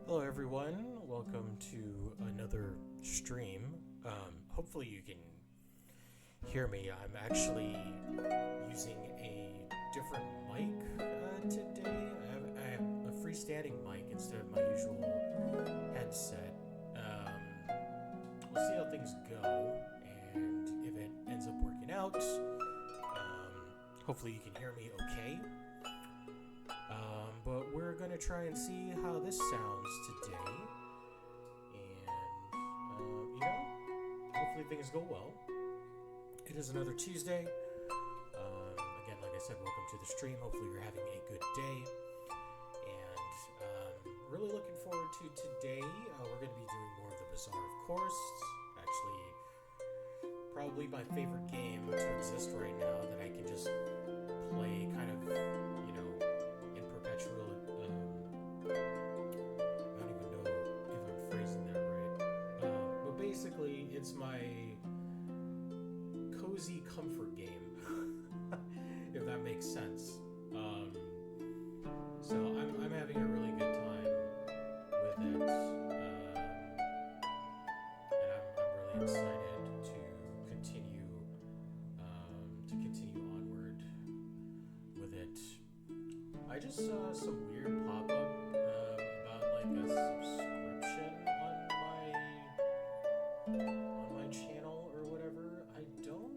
Hello everyone, welcome to another stream. Hopefully you can hear me. I'm actually using a different mic today. I have a freestanding mic instead of my usual headset. We'll see how things go, and if it ends up working out, hopefully you can hear me okay. But we're going to try and see how this sounds today. And, hopefully things go well. It is another Tuesday. Again, like I said, welcome to the stream. Hopefully you're having a good day. And really looking forward to today. We're going to be doing more of the Bazaar, of course. Actually, probably my favorite game to exist right now that I can just play kind of, perpetual. I don't even know if I'm phrasing that right. But basically, it's my cozy comfort game, if that makes sense. So I'm having a really good time with it, and I'm really excited to continue onward with it. I just saw some weird pop-up about like a subscription on my channel or whatever. I don't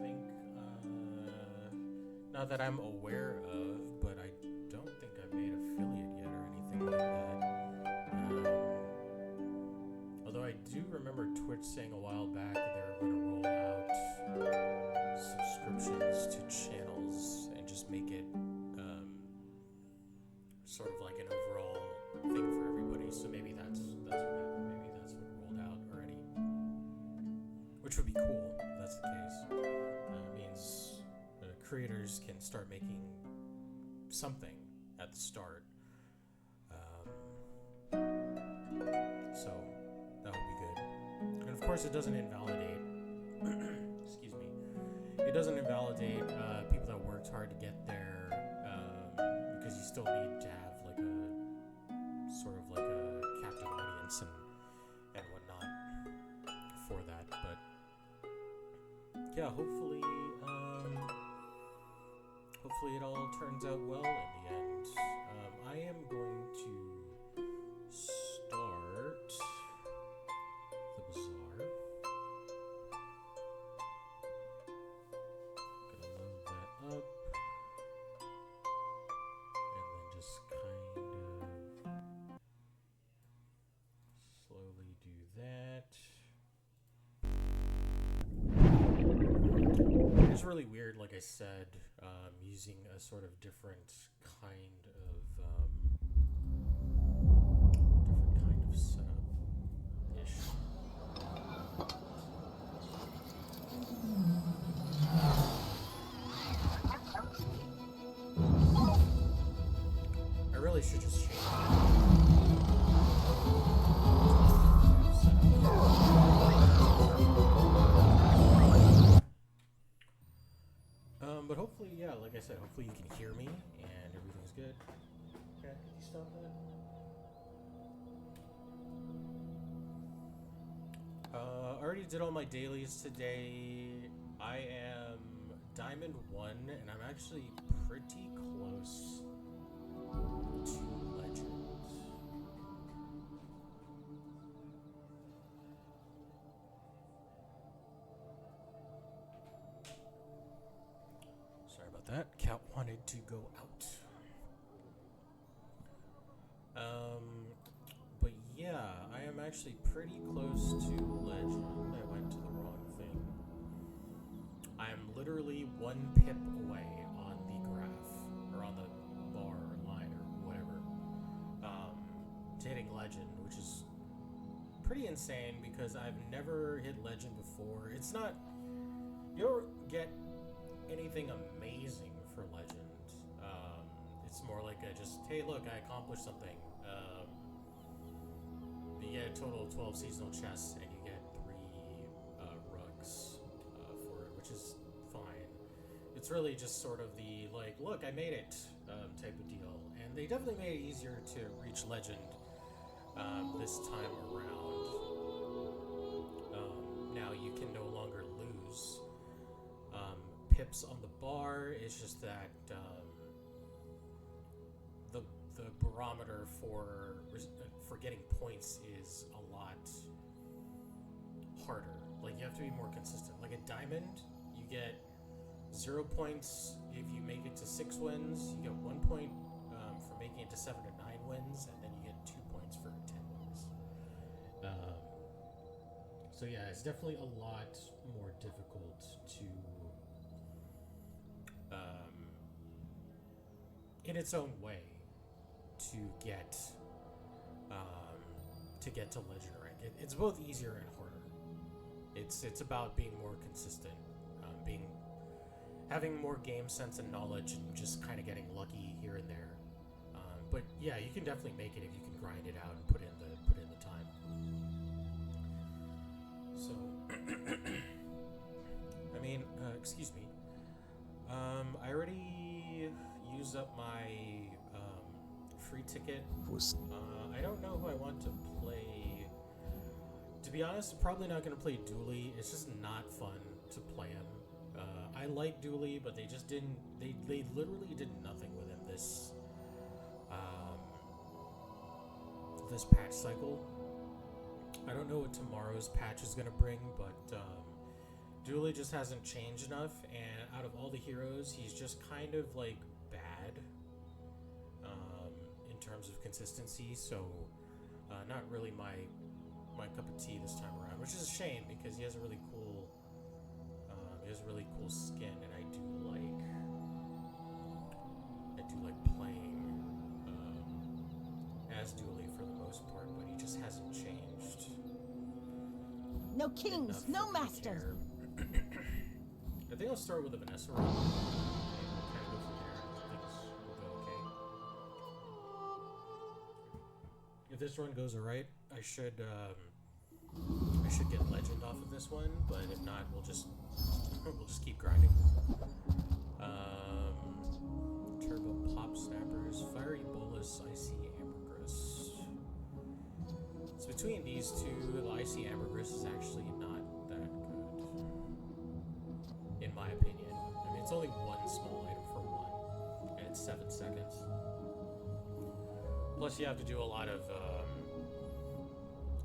think, not that I'm aware of, but I don't think I've made affiliate yet or anything like that. Although I do remember Twitch saying a while back that they were going to roll out subscriptions to channels and just make it sort of like an overall thing for everybody. So maybe that's what happened. Maybe that's what rolled out already, which would be cool if that's the case. It means creators can start making something at the start. So that would be good. And of course, it doesn't invalidate. Excuse me. It doesn't invalidate people that worked hard to get there. Because you still need to have like a sort of like a captive audience and whatnot for that. But yeah, hopefully it all turns out well in the end. I am going to start the Bazaar. Gonna load that up. Just kind of slowly do that. It's really weird, like I said, using a sort of different kind of setup-ish. I really should just change but hopefully, yeah, like I said, hopefully you can hear me and everything's good. Okay, could you stop that? I already did all my dailies today. I am Diamond 1, and I'm actually pretty close to Legend. that. Cat wanted to go out. But yeah, I am actually pretty close to Legend. I went to the wrong thing. I am literally one pip away on the graph, or on the bar or line or whatever, to hitting Legend, which is pretty insane because I've never hit Legend before. It's not, you don't get anything amazing for Legend. It's more like a just, hey, look, I accomplished something. You get a total of 12 seasonal chests, and you get 3 rugs for it, which is fine. It's really just sort of the, like, look, I made it type of deal. And they definitely made it easier to reach Legend this time around. Now you can no longer lose pips on the bar. It's just that the barometer for getting points is a lot harder. Like, you have to be more consistent. Like a diamond, you get 0 points if you make it to 6 wins. You get 1 point for making it to 7 or 9 wins, and then you get 2 points for 10 wins. So yeah, it's definitely a lot more difficult to, in its own way, to get to Legend rank. It's both easier and harder. It's about being more consistent, having more game sense and knowledge, and just kind of getting lucky here and there. But yeah, you can definitely make it if you can grind it out and put in the time. So, I mean, excuse me. I already used up my free ticket. I don't know who I want to play. To be honest, probably not going to play Dooley. It's just not fun to play him. I like Dooley, but they just didn't. They literally did nothing with him this patch cycle. I don't know what tomorrow's patch is going to bring, but Dooley just hasn't changed enough. And out of all the heroes, he's just kind of like bad in terms of consistency. So not really my cup of tea this time around, which is a shame because he has a really cool skin, and I do like playing as Dooley for the most part, but he just hasn't changed. No kings, no masters. I think I'll start with a Vanessa run, and we'll kind of go from there. Things will go okay. If this run goes alright, I should get Legend off of this one, but if not, we'll just keep grinding. Turbo Pop Snappers, Fiery Bolus, Icy Ambergris. So between these two, the Icy Ambergris is actually not that good, in my opinion. I mean, it's only one small item for one, and it's 7 seconds. Plus, you have to do a lot of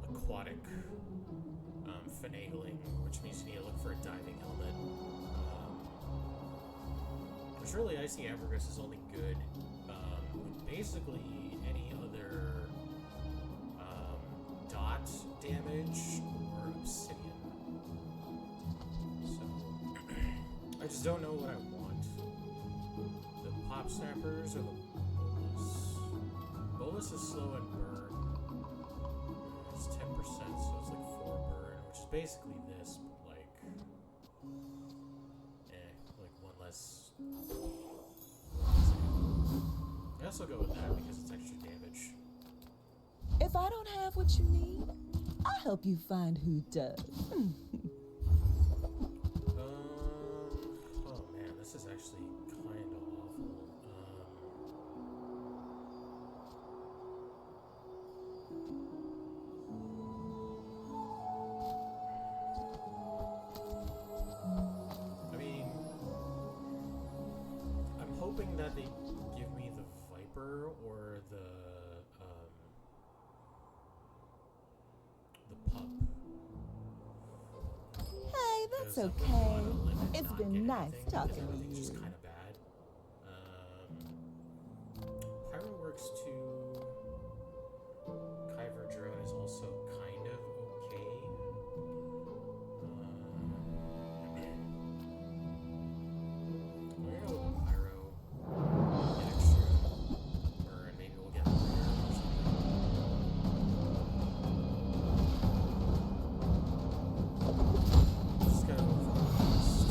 aquatic finagling, which means you need to look for a diving helmet. Which really, Icy Ambergris is only good with basically any other dot damage or obsidian. So, I just don't know what I want. The Pop Snappers or the Bolus? Bolus is slow and burn. It's 10%, so it's like 4 burn, which is basically this, but like one less. I also go with that because it's extra damage. If I don't have what you need, I'll help you find who does. Oh man, this is actually kind of awful. I mean, I'm hoping that they give me the Viper or the pup. Hey, that's Because I'm okay. gonna limit It's not been getting nice anything, talking because to everything's just you. kind of bad. works too. Kyber drone is also kind of okay. We're gonna go with Pyro. Get extra. Or maybe we'll get Warrior or something. Just gotta move on fast.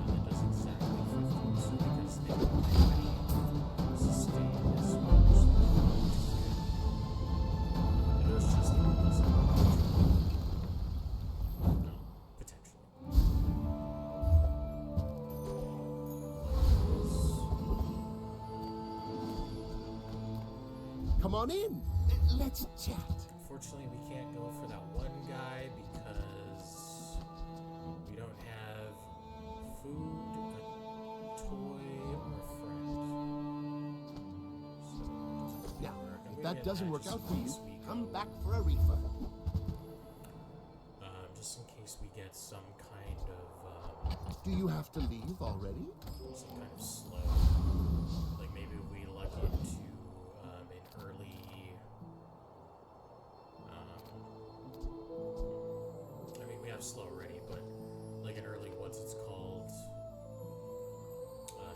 That does exactly 50, so because they don't have any sustain as much. It was just no, potentially. Come on in. Let's chat. Unfortunately, we can't go for that one guy because we don't have food, a toy, or a friend. So it Yeah, doesn't work. I'm if gonna that get doesn't work just out in for you, case we come go- back for a refund. Just in case we get some kind of Do you have to leave already? slow. Like maybe we luck into an early. I mean, we have slow already, but like an early, what's it's called,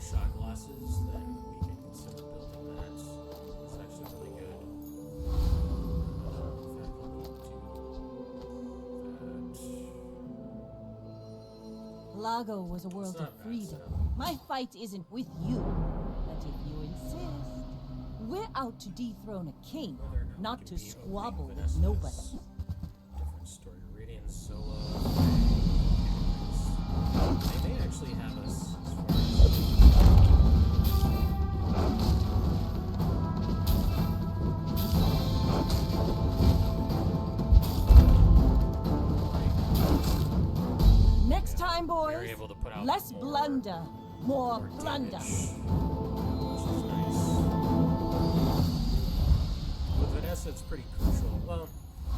shot glasses, then we can consider building that. It's actually really good. In fact, let me do that. Lago was a world not of bad freedom. stuff. My fight isn't with you. But if you insist, we're out to dethrone a king, Whether or not we to can be squabble opening with Vanessa's nobody. Different story. Radiant Solo. They may actually have us as far as. Next time, They're boys, able to put out less more- blunder, more more plunder. damage, which is nice. With Vanessa, it's pretty crucial. Well,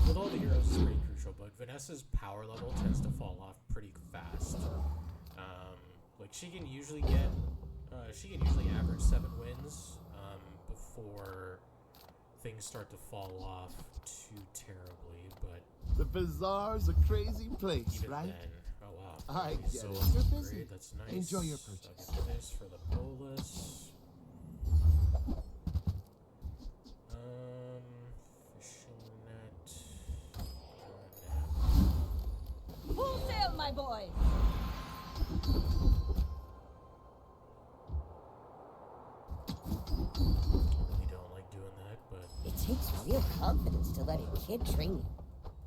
with all the heroes, it's pretty crucial, but Vanessa's power level tends to fall off pretty fast. Like she can usually average 7 wins before things start to fall off too terribly. But The Bazaar's a crazy place, even right? then, oh wow, I okay, get so it. You're busy. upgrade, that's nice. Enjoy your I'll purchase. get this for the bolus. Fishing net. Full sail, my boys! Really don't like doing that, but It takes real confidence to let a kid train you.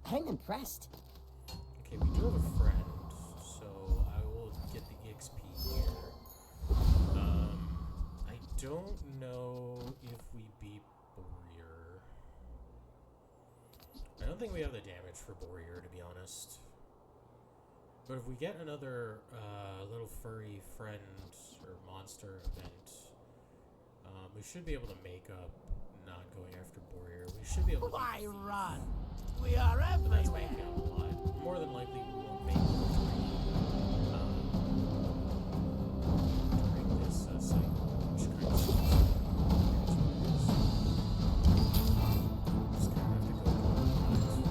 I'm impressed. okay, we do have a friend, so I will get the EXP here. I don't know if we beat Boreer. I don't think we have the damage for Boreer, to be honest. But if we get another little furry friend or monster event, we should be able to make up not going after Boreer. We should be able to. Why beat the thief. run? We are That's everywhere. making up a lot. More than likely, we won't make it during this cycle, which kind of sucks. Just kind of have to go.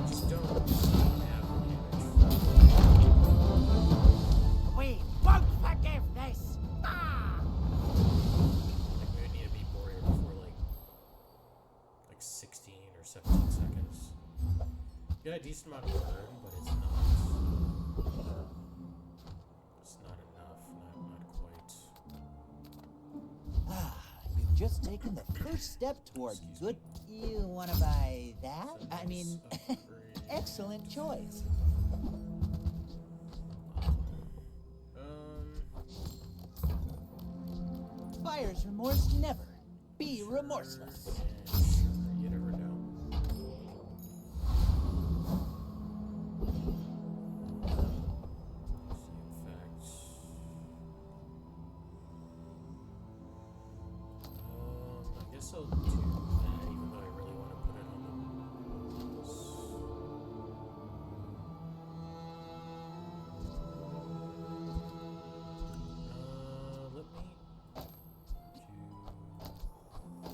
Just don't have the damage. We won't forgive this. Ah! Like we would need to beat Boreer before like 16 or 17 seconds. Got a decent amount of burn, but it's not. It's not enough. Not quite. Ah, you've just taken the first step toward Excuse good. me. You want to buy that? It's a I mean, nice upgrade. excellent choice. Buyer's remorse never. Be remorseless. Sure, you never know. I guess I'll do that, even though I really want to put it on the walls. Let me do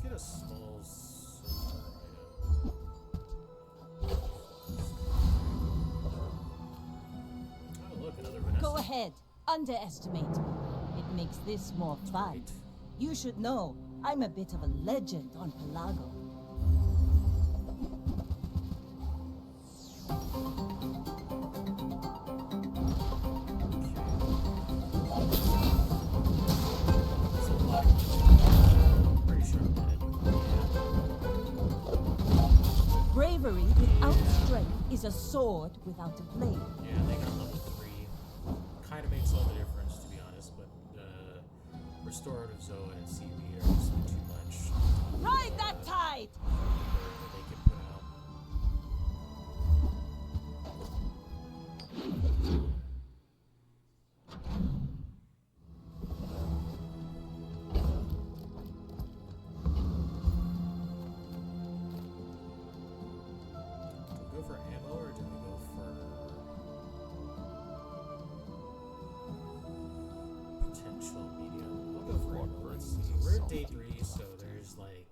get a small silver item. Oh, look, another Vanessa. Go ahead. Underestimate me. It makes this more fun. Right. You should know, I'm a bit of a legend on Pelago. That's a lot of pretty sure I'm dead. Bravery without strength is a sword without a blade. Yeah, they got level 3. Kind of makes all the difference, to be honest, but Restorative Zoa and CV are just too much. Ride that tide! That they can put out. Do we go for ammo or do we go for potential medium? I'll go for ammo. Let's see. We're at day 3, so there's like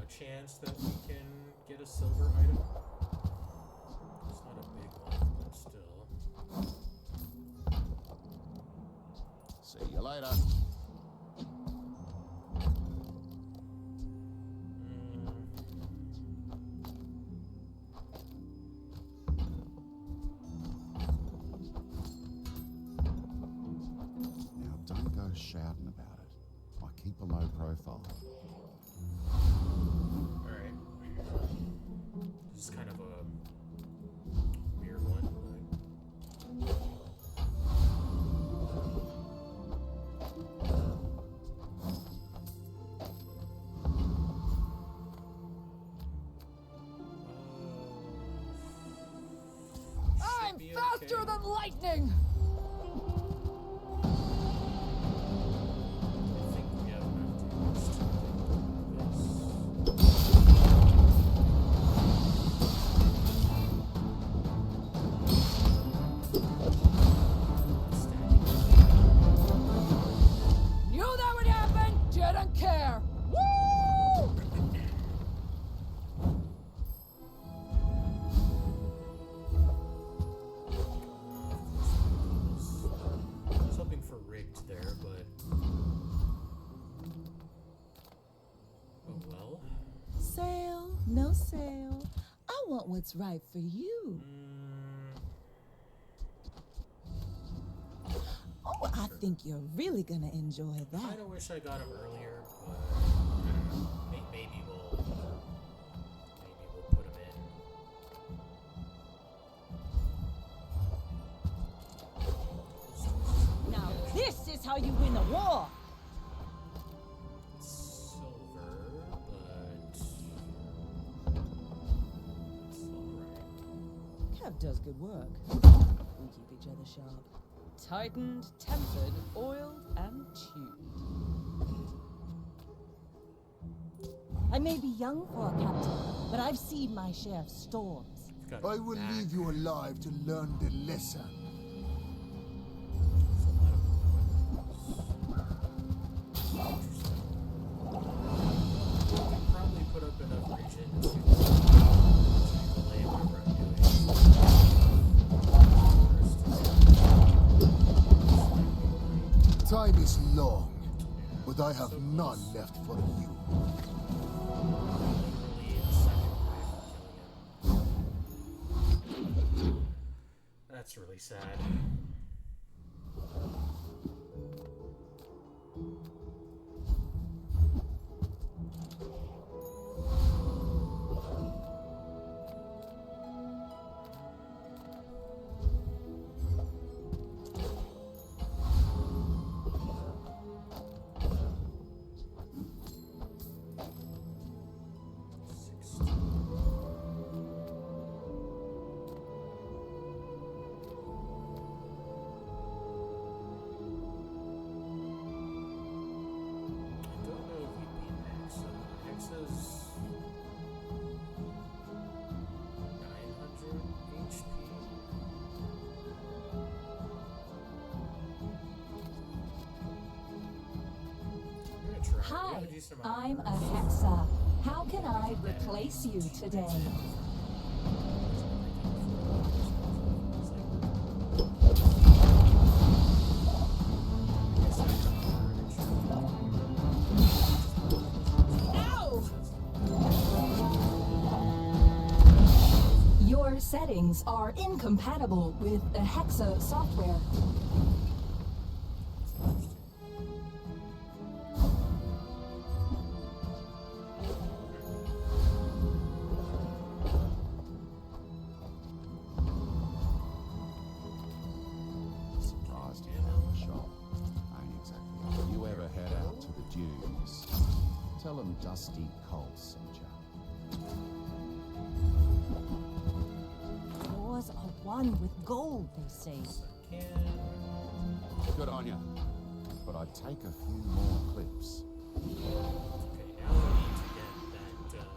a chance that we can get a silver item. It's not a big one, but still. See you later. Now, don't go shouting about it. I keep a low profile. Alright. This is kind of a weird one, but I'm faster than lightning! I think we have enough to Knew that would happen, didn't care! Woo! I was hoping for rigged there, but oh well. Sale, no sale. I want what's right for you. Oh, I think you're really gonna enjoy that. Kind of wish I got him earlier, but I don't know. Maybe we'll put him in. Now this is how you win a war. Silver, but it's alright. Kev does good work. We keep each other sharp. Tightened, tempered, oiled, and tuned. I may be young for a captain, but I've seen my share of storms. You've got I a will knack. leave you alive to learn the lesson. There's a lot of weapons. Interesting. I could probably put up enough region to delay whatever I'm doing. Time is long, but I have none left for you. Literally a second away from killing him. That's really sad. Hi, have a decent amount of I'm a birds. Hexa. How can I replace you today? Ow! Your settings are incompatible with the Hexa software. Surprised you found the shop. Ain't exactly. You ever head out to the dunes? Tell them Dusty Cole sent ya. Wars are won with gold, they say. Good on ya. But I'd take a few more clips. Okay, now we need to get that,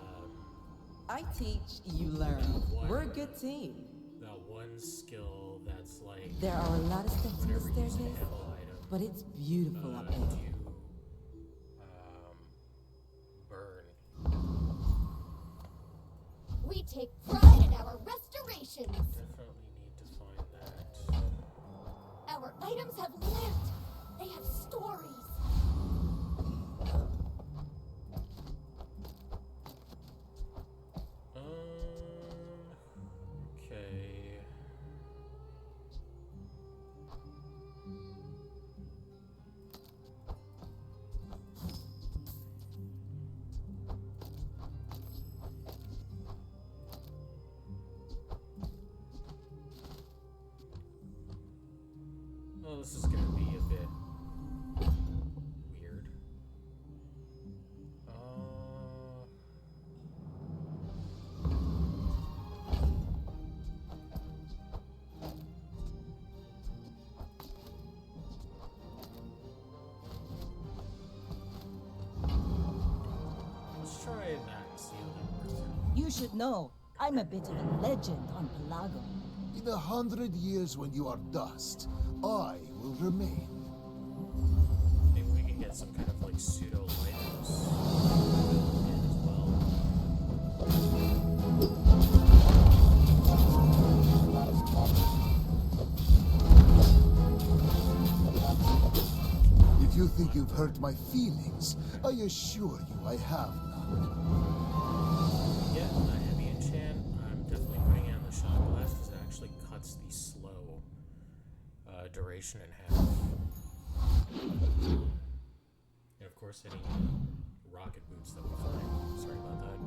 I teach, you learn. We're a good team. that one skill that's like There are a lot of steps in the whenever you use an staircase, ammo item, but it's beautiful up there. do burn. We take pride in our restorations. Definitely need to find that. Our items have lived. They have stories. Okay. Well, this is gonna be a bit weird. Let's try that and see how that works out. You should know, I'm a bit of a legend on Pelago. In 100 years when you are dust, I will remain. Maybe we can get some kind of like pseudo lighthouse in as well. If you think you've hurt my feelings, I assure you I have none. Yeah, a heavy enchant. I'm definitely putting it on the shot glass because it actually cuts the slow duration in half. And of course, any rocket boots that we find. Sorry about that.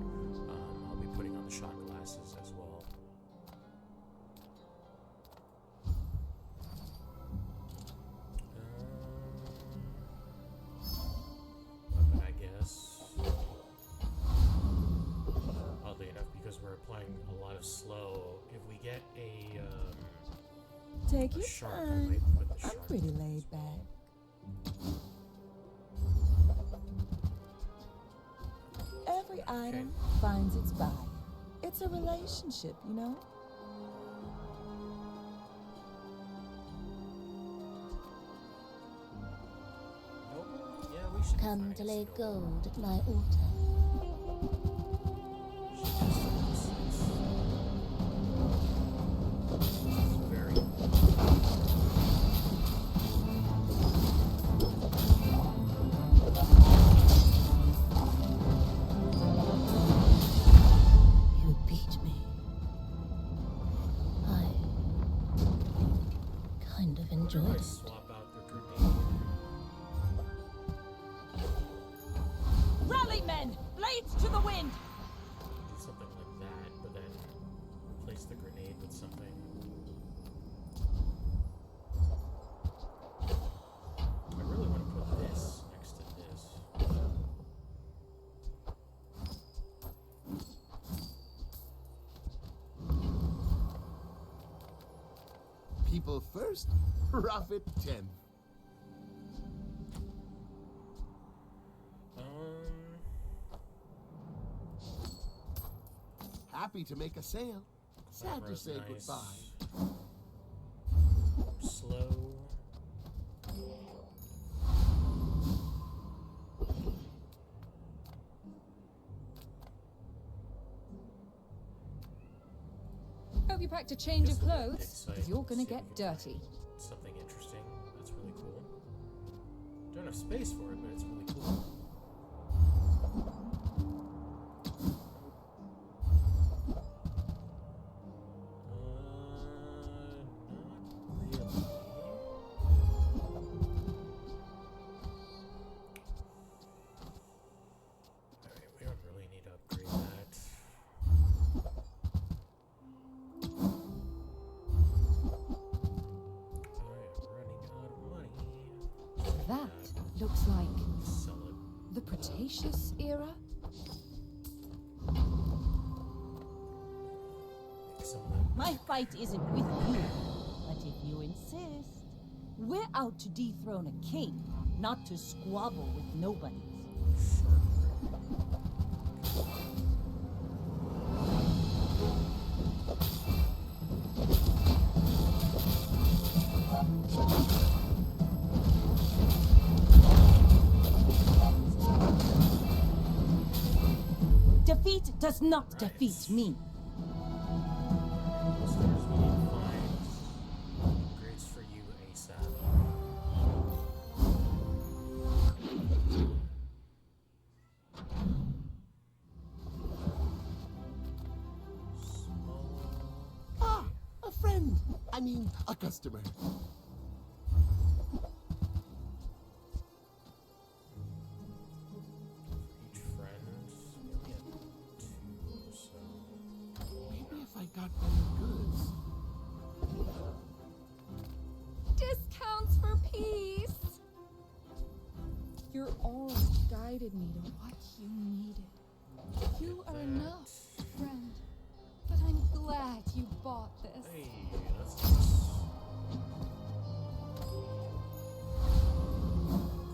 I'll be putting on the shot glasses as well. Weapon, I guess. Oddly enough, because we're applying a lot of slow, if we get a Take your shark, I time. might put the I'm shark pretty in laid as well. back. Every item finds its buyer. It's a relationship, you know? Nope. Yeah, we should Come find to lay snow. gold at my altar. Very. You beat me. I kind of enjoyed I it. swap out the grenade. Rally, men! Blades to the wind! Do something like that, but then replace the grenade with something. I really want to put this next to this. People first, profit 10th. Happy to make a sale. Sad to Camera's say nice. goodbye. Slow. 1 Hope you packed a change of This will be a dig clothes, site. because you're gonna See if get we can find dirty. Something interesting. That's really cool. Don't have space for it, but it's really cool. Not really. Alright, we don't really need to upgrade that. That looks like Sell it. the Cretaceous era? Make some of that. My fight isn't with you, but if you insist, we're out to dethrone a king, not to squabble with nobodies. Defeat does not defeat me. Listeners, we need to find upgrades for you ASAP. Ah, a friend. I mean, a customer. Each friend, we only have 2, so Maybe if I got better goods. Discounts for peace! Your aura guided me to what you needed. You are enough, friend. But I'm glad you bought this. hey, that's nice.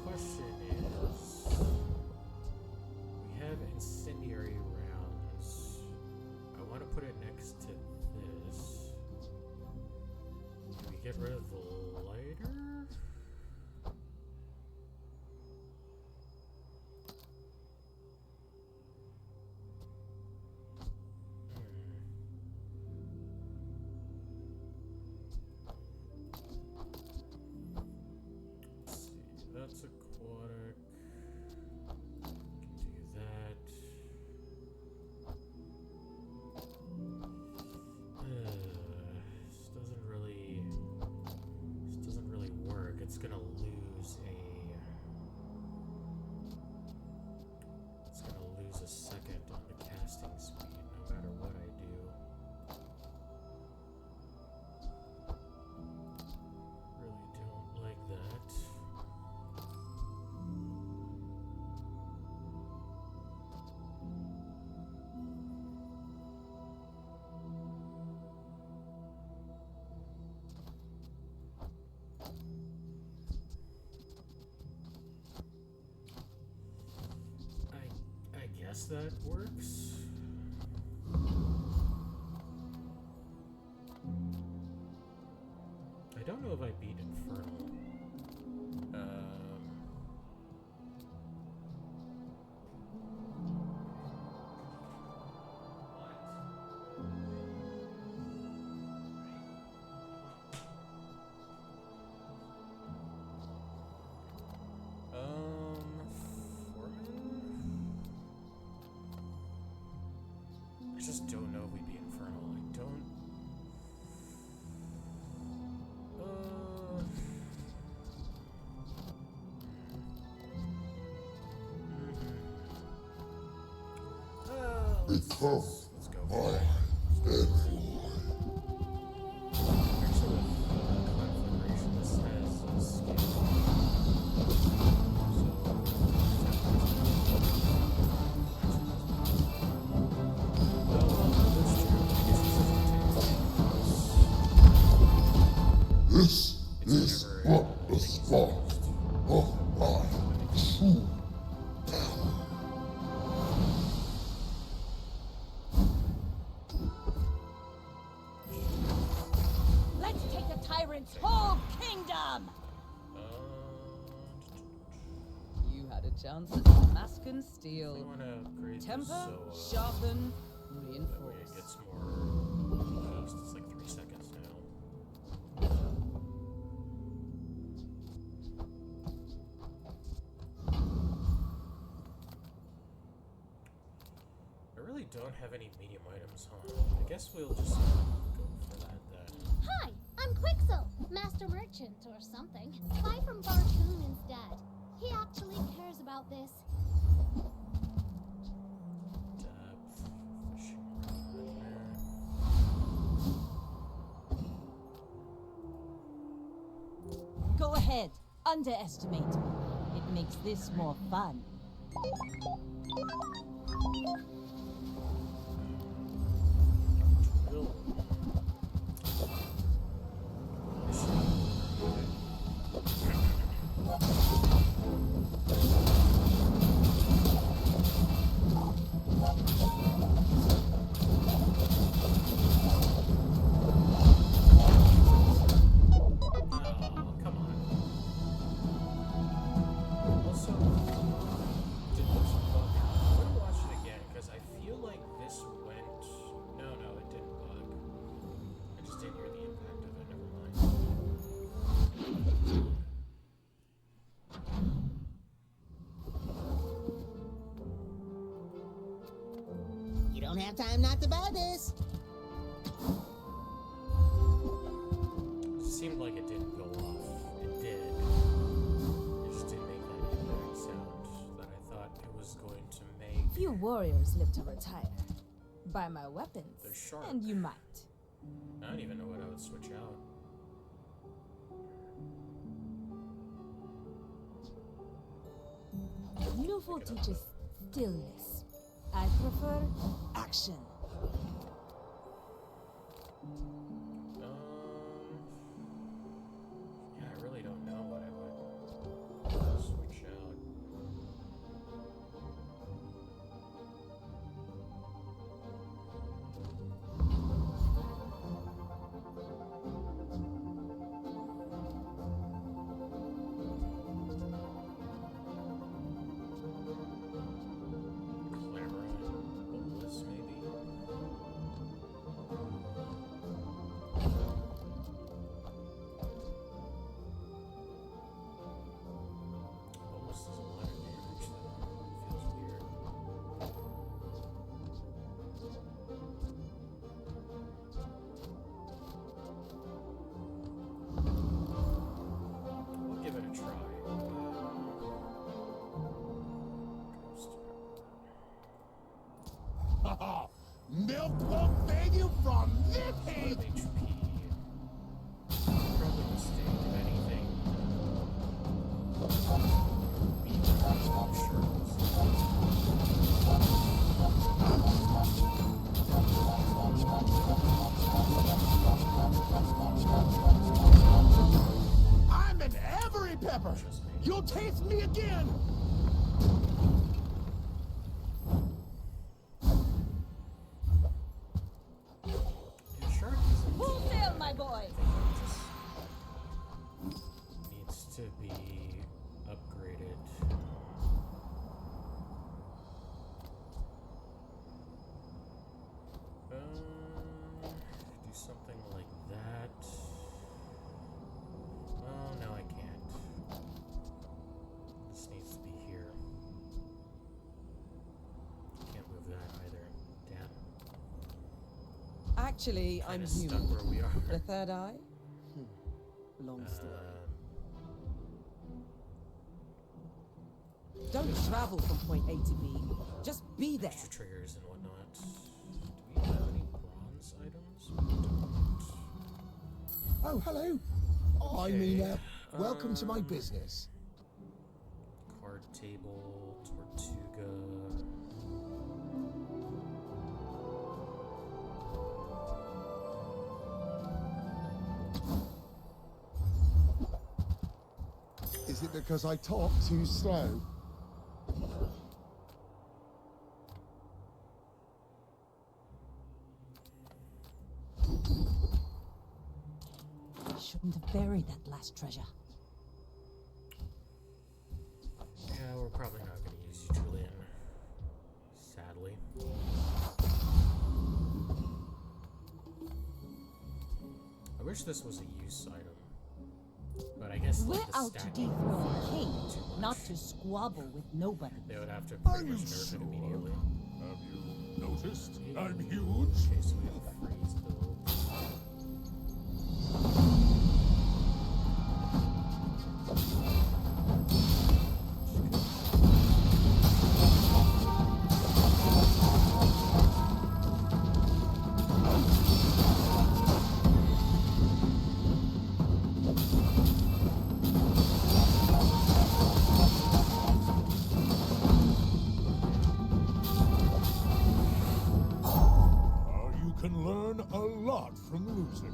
Question is, we have incendiary rounds. I want to put it next to this. Do we get rid of the lighter? Let's see, that's aquatic. Can do that. This doesn't really work. It's gonna lose a second on the casting speed no matter what I do. Really don't like that. I guess that works. I don't know if I beat Infernal. Foreman? I just don't know if we beat Infernal. I don't. Let's go for it. Actually, with Conflagration, this has a skill. This is but the spark of my true power. Let's take the tyrant's whole kingdom! You had a chance at mask and We steel. want to upgrade Temper, this so sharpen, that way it reinforce. gets more least it's like 3 seconds now. I really don't have any medium items, huh? I guess we'll just go for that then. Hi, I'm Quixel, Master Merchant or something. Buy from Bartoon instead. He actually cares about this. Depth, fishing rod there. Go ahead, underestimate me. It makes this more fun. Will. You don't have time not to buy this. It seemed like it didn't go off. It did. It just didn't make that impact sound that I thought it was going to make. Few warriors live to retire. Buy my weapons, They're sharp. and you might. I don't even know what I would switch out. Beautiful teaches stillness. I prefer action. Yeah, I really don't know what I would switch out. Milk won't save you from this heat! Probably mistake if anything. I'm an every pepper! You'll taste me again! Full sail, my boy! Needs to be upgraded. Do something like that. Oh, no, I can't. This needs to be here. Can't move that either. Damn. Actually, I'm Kinda stuck human. where we are. The third eye? Long story. Don't travel from point A to B. Just be there. Extra triggers and whatnot. Do we have any bronze items? We don't. Oh, hello. I mean, welcome to my business. Card table, Tortuga. Is it because I talk too slow? I shouldn't have buried that last treasure. Yeah, we're probably not going to use you, Julian. Sadly. wish this was a use item. But I guess We're like the out to stacking dethrone a king, too much. not to squabble with nobody. They would have to pretty much nerf it immediately. Have you noticed? I'm huge. Okay, so we have a freeze build. You can learn a lot from losing.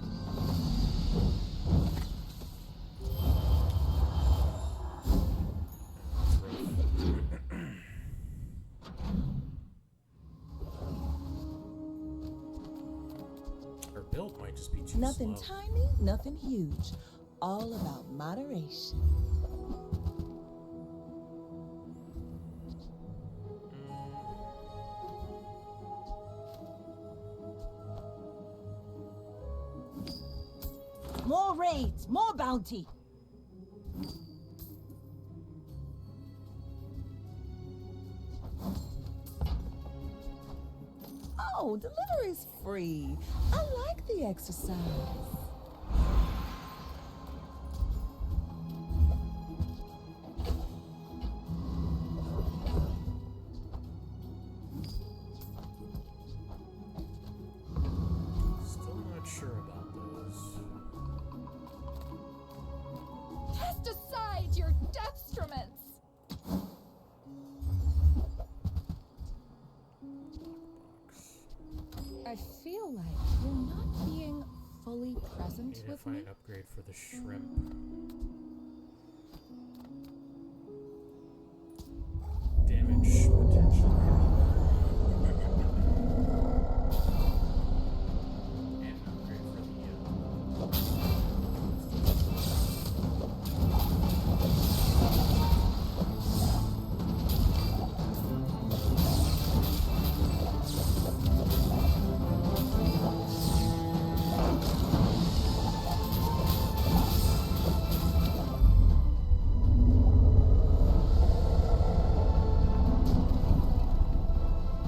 Our build might just be too Nothing slow. tiny, nothing huge. All about moderation. More raids, more bounty. Oh, delivery's free. I like the exercise. Still not sure about those. Cast aside your destruments. I feel like you're not being fully present Need to with find me. an upgrade for the shrimp. Damage potential. And an upgrade for the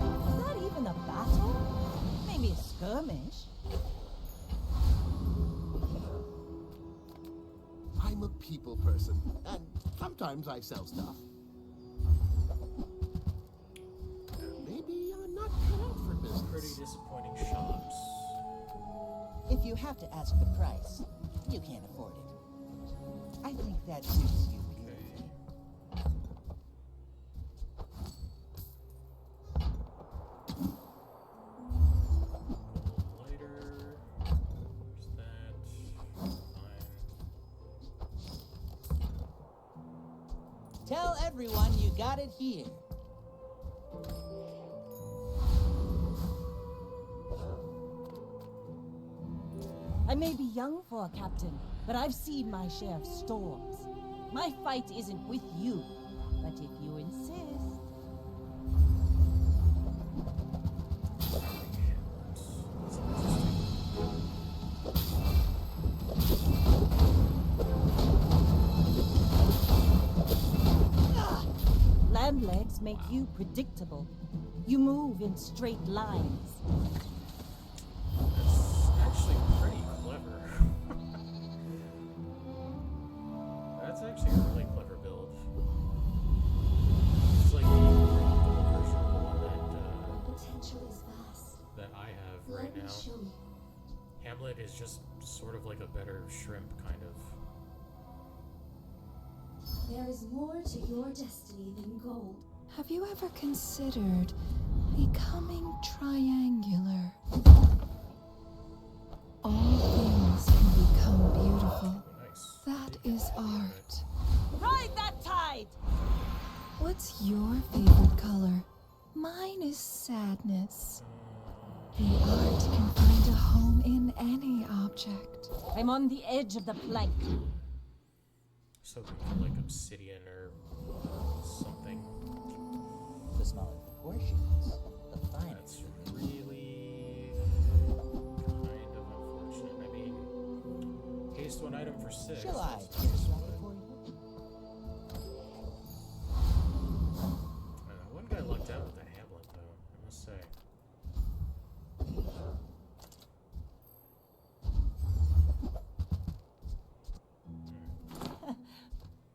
Is that even a battle? Maybe a skirmish. I'm a people person, and sometimes I sell stuff. Maybe I'm not cut out for pretty business. disappointing shops. If you have to ask the price, you can't afford it. I think that suits you beautifully. Lighter. There's that. Fine. Tell everyone you got it here. I may be young for a captain, but I've seen my share of storms. My fight isn't with you, but if you insist. Land legs make you predictable. You move in straight lines. That's actually pretty clever. That's actually a really clever build. It's like the double version of the one Potential is vast. that I have right Let me now. show you. Hamlet is just sort of like a better shrimp, kind of. There is more to your destiny than gold. Have you ever considered becoming triangular? All things can become beautiful. Nice. That is art. Ride that tide! What's your favorite color? Mine is sadness. The art can find a home in any object. I'm on the edge of the plank. So for like obsidian or something. The smaller the portions, the finer. That's really kind of unfortunate. I mean, item for 6. Shall I That's finish nice, writing but- for you? One guy lucked out with the Hamlet, though, I must say.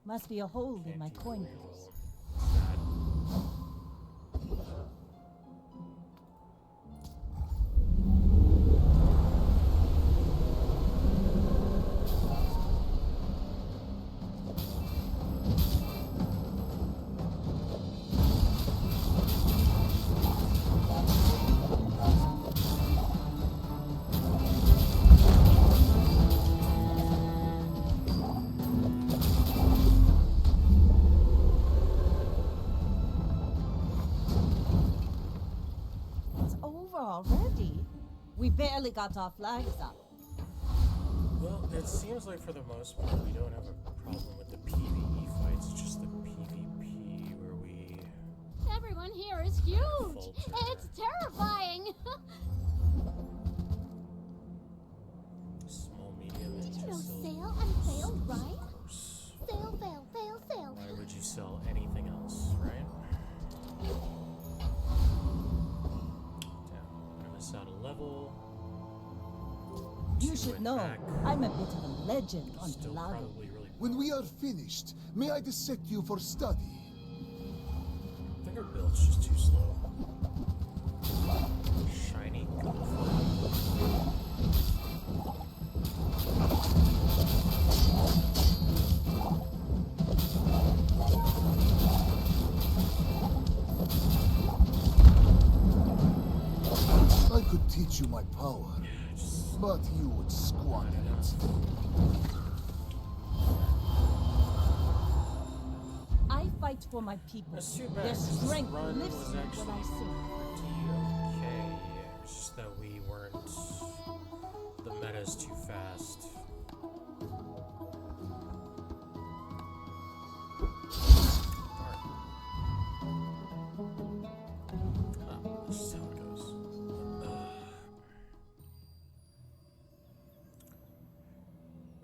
Must be a hole in my Can't coin even purse. reroll. Sad. It's over already. We barely got our flags up. Well, it seems like for the most part we don't have a problem with the PvE fights, it's just the PvP where we... Everyone here is huge. Falter. It's terrifying. Small, medium, and Did you know just sail and fail Of rhyme? course. Sail, fail, fail, sail. Why would you sell anything else, right? Damn, I'm gonna miss out a level. You Two should went know, back. I'm a bit of a legend on Still Pelago. probably really... When we are finished, may I dissect you for study? I think our build's just too slow. Shiny gold. I could teach you my power, but you would squander it. I fight for my people. That's too bad. Their 'cause this strength run lifts was me actually when I sing. pretty okay. It's just that we weren't... The meta's too fast. This is how it goes.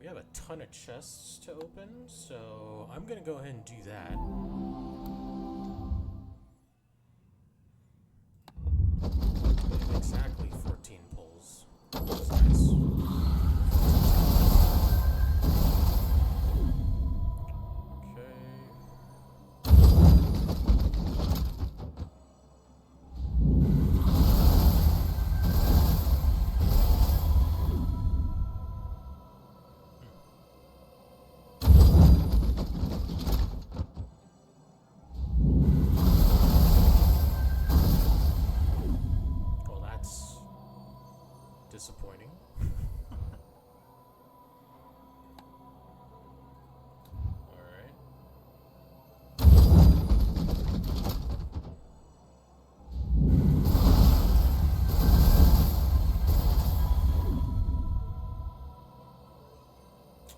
We have a ton of chests to open, so I'm gonna go ahead and do that. Exactly 14 pulls. That's nice. Well, that's disappointing. Alright.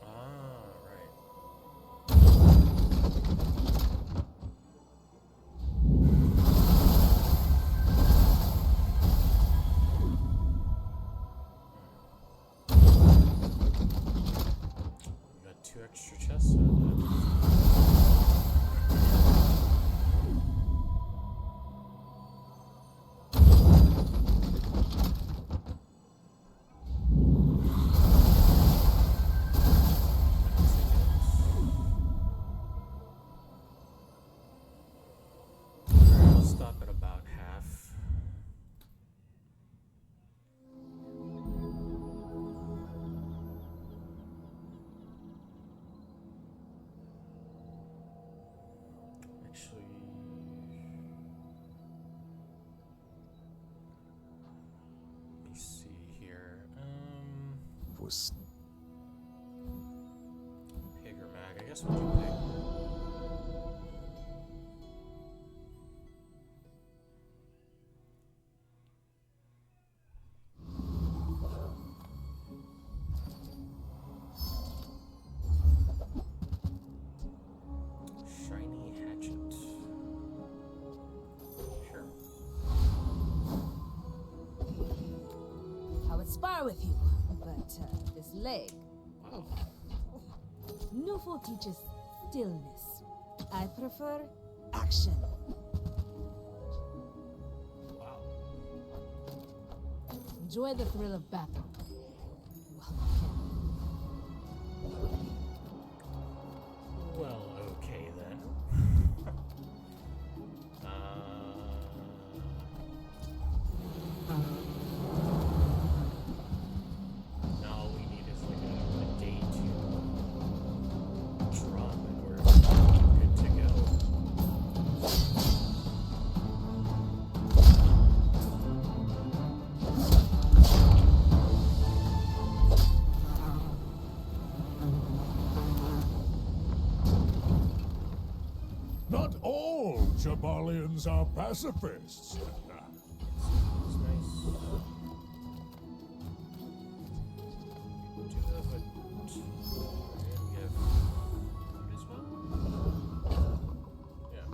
Ah, right. We got 2 extra chests out of that. Alright, let's stop at about half. Actually, let me see here. Was Pig or mag? I guess we'll do pig. Shiny hatchet. Sure. I would spar with you, but this leg. Wow. Newful teaches stillness. I prefer action. Wow. Enjoy the thrill of battle. Well, okay then. Now all we need is like a day to drop and we're good to go. Not all Jabalians are pacifists. It's nice. We do have a... and we have food as well? Yeah.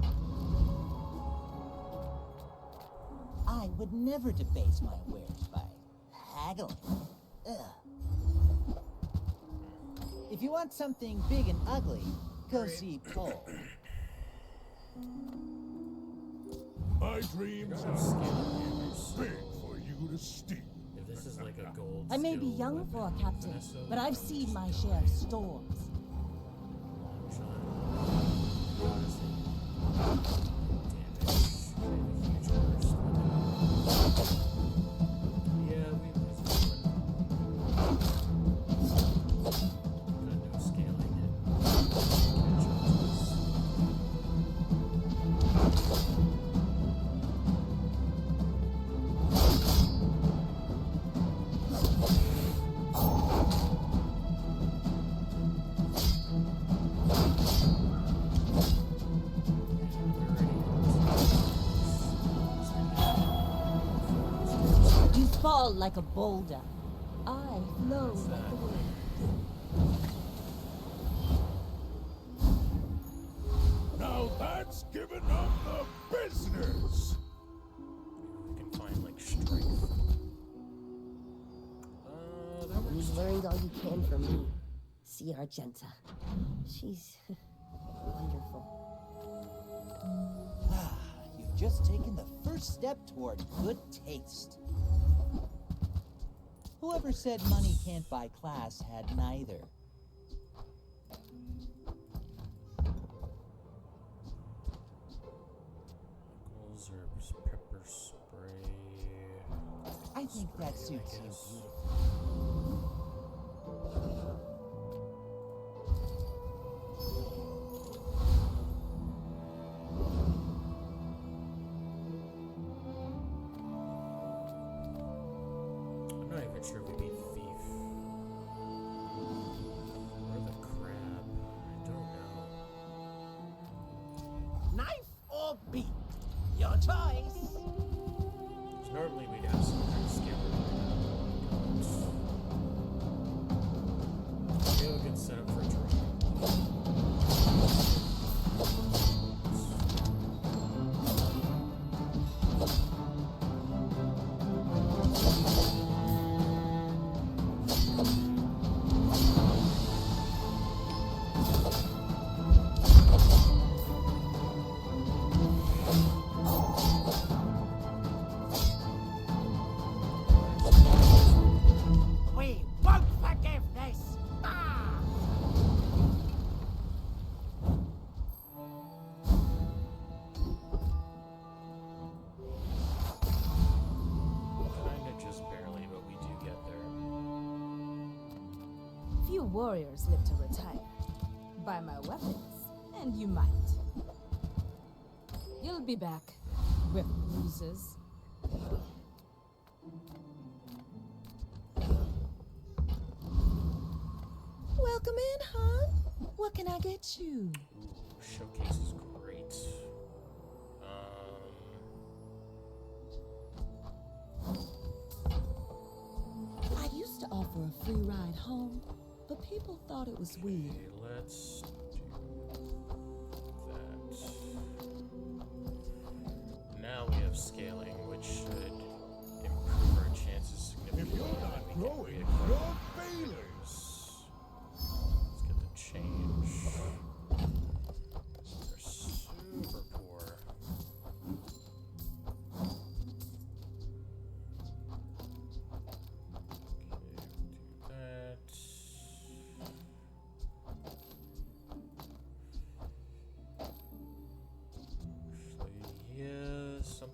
I would never debase my wares by haggling. Ugh. If you want something big and ugly, go see Paul. My dreams are big for you to steal. If this is like a gold I may be skill young for a weapon, captain, Vanessa, but I've seen my share of storms. long shot. Honestly. Damage. Huge burst. Yeah, we lose this one. Got no scaling it. Catch up to us. You fall like a boulder. I flow like the wind. Now that's giving up the business. We can find like strength. That works. You've learned all you can from me. See Argenta. She's wonderful. Ah, you've just taken the first step toward good taste. Whoever said money can't buy class had neither. Pickles or pepper spray. I think that Spray, I suits you guess. beautifully. I'm not even sure if we beat Thief. Or the Crab. I don't know. Knife or beak? Your choice. 'Cause normally we'd have some kind of skill. We have a good setup for a drop. We won't forgive this. Ah! Kinda just barely, but we do get there. Few warriors live to retire. Buy my weapons, and you might. You'll be back with bruises. Welcome in, huh? What can I get you? Ooh, showcase is great. I used to offer a free ride home, but people thought it was weird. Okay, let's do that. Now we have scaling, which should improve our chances If significantly. you're not We can growing, reacquire you're failing. those. Let's get the chain.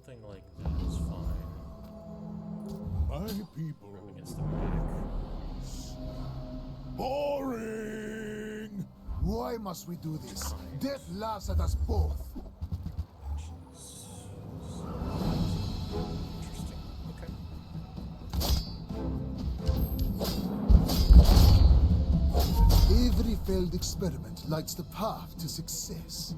Something like that is fine. My people. Room against the back. Boring! Why must we do this? Death laughs at us both. Interesting. Okay. Every failed experiment lights the path to success.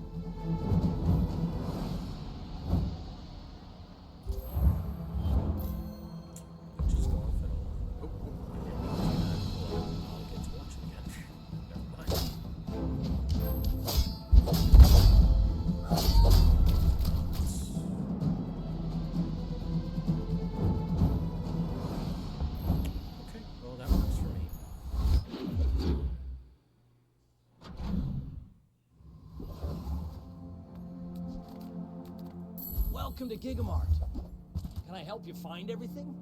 Just go off and oh, well, I'll get to watch it again. Never mind. Okay, well that works for me. Welcome to Gigamart. Can I help you find everything?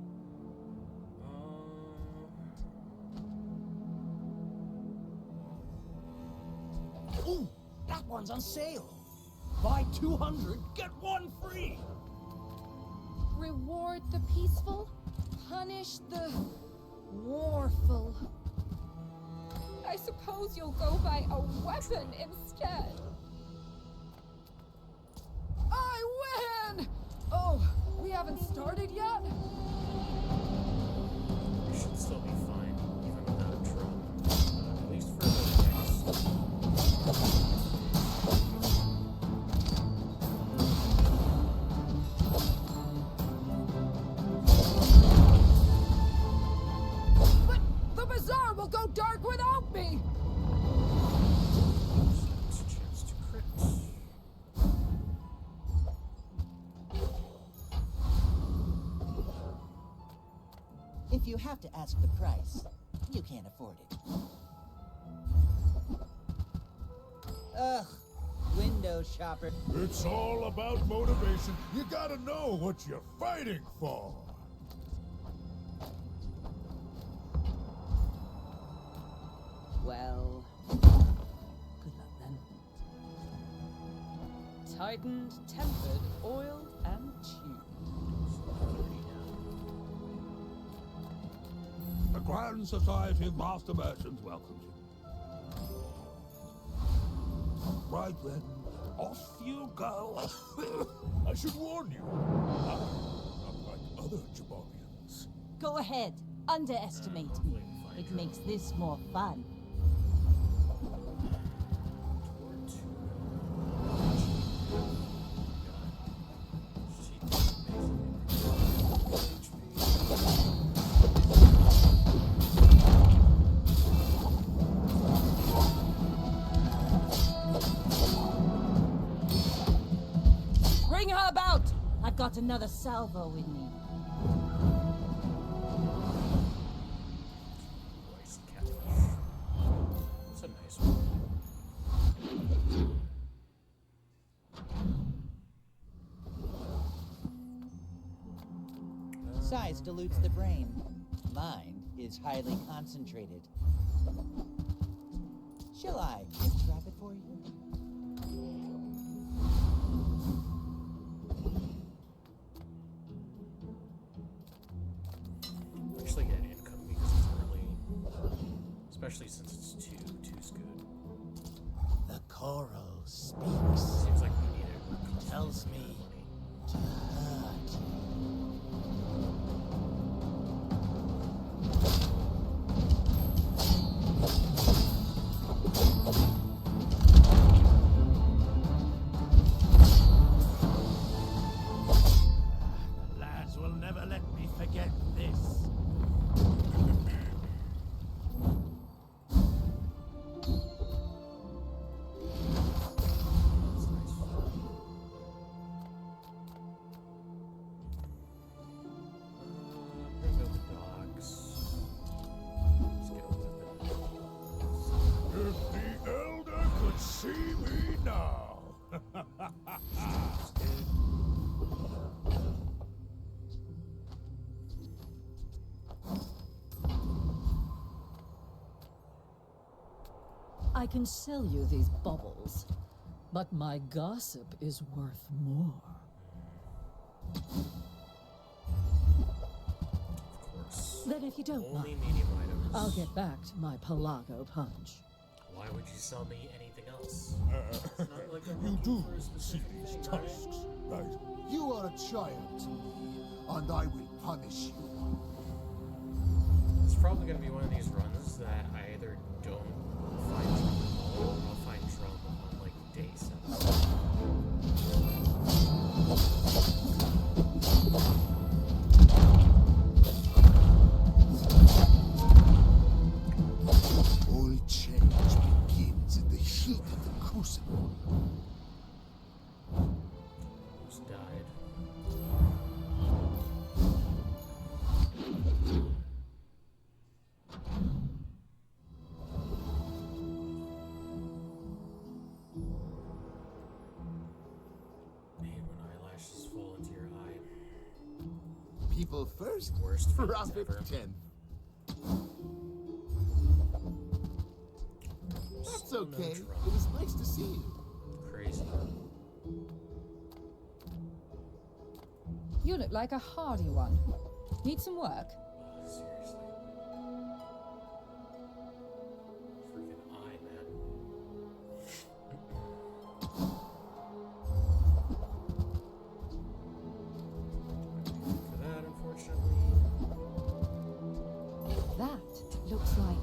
Ooh, that one's on sale. Buy 200, get one free. Reward the peaceful, punish the warful. I suppose you'll go buy a weapon instead. I win! Oh, we haven't started yet? We should still be fine, even without a drum. At least for the next. But the bazaar will go dark without me! It's a chance to crit. If you have to ask the price, you can't afford it. Ugh, window shopper. It's all about motivation. You gotta know what you're fighting for. Well, good luck then. Tightened, tempered, oiled, and tuned. The Grand Society of Master Merchants welcomes you. Right then, off you go. I should warn you, I'm not like other Jabarians. Go ahead, underestimate me. It makes this more fun. Bring her about! I've got another salvo with me. Rice catfish. That's a nice one. Size dilutes the brain. Mind is highly concentrated. Shall I gift wrap it for you? Actually get income because it's early. Especially since it's two's good. The coral speaks. Seems like we need it. Tells me to hurt you. Lads will never let me forget this. Bring out the dogs. Let's get a weapon. If the Elder could see me now. I can sell you these bubbles, but my gossip is worth more. Then if you don't Only mind, medium items. I'll get back to my Pelago punch. Why would you sell me anything else? You do see these tusks, right? You are a child to me, and I will punish you. It's probably going to be one of these runs that I either don't find drum at all, or I'll find drum on like day 7. All change begins in the heat of the crucible. Who's died? Hate when eyelashes fall into your eye. People first, Worst feelings profit ever. 10. That's Still no okay. drum. It was nice to see you. Crazy. You look like a hardy one. Need some work? Seriously. Freaking eye, man. For that, unfortunately. That looks like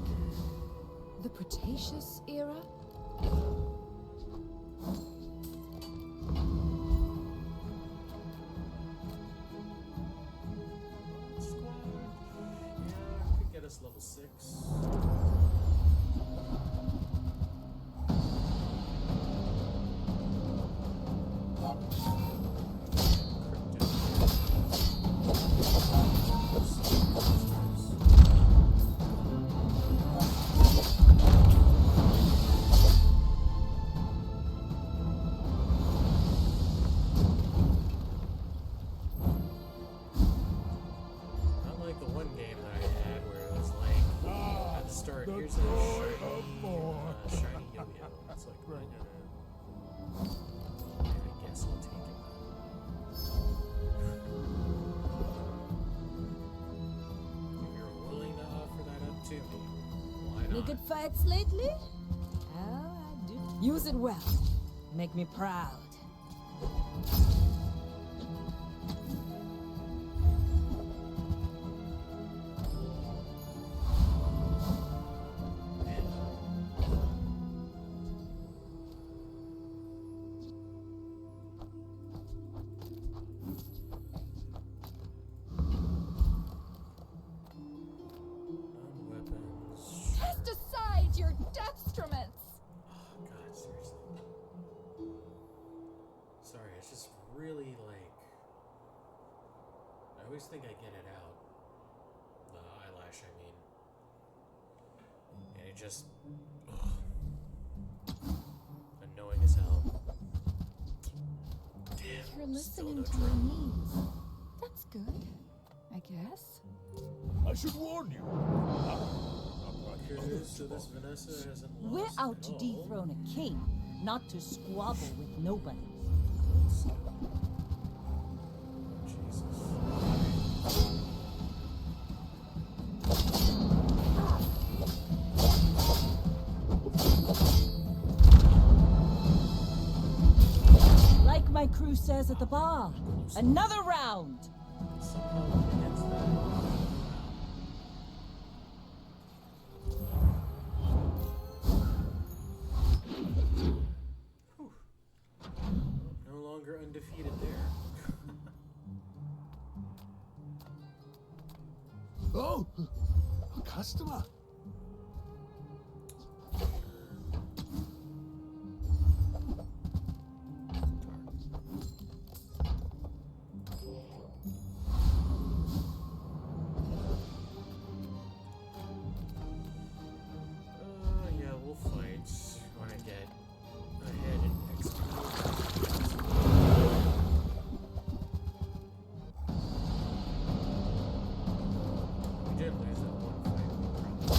the Cretaceous era. Squad. Yeah, could get us level 6. Not like the one game that I had where it was like at the start, here's a shiny yo-yo. It's like, Bring it in. I guess I'll take it. If you're willing to offer that up to me, why Any not? good fights lately? Oh, I do. Use it well. Make me proud. Non-weapons. Test aside your deathstruments. Oh god, seriously. Sorry, it's just really like I always think I get it out. The eyelash, I mean. And it just annoying as hell. Damn. You're still listening no to my drum. needs. That's good, I guess. I should warn you. Not like Okay, other so this Jabarians. Vanessa hasn't We're lost out at to all. dethrone a king, not to squabble with nobody. Oh, Jesus. Like my crew says at the bar, another round. Somehow went against that. Whew. No longer undefeated there. Oh, a customer. Yeah, we'll fight when I get ahead in XP. We did lose that one fight.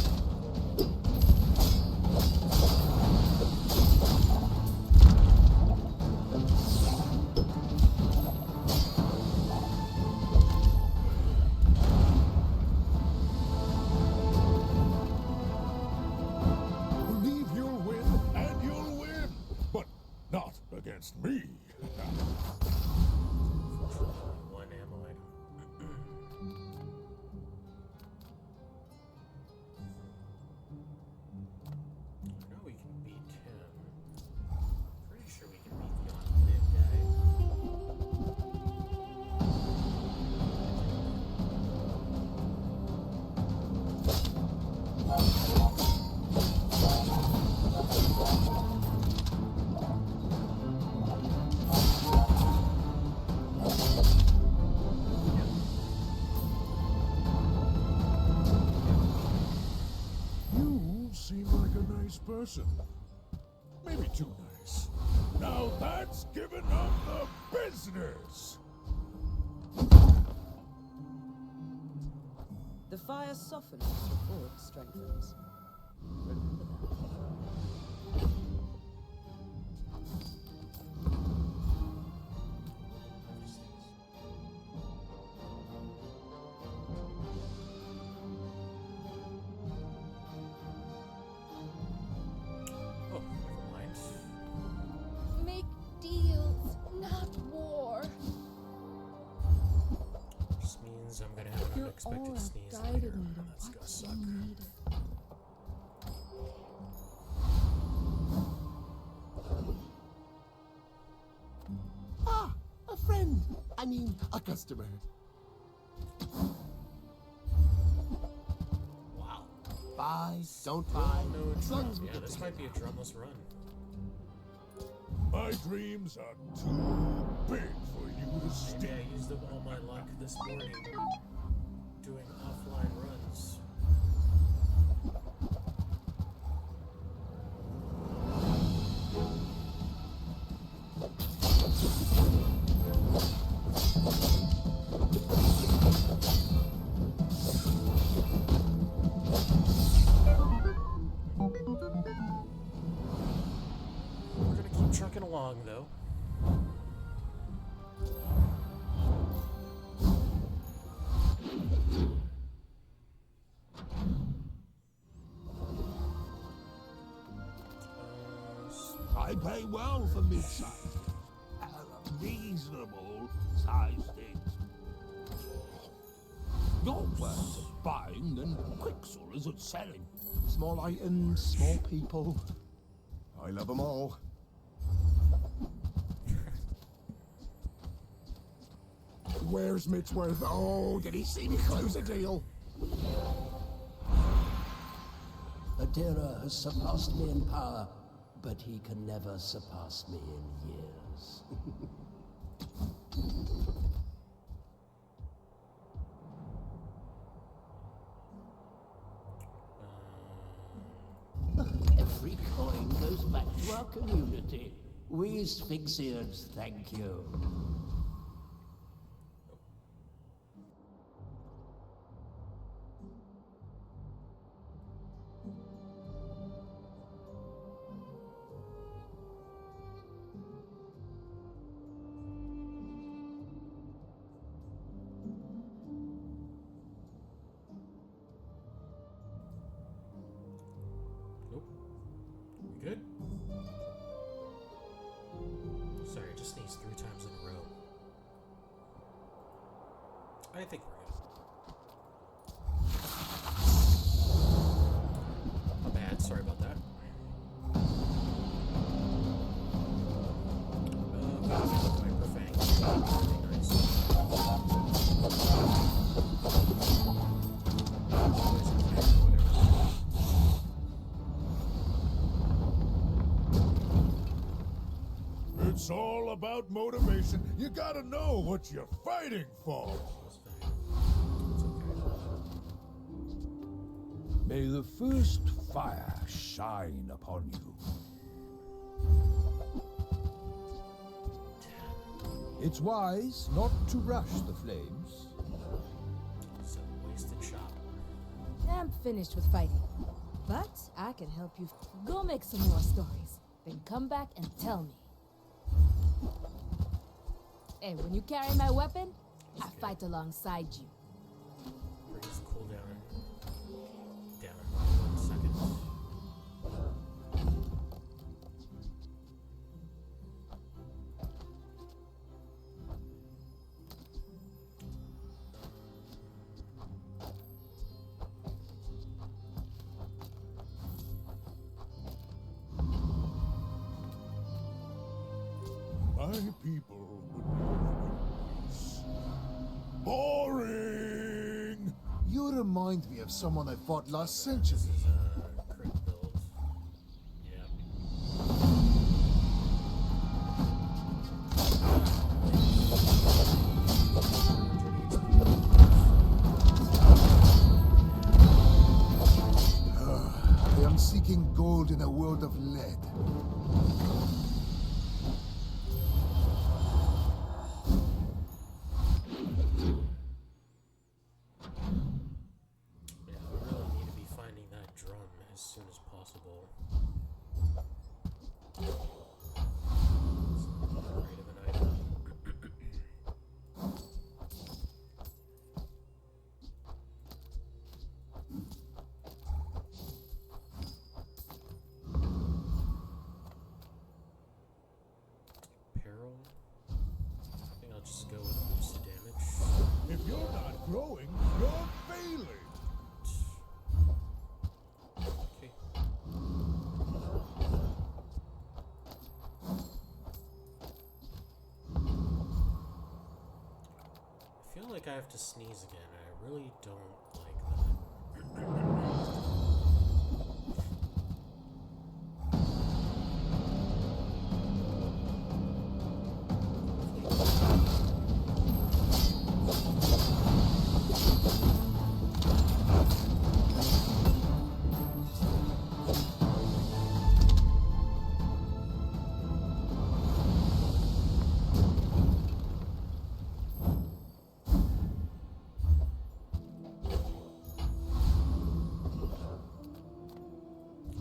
person. Maybe too nice. Now that's giving up the business! The fire softens before it strengthens. Remember that. Oh, never mind. Make deals, not war. Just means I'm gonna have an Your unexpected aura sneeze later, guided me to and that's gonna what suck. you needed. Ah, a friend. I mean, a customer. Wow. Buy, don't Still buy. no As long drum. as we Yeah, get this the might be a drumless run. My dreams are too big for you to steal. Maybe I used up all my luck this morning doing offline runs. We're gonna keep trucking along though. I pay well for mid-size. Reasonable size things. You're worse at buying than Quixel is at selling. Small items, small people. I love them all. Where's Mitchworth? Oh, did he see me close a deal? Adira has surpassed me in power, but he can never surpass me in years. Every coin goes back to our community. We Sphinxians thank you. Nope. We good? Sorry, I just sneezed 3 times in a row. I think we're good. My bad, sorry about that. Viper Fang. Pretty nice. It's all about motivation. You gotta know what you're fighting for. May the first fire shine upon you. It's wise not to rush the flames. It's a wasted shot. I'm finished with fighting, but I can help you. Go make some more stories, then come back and tell me. Hey, when you carry my weapon, I fight alongside you. Bring his cooldown down by 1 second. My people would live in peace. Boring! You remind me of someone I fought last century. This is a crit build. Yeah. I am seeking gold in a world Just go with boosted damage. If you're not growing, you're failing. Okay. I feel like I have to sneeze again, and I really don't like that.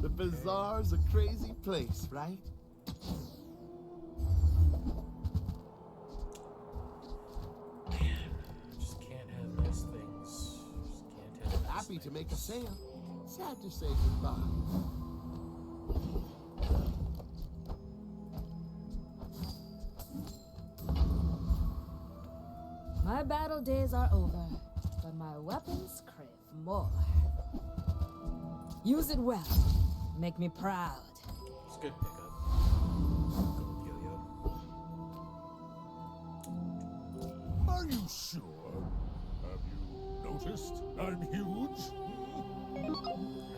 The Bazaar's a crazy place, right? Just can't have nice things. Just can't have nice Happy to make a things. sale. Sad to say goodbye. My battle days are over, but my weapons crave more. Use it well. Make me proud. It's a good pickup. Gold yo-yo. Are you sure? Have you noticed I'm huge?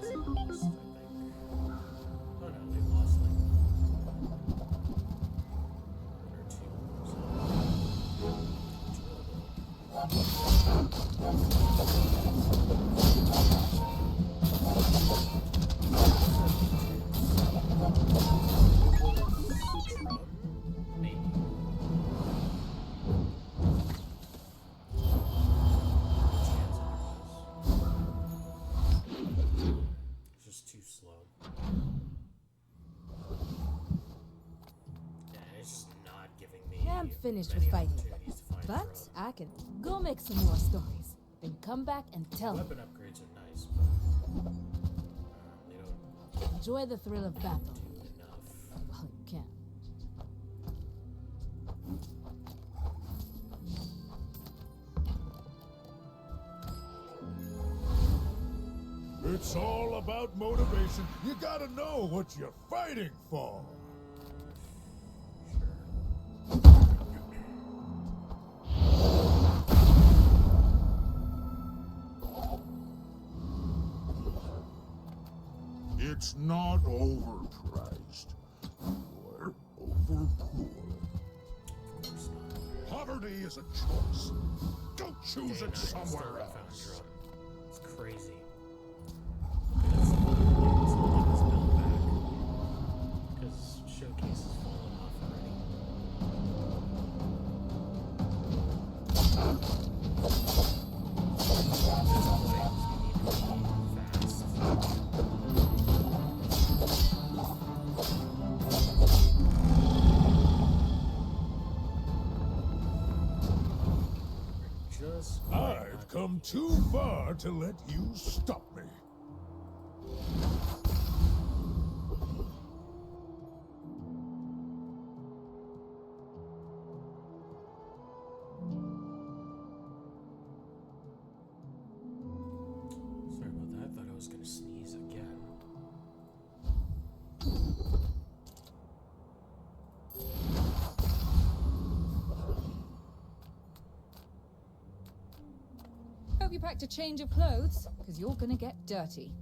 Hasn't lost, I think. Oh no, we lost like one or two. Maybe. It's just too slow. Yeah, it's just not giving me. I'm finished many with fighting, opportunities to find but Drum. I can go make some more stories. Then come back and tell me. Weapon upgrades are nice, but they don't Enjoy the thrill of battle. do enough. Well, you can. It's all about motivation. You gotta know what you're fighting for. It's not overpriced. Or overpoor. Poverty is a choice. Go choose it somewhere else. It's crazy. Let's let this belt back. Because showcase is falling off already. Just I've come too far to let you stop me. Sorry about that. I thought I was gonna sneeze again. Hope you packed a change of clothes, because you're gonna get dirty.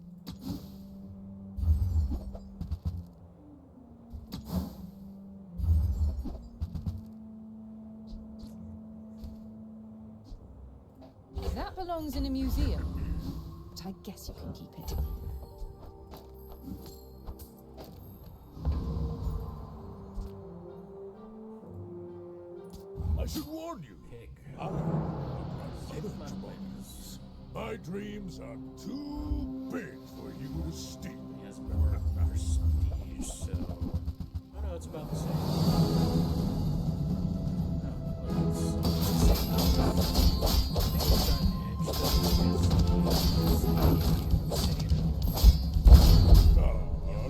That belongs in a museum, but I guess you can keep it. I should warn you. Pig. I'm like other Jabarians. My dreams are too big for you to steal. He has more prestige, so. Oh no, it's about the same.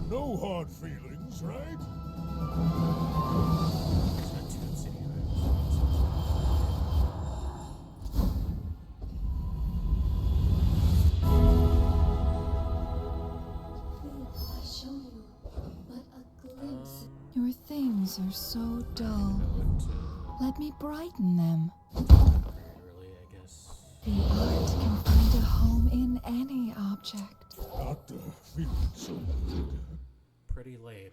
No hard feelings, right? There's not two obsidian items. rooms are so dull. Let me brighten them. Early, I guess. The art can find a home in any object. Not feeling so good. Pretty late.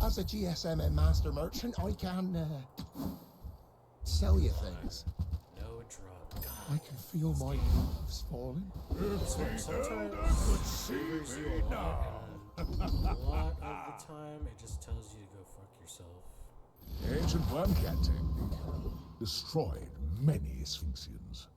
As a GSM and master merchant, I can sell you things. No drum. I can feel my leaves falling. Sometimes favors you a lot, and a lot of the time it just tells you to go fuck yourself. The ancient wormcat technique destroyed many Sphinxians.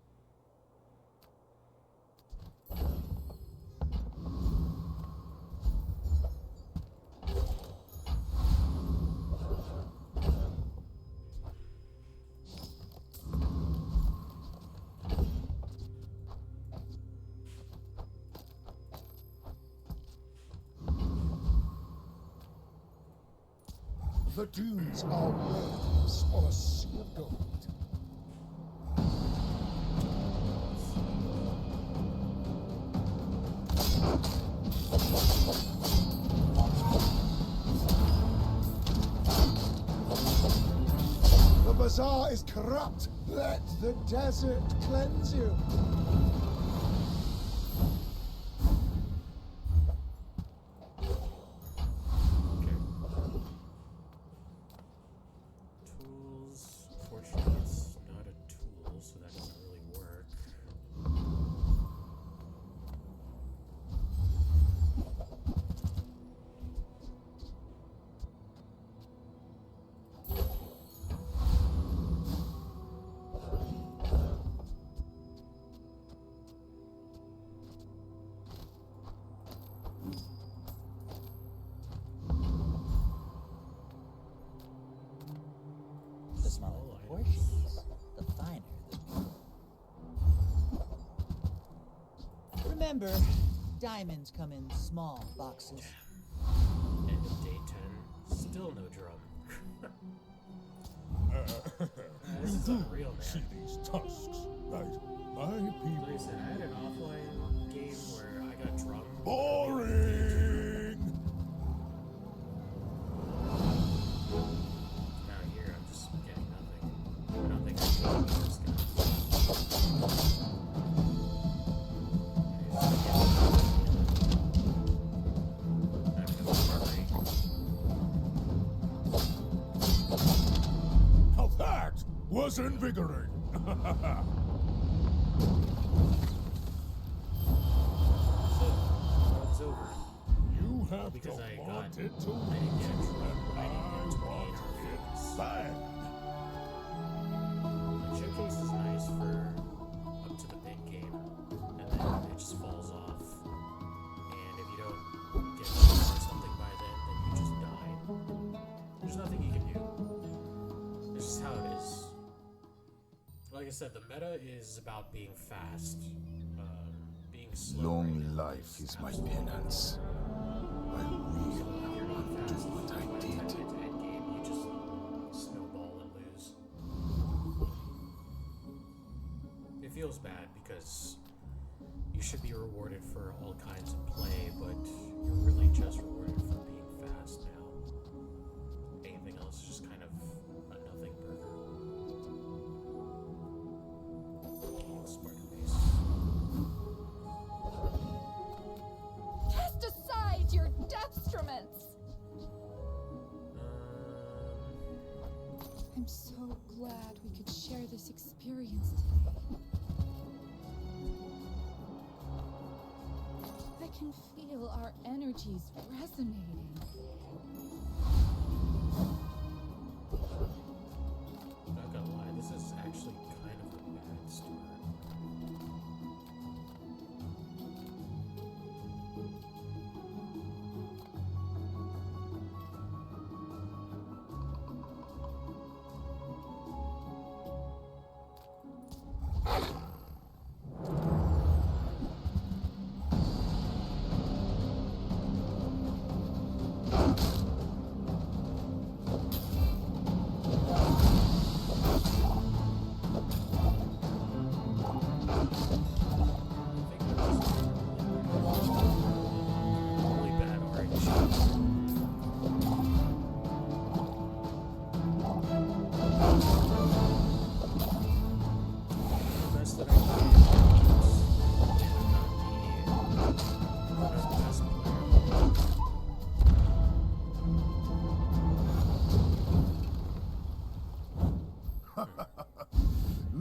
The dunes are waves on a sea of gold. The Bazaar is corrupt. Let the desert cleanse you. Tools. Unfortunately, it's not a tool, so that doesn't really work. The smaller the portions, the finer the meal. Remember, diamonds come in small boxes. End of day 10. Still no drum. This is unreal, See man. these tusks, right? My Like I people. said, I had an offline game where I got drum. Boring! Now here, I'm just getting nothing. I don't think I can beat this guy. Now that was invigorating. It's over. You have Because to I want got- it to I didn't get a win, drum. and I didn't get 28 want hour it fix. bad. The showcase is nice for up to the big game, and then it just falls off. And if you don't get something by then you just die. There's nothing you can do. It's just how it is. Like I said, the meta is about being fast. Being slow. Long life is my penance. I will undo what I did. End game, you just snowball and lose. It feels bad because you should be rewarded for all kinds of play, but you're really just rewarded for being fast now. Anything else is just kind of a nothing burger. Spartan base. Cast aside your destruments! I'm so glad we could share this experience today. I can feel our energies resonating. Not gonna lie, this is actually kind of a bad start.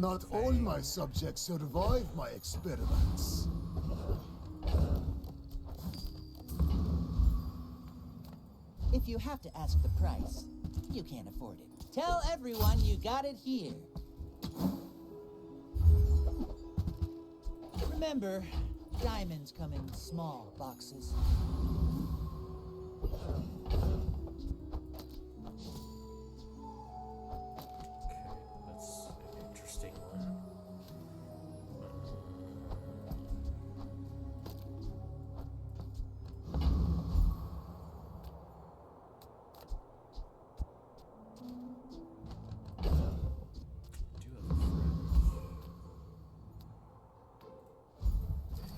Not all my subjects survive my experiments. If you have to ask the price, you can't afford it. Tell everyone you got it here. Remember, diamonds come in small boxes. That's an interesting one.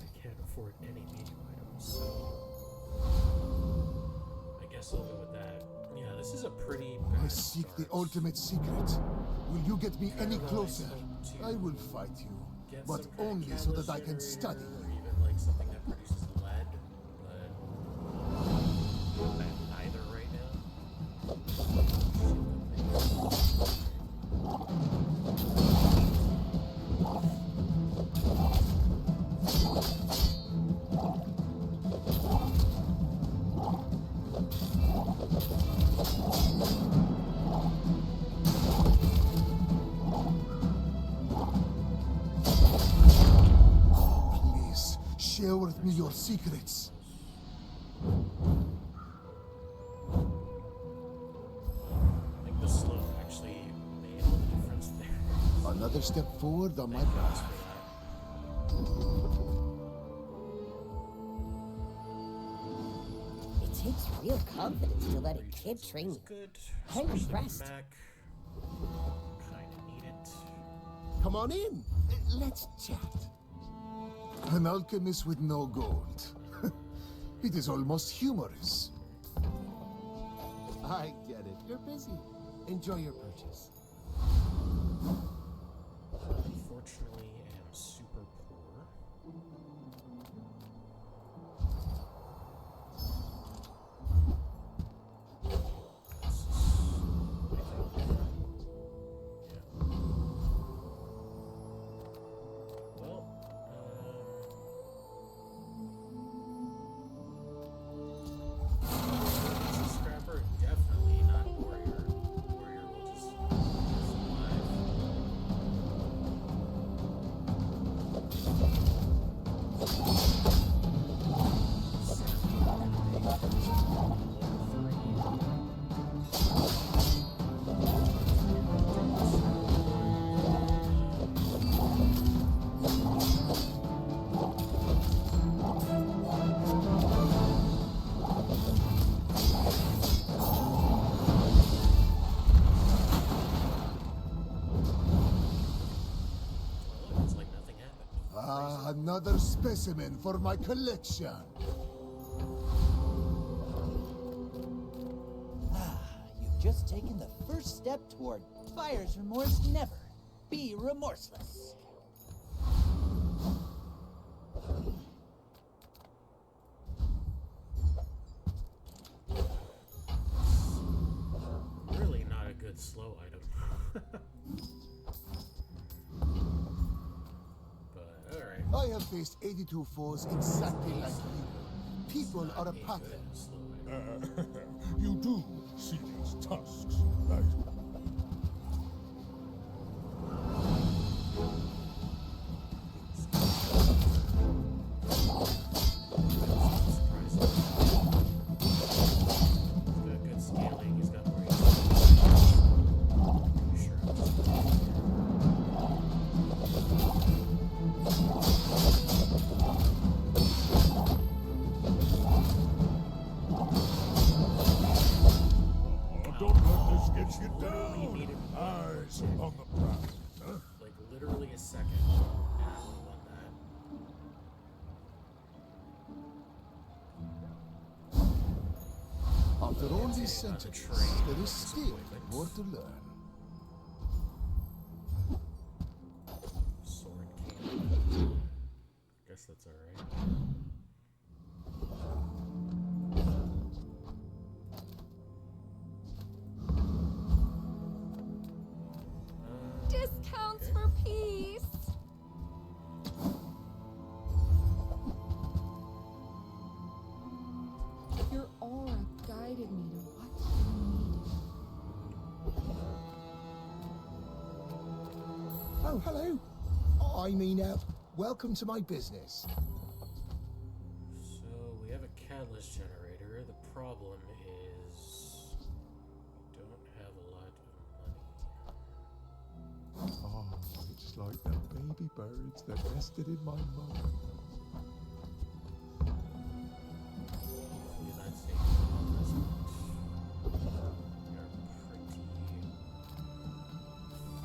I can't afford any medium items, so I guess I'll go with that. Yeah, this is a pretty bad I seek the ultimate secret. Will you get me any closer? I will fight you, but only so that I can study. Or even like something that produces lead, but neither right now. Please, share with me your secrets. I think the slow actually made all the difference there. Another step forward on my path. It takes real confidence to let a kid train you. Good. I'm impressed. Mac. Kinda need it. Come on in. Let's chat. An alchemist with no gold. It is almost humorous. I get it. You're busy. Enjoy your purchase. Unfortunately, am super poor. Well, scrapper, definitely not warrior. Warrior will just survive. It's like nothing happened. Ah, another specimen for my collection. You've just taken the first step toward buyer's remorse never. Be remorseless. Really not a good slow item. But alright. I have faced 82 foes exactly like you. People are a pattern. You do see these tusks, right? Good scaling, he's got more Don't let this get you down. Eyes on the prize, huh? like literally a second. And I would have won that. After all these centuries, there is still more to learn. Sword cannon. Guess that's alright. Discounts for peas. guided me to what you needed. Oh, hello. I mean, welcome to my business. So we have a catalyst generator. The problem is we don't have a lot of money. Oh, it's like the baby birds that rested in my mother. Hopefully that's a investment. We are pretty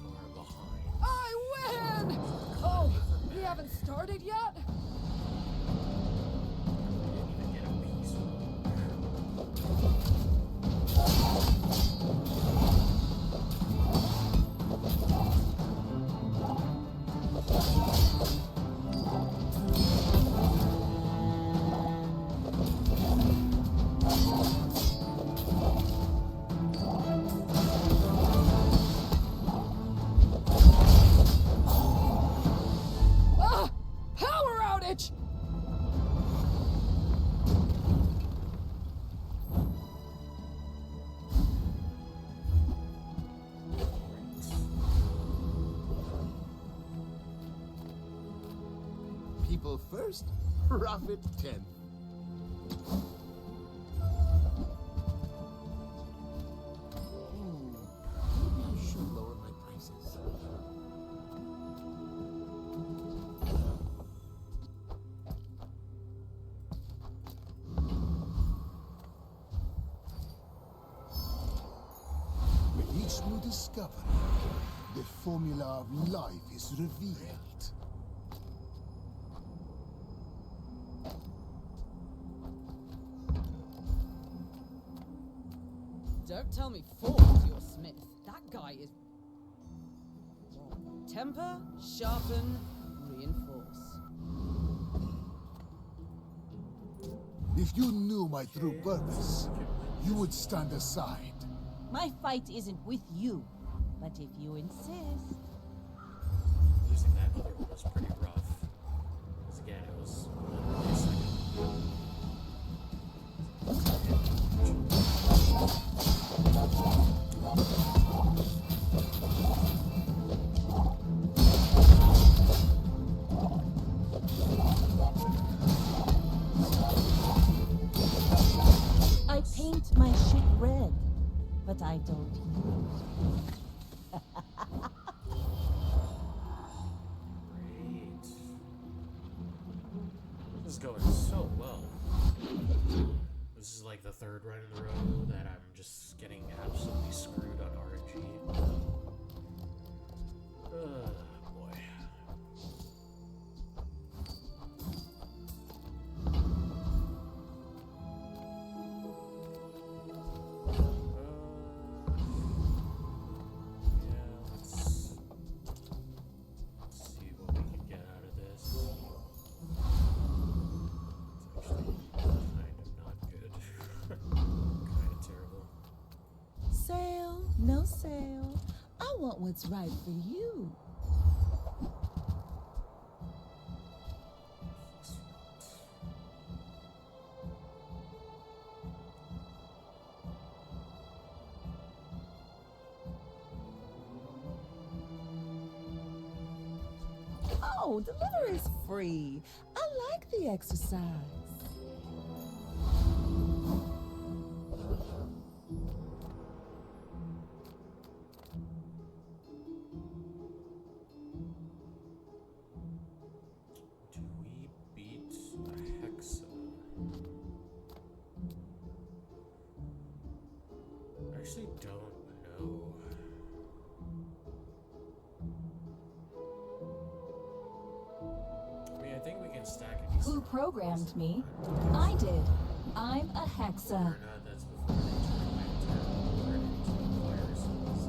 far behind. I win! Oh, we haven't started yet? Ah! Power outage! People first, profit 10th. Maybe I should lower my prices. With each new discovery, the formula of life is revealed. Don't tell me Ford's your Smith. That guy is wrong. Temper, sharpen, reinforce. If you knew my true purpose, you would stand aside. My fight isn't with you, but if you insist. Losing that other one was pretty rough. Because again, it was literally a second. I paint my ship red, but I don't use it. Great. This is going so well. This is like the third run in a row that I'm just getting absolutely screwed on RNG. Boy. Yeah, let's see what we can get out of this. It's actually kind of not good. Kind of terrible. Sale, no sale. I want what's right for you. Oh, delivery's free. I like the exercise. Do we beat a Hexa? I actually don't know. I mean, I think we can stack a decent Who programmed me? I did. I'm a Hexa. or not. That's before they turn Amaterasu into viruses.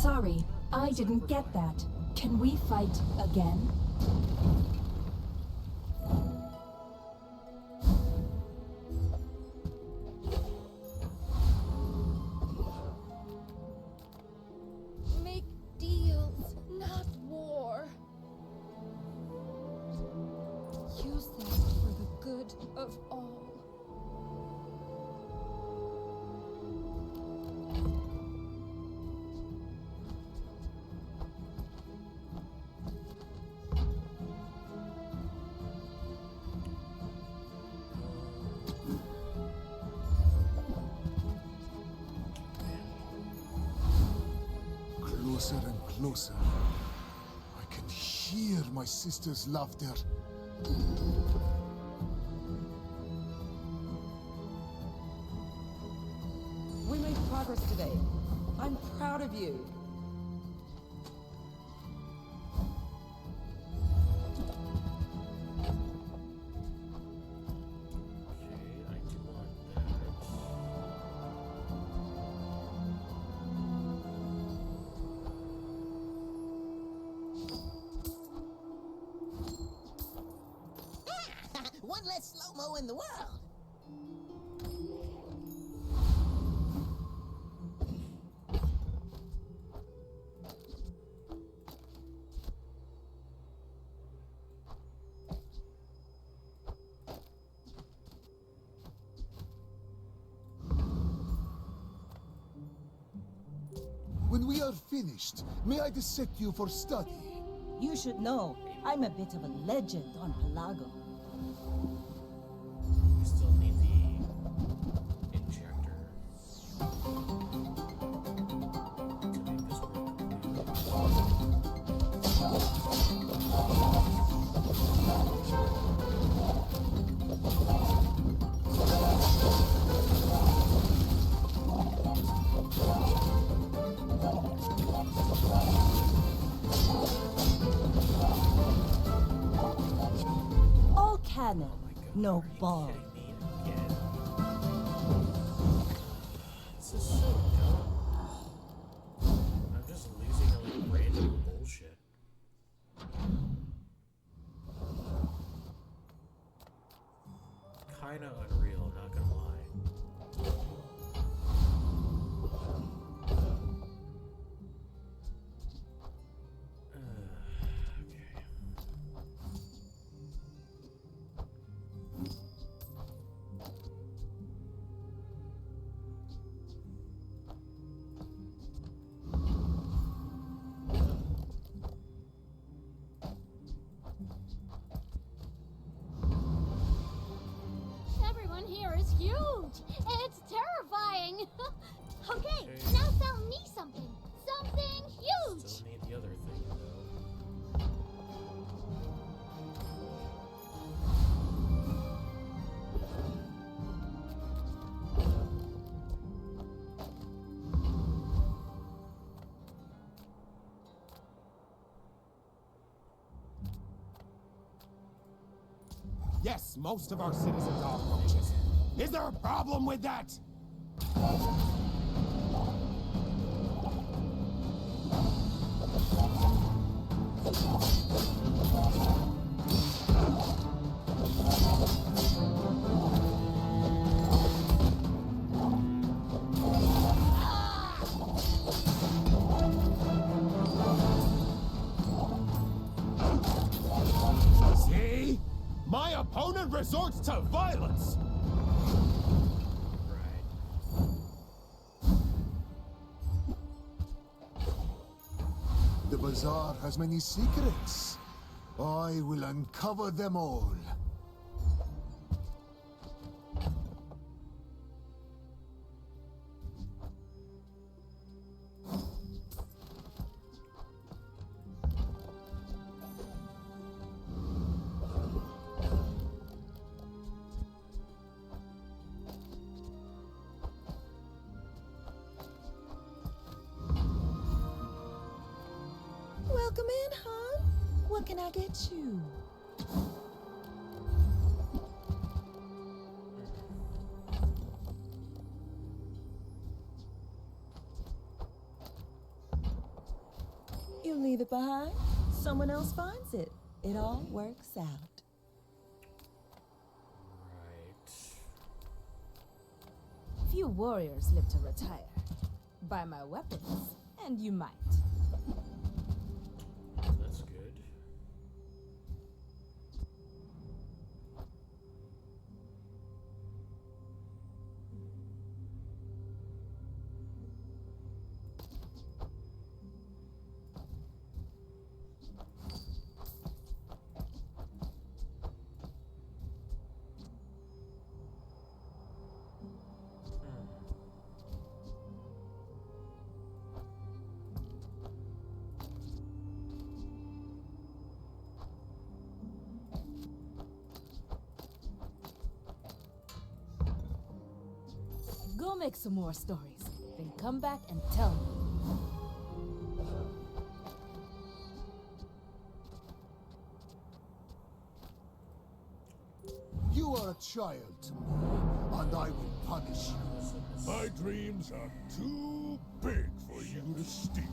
Sorry, I didn't get that. Can we fight again? closer and closer. I can hear my sister's laughter. We made progress today. I'm proud of you. One less slow-mo in the world. When we are finished, may I dissect you for study? You should know, I'm a bit of a legend on Pelago. We still need the injector to make this work All cannon, no ball. This is so dumb. I'm just losing to like random bullshit. Kinda unreal, not gonna lie. Okay. Everyone here is huge. It's terrifying. Okay, now sell me something. Something huge. Still need the other thing though. Yes, most of our citizens are roaches. Is there a problem with that? See? My opponent resorts to violence! The Bazaar has many secrets. I will uncover them all. Welcome in, hon. What can I get you? You leave it behind, someone else finds it. It all works out. Few warriors live to retire. Buy my weapons, and you might. That's good. make some more stories. Then come back and tell me. You are a child to me, and I will punish you. My dreams are too big for you to steal.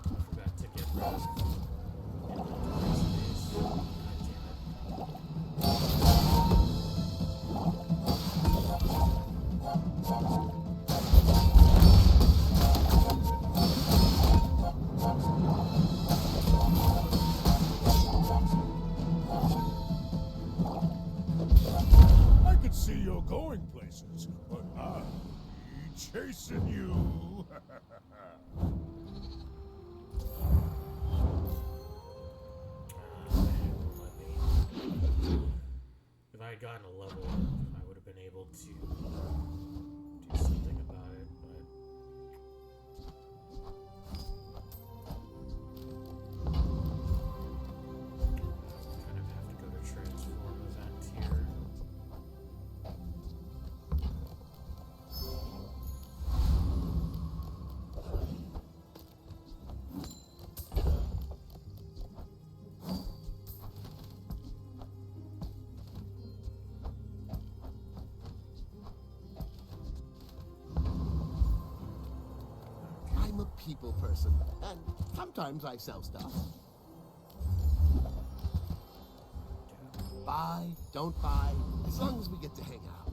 Forgot to get rid of space. I could see you're going places, but I'll be chasing you. If I had gotten a level up, I would have been able to do something about it, but kind of have to go to transform event here. I'm a people person, and sometimes I sell stuff. Buy, don't buy, as long as we get to hang out.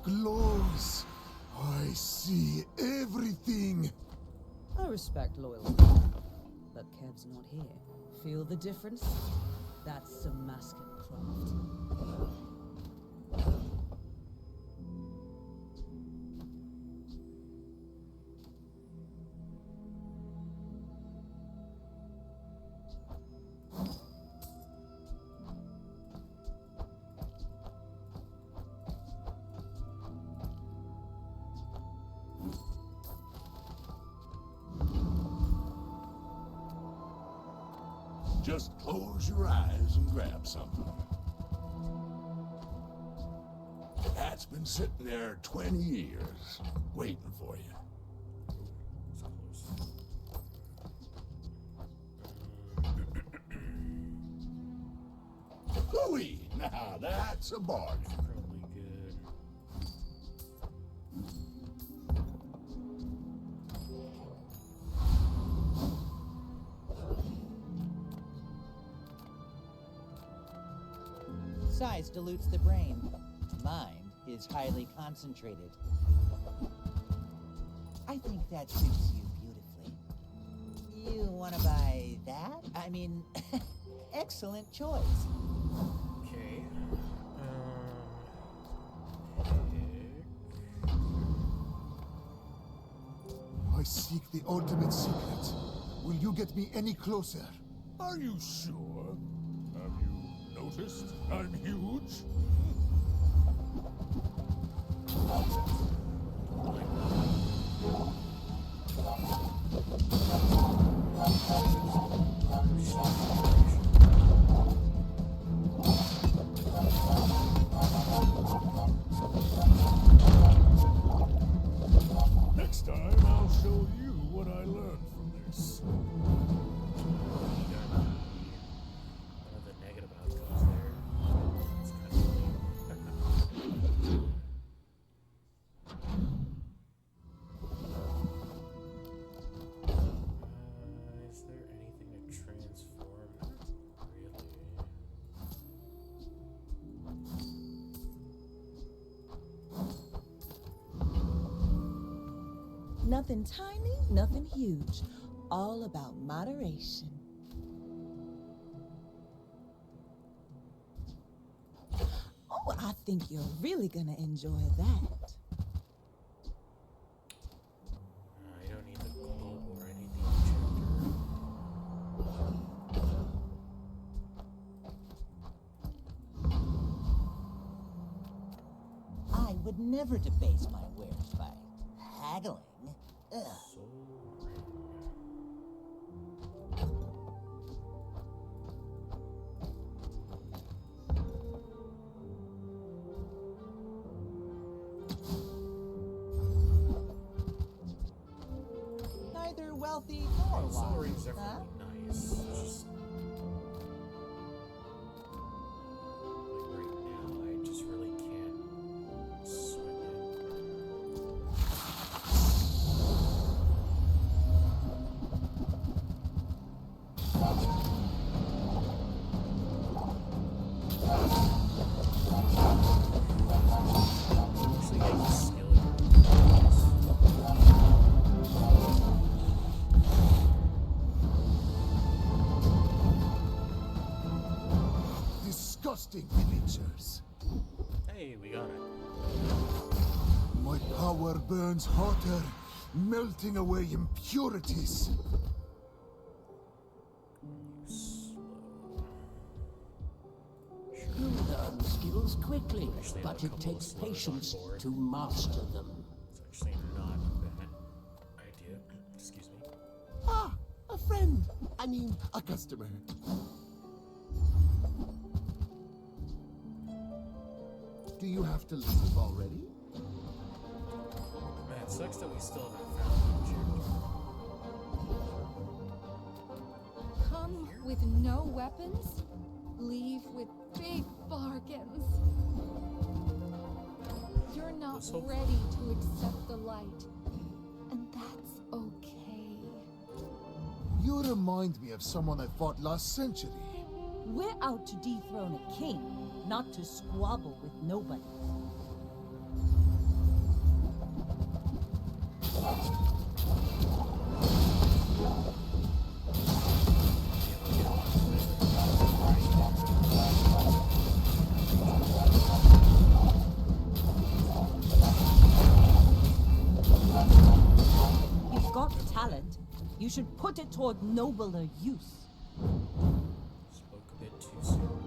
Glows. I see everything. I respect loyalty, but Kev's not here. Feel the difference? That's Damascus craft. Just close your eyes and grab something. That's been sitting there 20 years, waiting for you. Louis, now that's a bargain. Probably good. Size dilutes the brain. Mind is highly concentrated. I think that suits you beautifully. You want to buy that? I mean, excellent choice. Okay. I seek the ultimate secret. Will you get me any closer? Are you sure? Have you noticed I'm huge? Next time, I'll show you what I learned from this. One of the negative outcomes there. It's kind of lame. Nothing tiny, nothing huge. All about moderation. Oh, I think you're really gonna enjoy that. I don't need the global, I need the injector. I would never debase my wares by haggling. Ugh. Neither wealthy nor Soul wise, Ring's huh? definitely nice. It's just like right now, I just really can't swing it. Actually, getting skill Disgusting creatures. Hey, we got it. My power burns hotter, melting away impurities. You learn skills quickly, but it takes patience to master them. It's actually not a bad idea. Excuse me. Ah, a friend. I mean, a customer. Do you have to leave already? Man, it sucks that we still haven't found the injector. Come with no weapons, leave with big bargains. You're not ready to accept the light, and that's okay. You remind me of someone I fought last century. We're out to dethrone a king, not to squabble with nobody. You've got talent. You should put it toward nobler use. Spoke a bit too soon.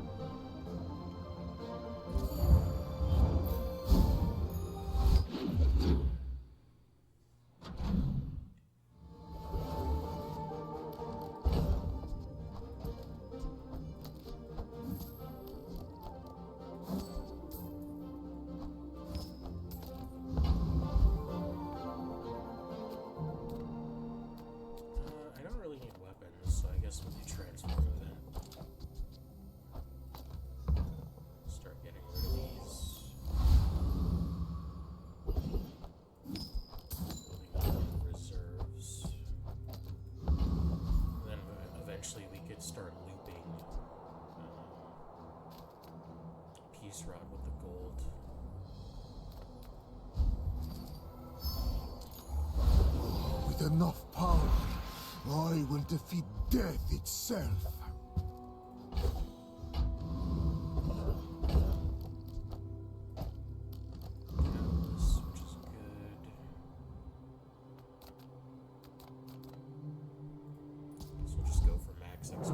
I don't really need weapons, so I guess we'll do transform then. Start getting rid of these. Building up on reserves. And then eventually we could start looping Peace Rod with the gold. With enough power, I will defeat death itself. This, which is good. So we'll just go for max XP.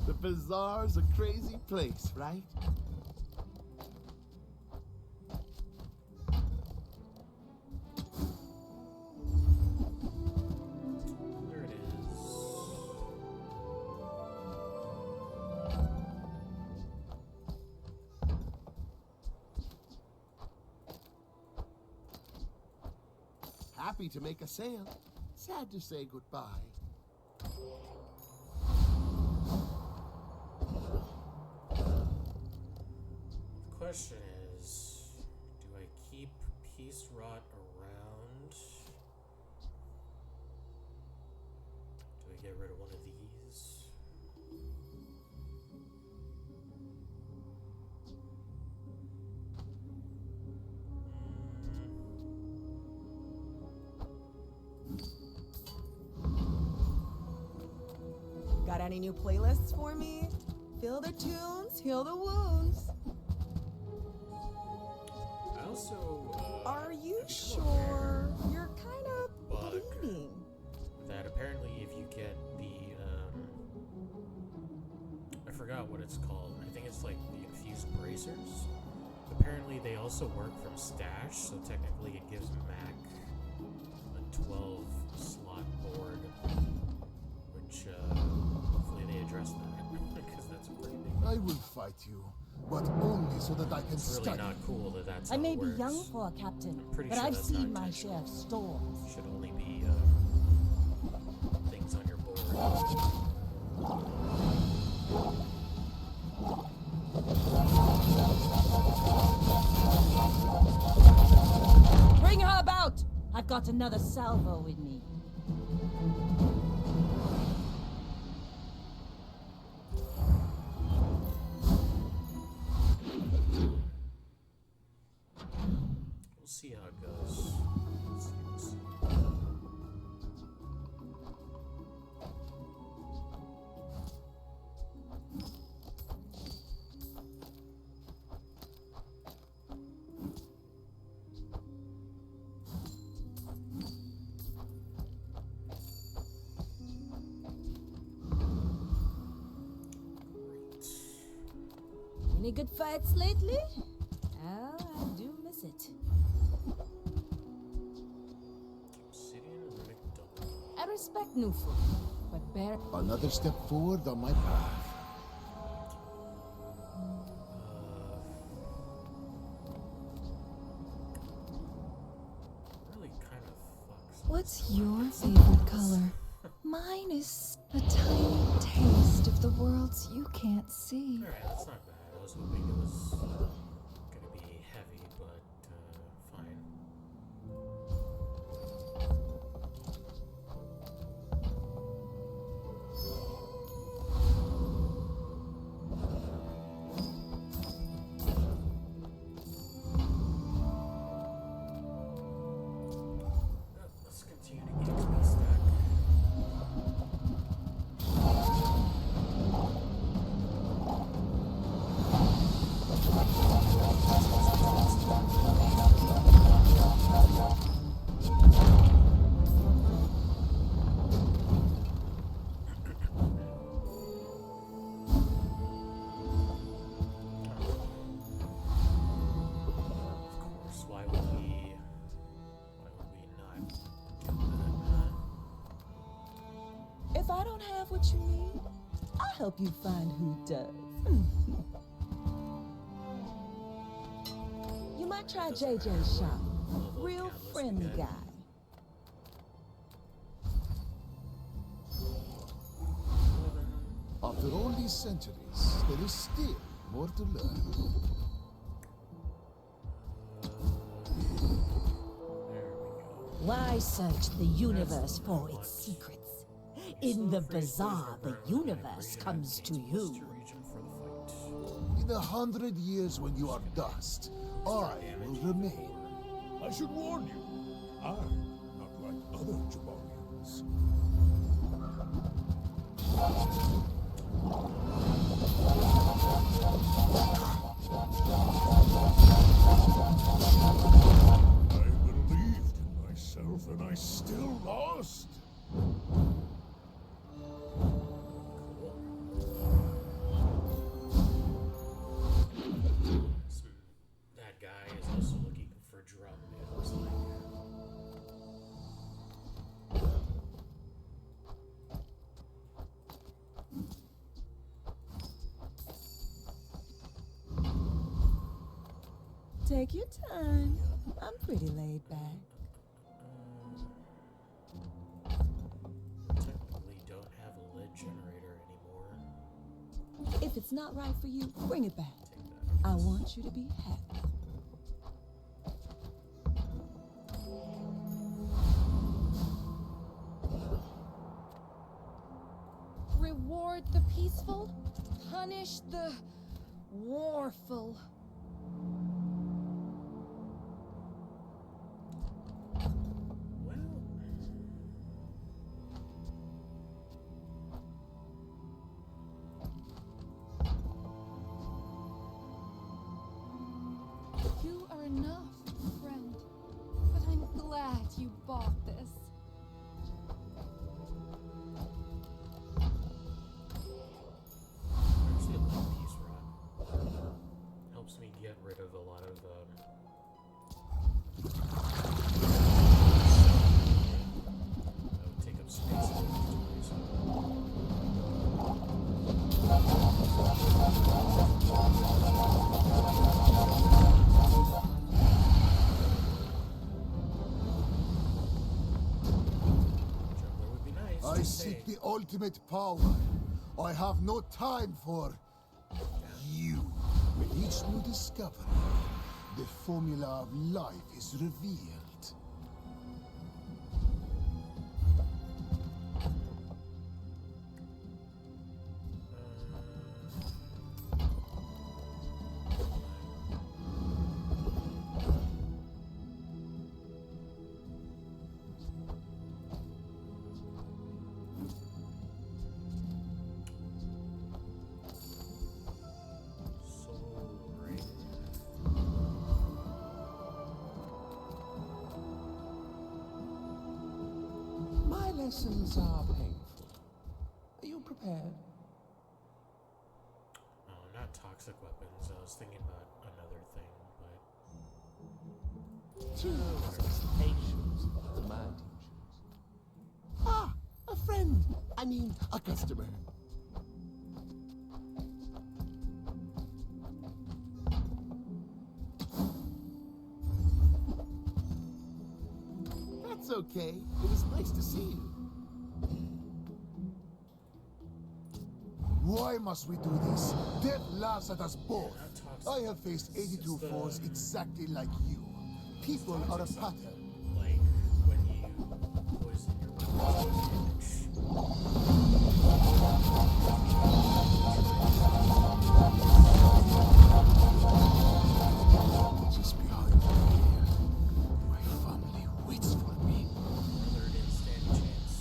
The Bazaar's a crazy place, right? There it is. happy to make a sale. Sad to say goodbye. The question is, do I keep Peace Rot around? Do I get rid of one of these? Got any new playlists for me? Feel the tunes, heal the wounds. I also, Are you sure? You're kind of bug bleeding. that apparently if you get the, I forgot what it's called. I think it's like the infused bracers. Apparently they also work from stash, so technically it gives Mac a 12 slot board, which hopefully they address that because that's a pretty big. I will fight you, but only so that I can It's really study. not cool that that's I how may it be works. young for a captain, Pretty but sure I've that's seen not my intentional. share of storms. Should only be things on your board. Bring her about! I've got another salvo with me. We'll see how it goes. We'll see. Any good fights lately? Oh, I do miss it. Obsidian Runic Double. I respect new food, but bear. Another step forward on my path. Really kind of fucks. What's your favorite color? Mine is a tiny taste of the worlds you can't see. Alright, that's not bad. I was hoping it was gonna be heavy, but fine. Let's continue to get XP stack. Of course, why would we not get that? If I don't have what you need, I'll help you find who does. You might try JJ's shop. Real friendly guy. After all these centuries, there is still more to learn. Why search the universe for its secrets? In the Bazaar, the universe comes to you. In 100 years when you are dust, I will remain. I should warn you, I'm not like other Jabarians. I believed in myself and I still lost. That guy is also looking for drum, it looks like. Take your time. I'm pretty laid back. If it's not right for you, bring it back. I want you to be happy. Reward the peaceful, punish the warful. You are enough, friend. But I'm glad you bought this. Actually, I like Peace Rod. Helps me get rid of a lot of take up space in inventory, so. I seek the ultimate power. I have no time for you. With each new discovery, the formula of life is revealed. My lessons are painful. Are you prepared? Oh, not toxic weapons. I was thinking about another thing, but. Jesus, patience. My teachers. Ah, a friend. I mean, a customer. That's okay. It was nice to see you. Why must we do this? Death laughs at us both. I have faced 82 foes exactly like you. People are a pattern. Like when you poison your weapons. Just behind me, my family waits for me. Brother didn't stand a chance.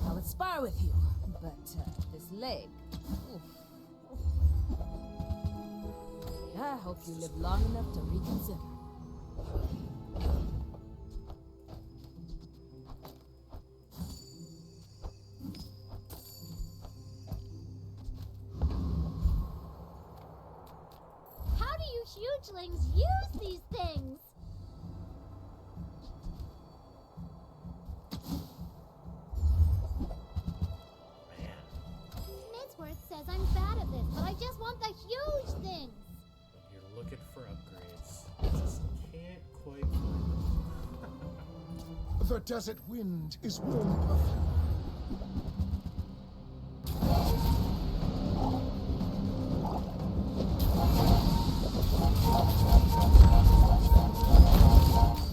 I'll spar with you, but this leg. Oof. I hope you live long enough to reconsider. How do you hugelings use these things? Smithsworth says I'm bad at this, but I just want the huge things. You're looking for upgrades. You just can't quite find them. The desert wind is warm perfume.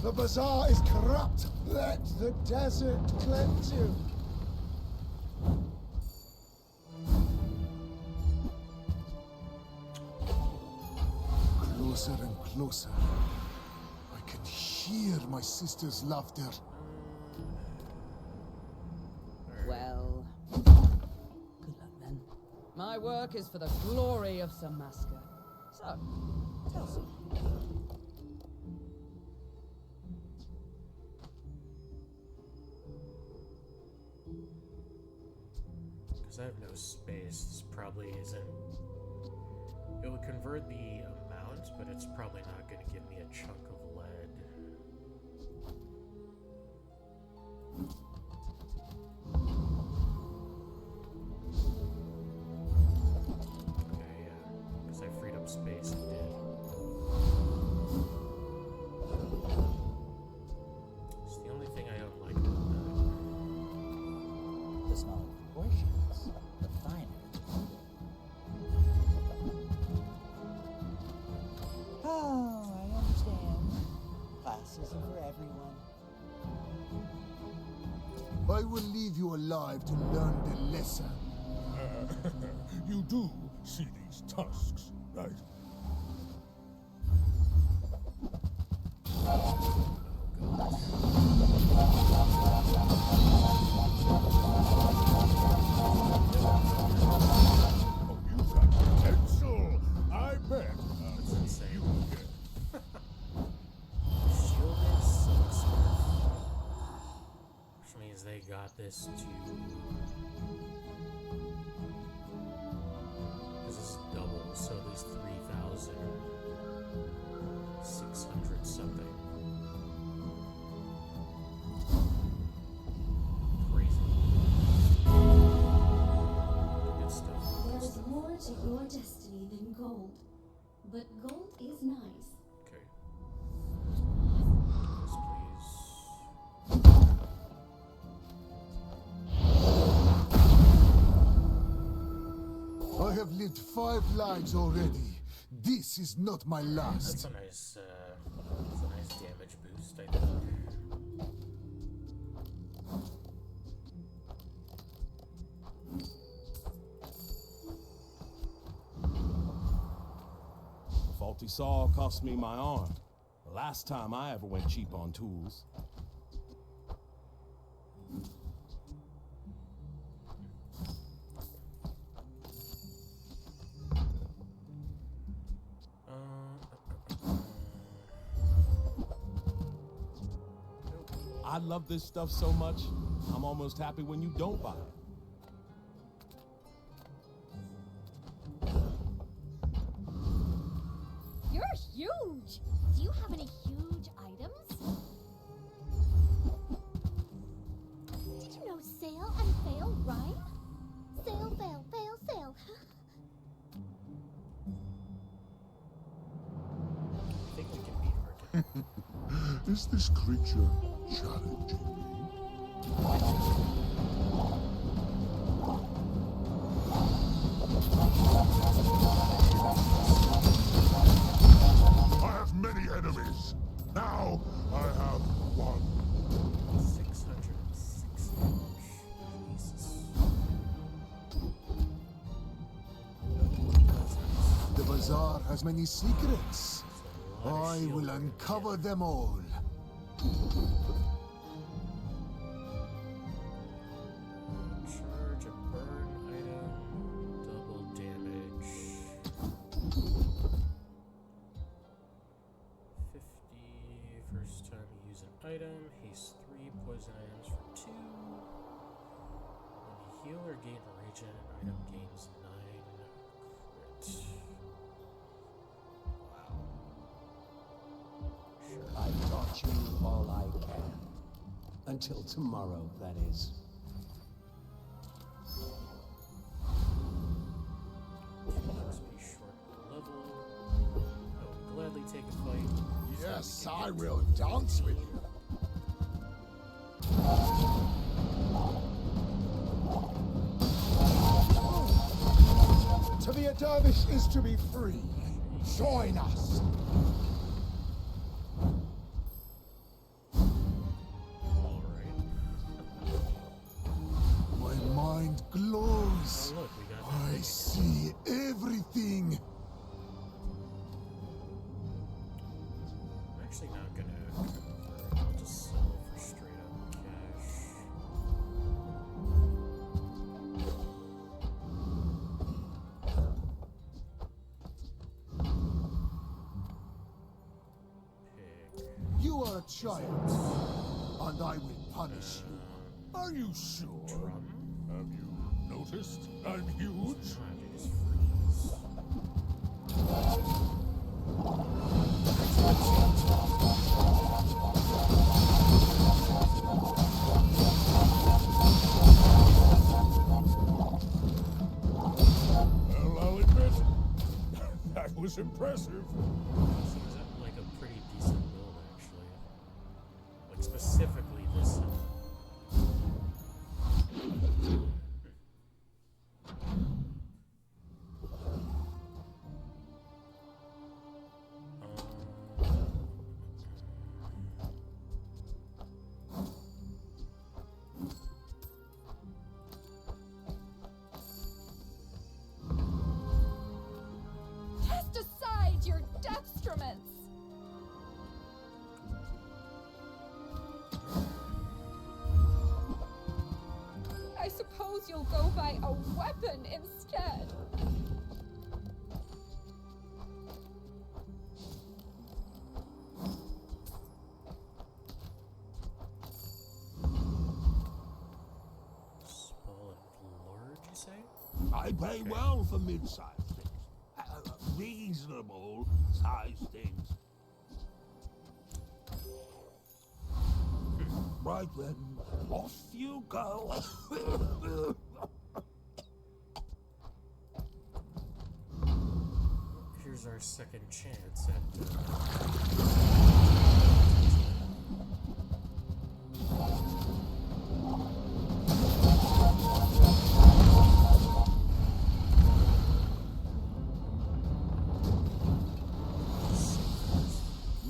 The bazaar is corrupt. Let the desert cleanse you. Closer and closer. I can hear my sister's laughter. Well, good luck then. My work is for the glory of Samaska. So, tell us. Because I have no space, this probably isn't. It would convert the amount, but it's probably not going to give me a chunk of lead. space, it did. It's the only thing I don't like about that. The smaller proportions, the finer. Oh, I understand. Class isn't for everyone. I will leave you alive to learn the lesson. You do see these tusks, right? Oh, you got potential. I bet. That's insane. You will get. Shielded Silksmith. Which means they got this to. This is double, so at least 3,600 something. Crazy. Good stuff. There's more to your destiny than gold. But gold is nice. Okay. Yes, please. I have lived 5 lives already. This is not my That's last. a nice damage boost, I think. The faulty saw cost me my arm. The last time I ever went cheap on tools. I love this stuff so much, I'm almost happy when you don't buy it. You're huge! Do you have any huge items? Did you know sail and fail rhyme? Sail, fail, fail, sail. I think we can beat Arkin. Is this creature challenging me? I have many enemies. Now I have one. 606 Jesus. The Bazaar has many secrets. I will uncover them all. Charge a burn item, double damage. 50 first time you use an item, haste 3, poison items for 2. When you heal or gain regen, an item gains 9 crit. Wow. I've taught you all I can. Until tomorrow, that is. XP short level. I will gladly take a fight. Yes, I will dance with you. To be a dervish is to be free. Join us. My mind glows. Oh, look, we got I see everything. I'm actually not gonna convert. I'll just sell for straight up cash. You are a child, and I will punish you. Are you sure? Have you noticed? I'm huge. Well, I'll admit, that That was impressive. So is that like a pretty decent build, actually? Like specifically this. Cast aside your destruments! I suppose you'll go by a weapon instead. Small and large, you say? I pay well for mid-sized things. Reasonable sized things. Right then, off you go. Here's our second chance at.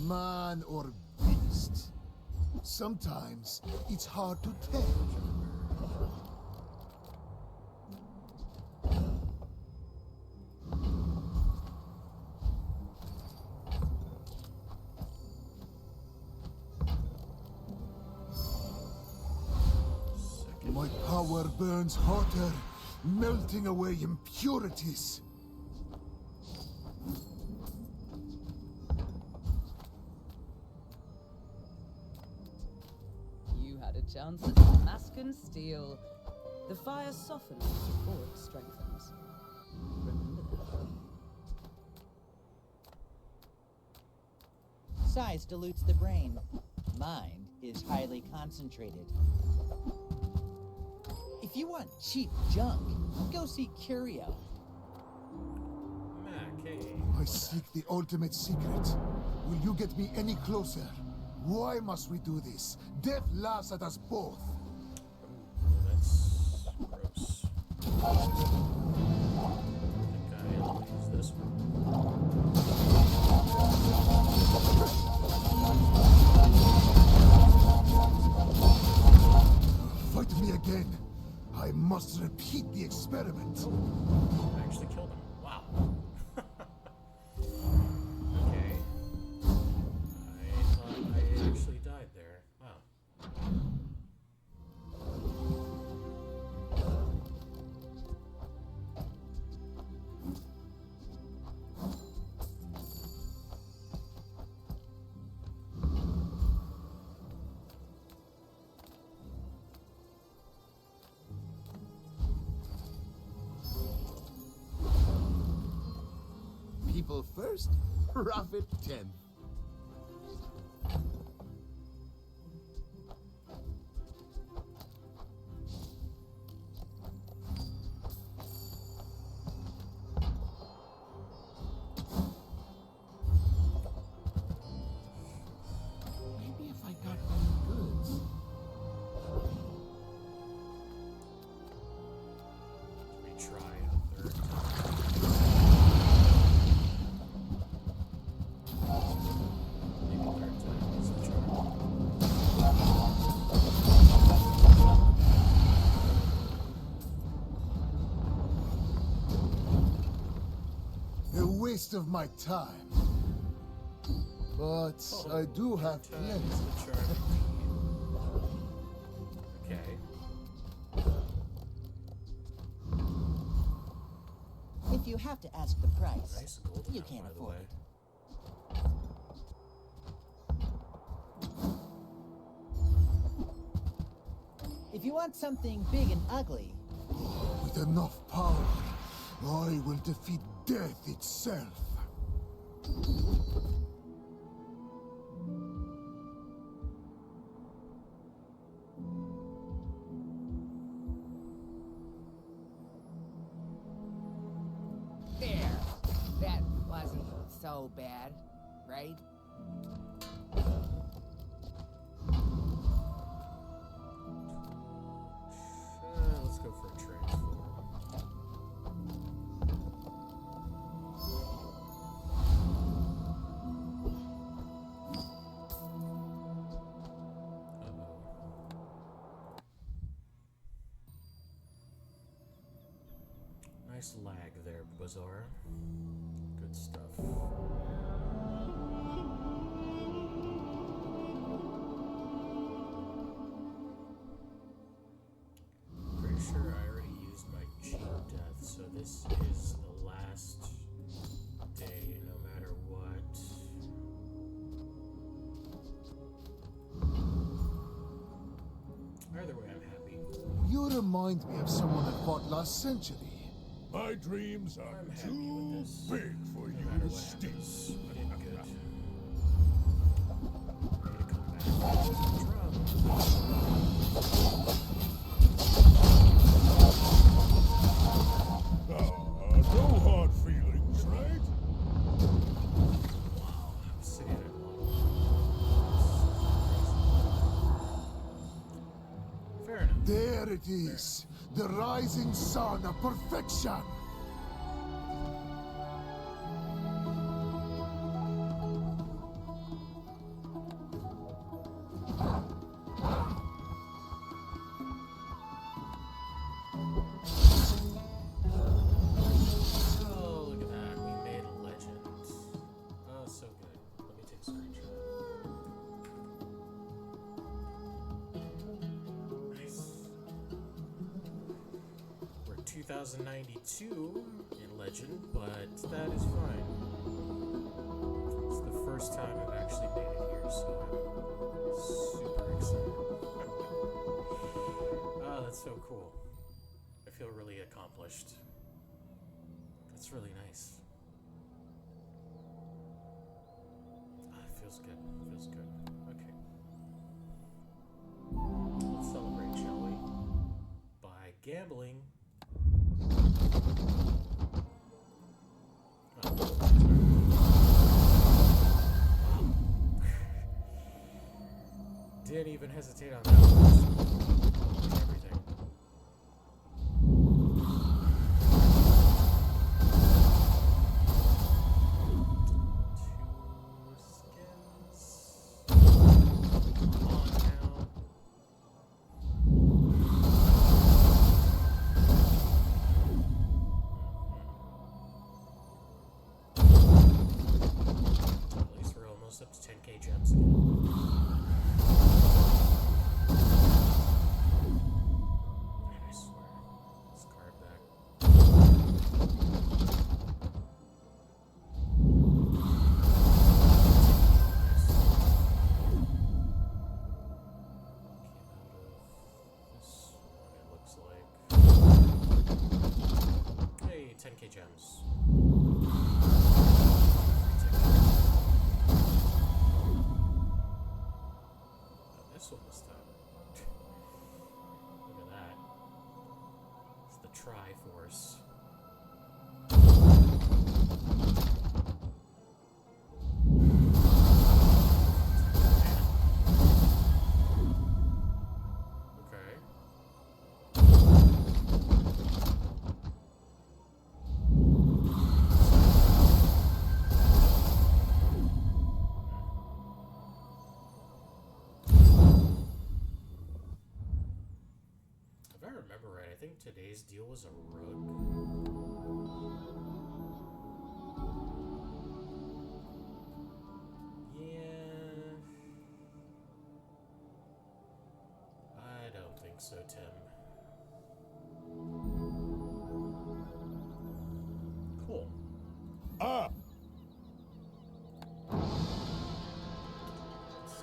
Man or beast? Sometimes it's hard to tell. My power burns hotter, melting away impurities. You had a chance at Damascus steel. The fire softens, or it strengthens. Remember that. Size dilutes the brain. Mind is highly concentrated. If you want cheap junk, go see Curio. I seek the ultimate secret. Will you get me any closer? Why must we do this? Death laughs at us both. That's gross. I think I'll use this one. Fight me again. I must repeat the experiment. I actually killed him. Wow. Okay. I thought I actually died there. Wow. People first, profit 10th. Maybe if I got better goods. Retry a third time. Maybe third time is the charm. A waste of my time. But I do have plenty. Okay. If you have to ask the price, Nice golden you out, can't by the afford way. it. If you want something big and ugly, With enough power, I will defeat death itself. There. That wasn't so bad, right? Let's go for a transform. Nice lag there, Bazaar. Good stuff. Pretty sure I already used my cheap death, so this is the last day, no matter what. Either way, I'm happy. You remind me of someone that fought last century. My dreams are too big for you to steal. You did good. Ready to come back. No hard feelings, right? Wow, I'm sitting at one. Fair enough. There it is, the rising sun of perfection. Oh, look at that. We made a legend. Oh, so good. Let me take a screenshot. Nice. We're 2092 in legend, but that is fine. It's the first time I've actually made it here, so I'm super excited. Oh, that's so cool. I feel really accomplished. That's really nice. It feels good. Feels good. Okay. Let's celebrate, shall we? By gambling. Didn't even hesitate on that one. Everything. Up to 10k gems again. Man, I swear. This card back. This one, it looks like. Hey, 10k gems. This one this time. Look at that. It's the Triforce. Okay. If I remember right, I think today's deal was a rug. Yeah. I don't think so, Tim. Cool. Ah! Let's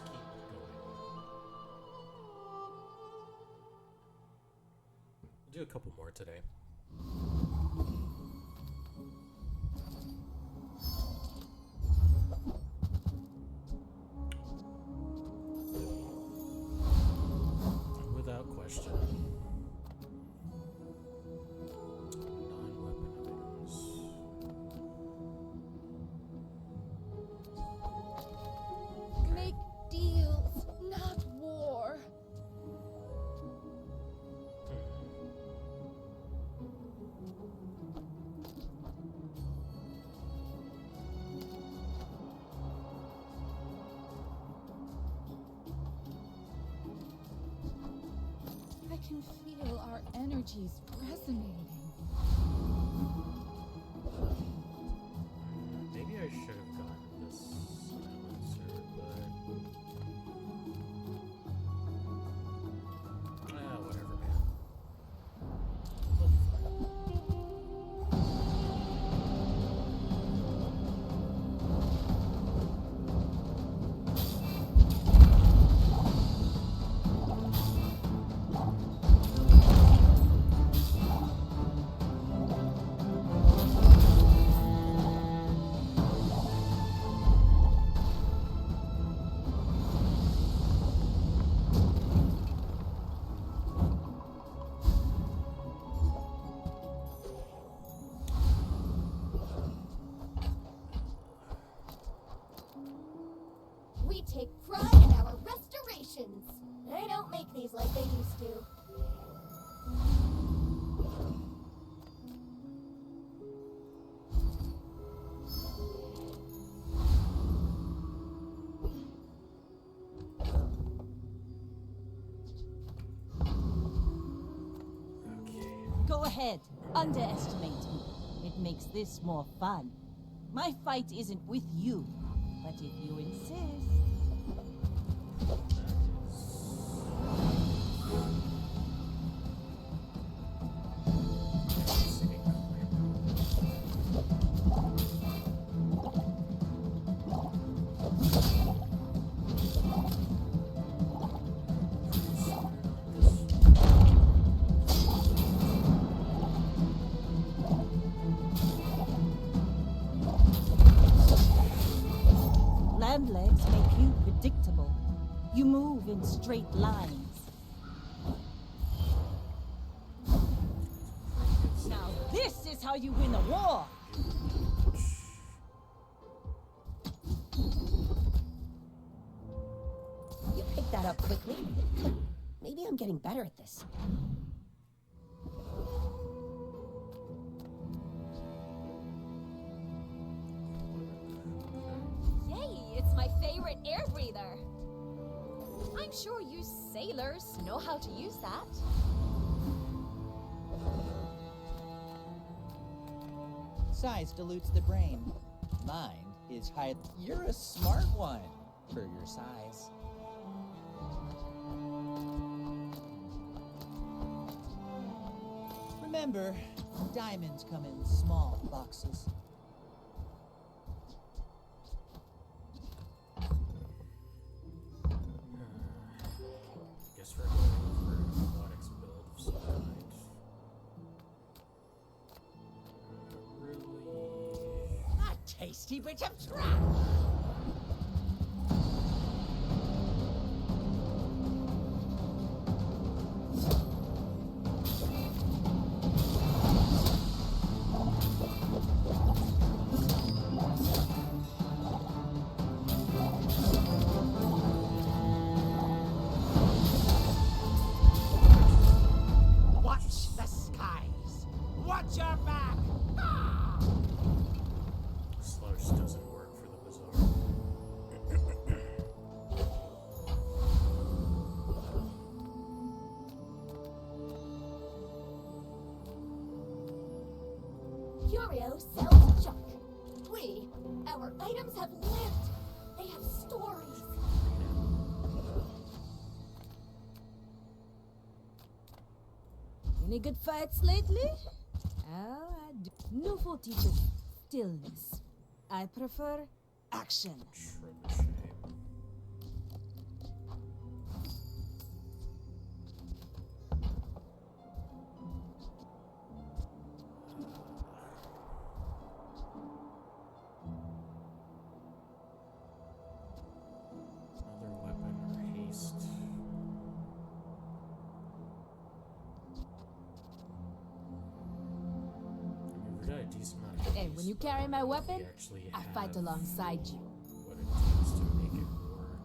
keep going. We'll do a couple more today. Without question. Non-weapon items. can feel our energies resonating. Maybe I should have gotten this silencer, but whatever, man. We'll be fine. We take pride in our restorations. They don't make these like they used to. Go ahead, underestimate me. It makes this more fun. My fight isn't with you, but if you insist. Land legs make you predictable. You move in straight lines. Now this is how you win a war! You picked that up quickly. Maybe I'm getting better at this. Yay, it's my favorite air breather. I'm sure you sailors know how to use that. Size dilutes the brain. Mind is high. You're a smart one for your size. Remember, diamonds come in small boxes. Guess we're going for an aquatics build of some kind. A tasty bit of trash! Watch the skies! Watch your back! Slush doesn't work for the Bazaar. Curio sells junk. Our items have lived. They have stories. Any good fights lately? Oh, I do. Newful teaches stillness. I prefer action. Another weapon or haste. I mean, we got a decent amount of Hey, haste, when you but carry my I don't know if weapon, we actually I fight have alongside you. what it takes to make it work.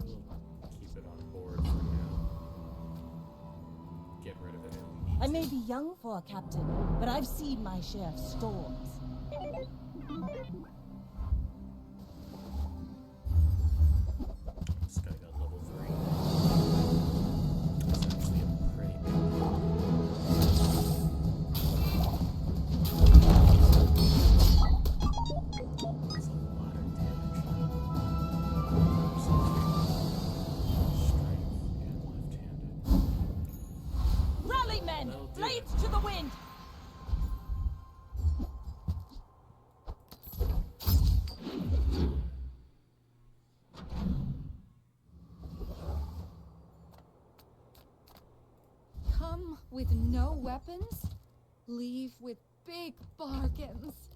We'll keep it on board for now. Get rid of it if we need I to. may be young for a captain, but I've seen my share of storms. This guy got level 3. with no weapons, leave with big bargains.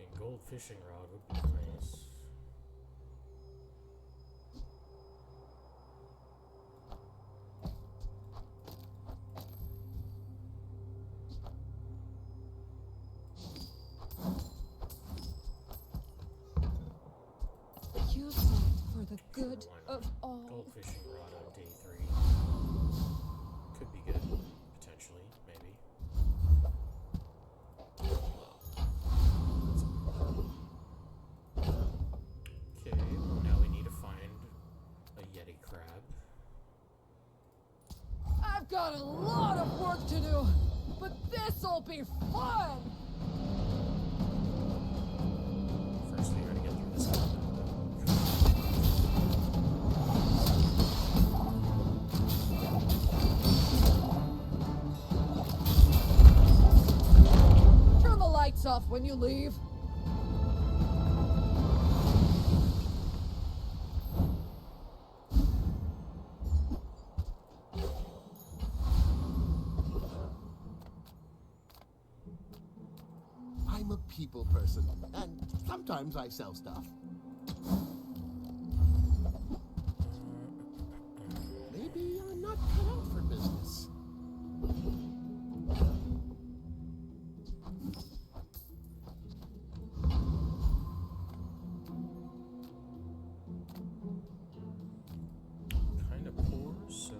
A gold fishing rod would be nice. Use that for the good of all. Gold fishing rod on day 3. Could be good, potentially, maybe. Okay, well now we need to find a Yeti crab. I've got a lot of work to do, but this'll be fun! First we gotta get through this combat. Turn the lights off when you leave. I'm a people person, and sometimes I sell stuff. Maybe I'm not cut out for business. Kind of poor, so...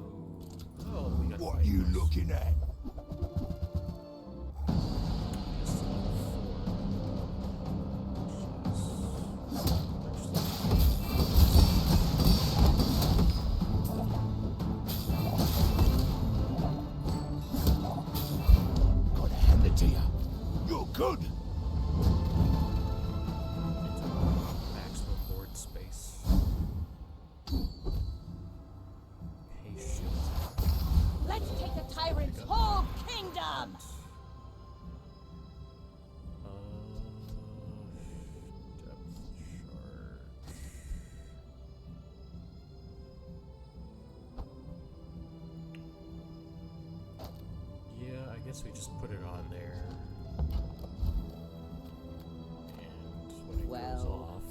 Oh, we got... What you looking at? Gotta hand it to you. You're good. Maximum board space. Patient. Let's take the tyrant's whole kingdom! Depth charge. Yeah, I guess we just put it on there. And when it goes off,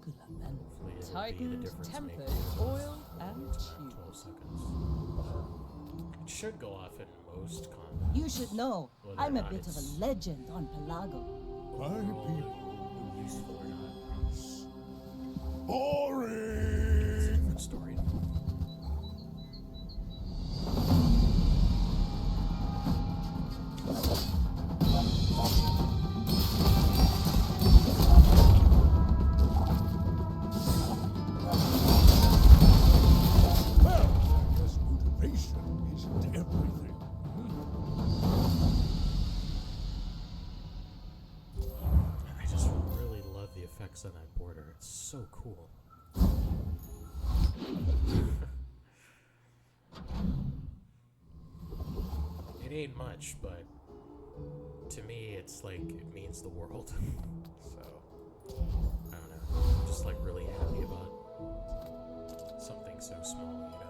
Good luck, then. hopefully it'll be the Tightened, difference tempered, maker. oiled, and 12 tuned. seconds. It should go off in most combats. You should know, Whether I'm or a not bit of it's a legend on Pelago. useful or not. Boring. It's a different story. Well, I guess motivation isn't everything. I just really love the effects on that border. It's so cool. It ain't much, but to me, it's like, it means the world. So, I don't know. I'm just like really happy about something so small, you know?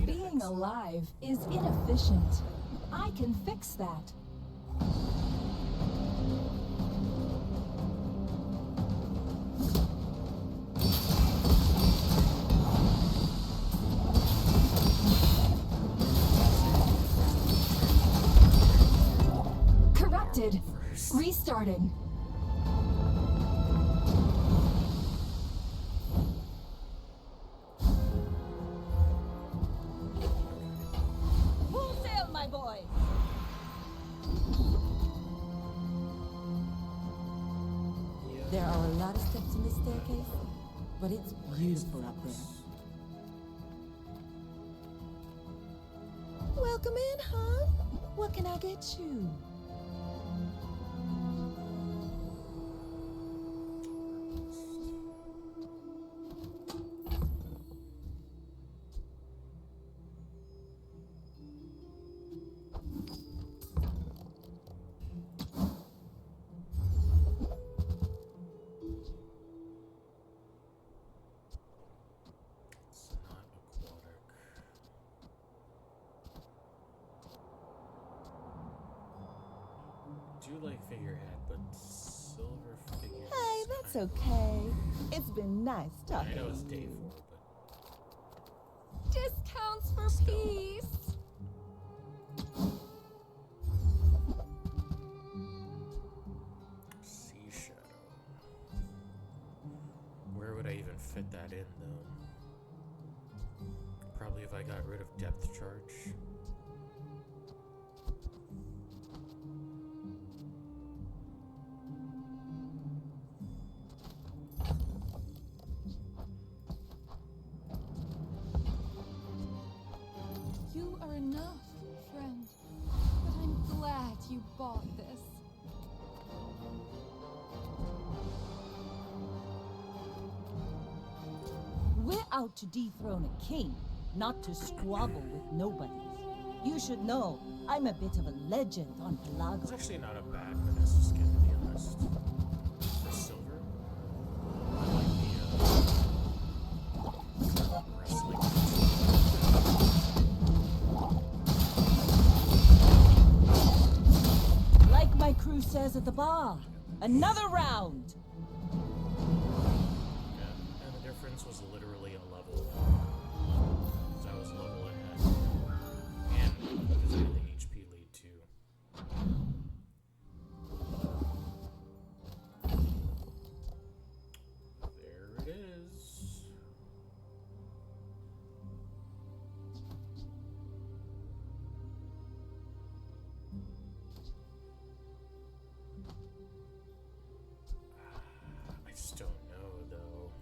Being alive is inefficient. I can fix that. Corrupted. Restarting. staircase, but it's beautiful up there. Welcome in, hon. What can I get you? Do like figurehead, but silver figure. Hey, that's okay. It's been nice I talking know it's to day you. 4, Discounts for peace. but sea shadow. Where would I even fit that in, though? Probably if I got rid of depth charge. You are enough, friend. But I'm glad you bought this. We're out to dethrone a king, not to squabble with nobodies. You should know, I'm a bit of a legend on It's Pelago. actually not a bad Vanessa skin, to be honest. For silver, I like the wrestling. Like my crew says at the bar, another round! Yeah, and the difference was literally a level. Because I was a level ahead. And because I had the HP lead too. There it is. I just don't know though.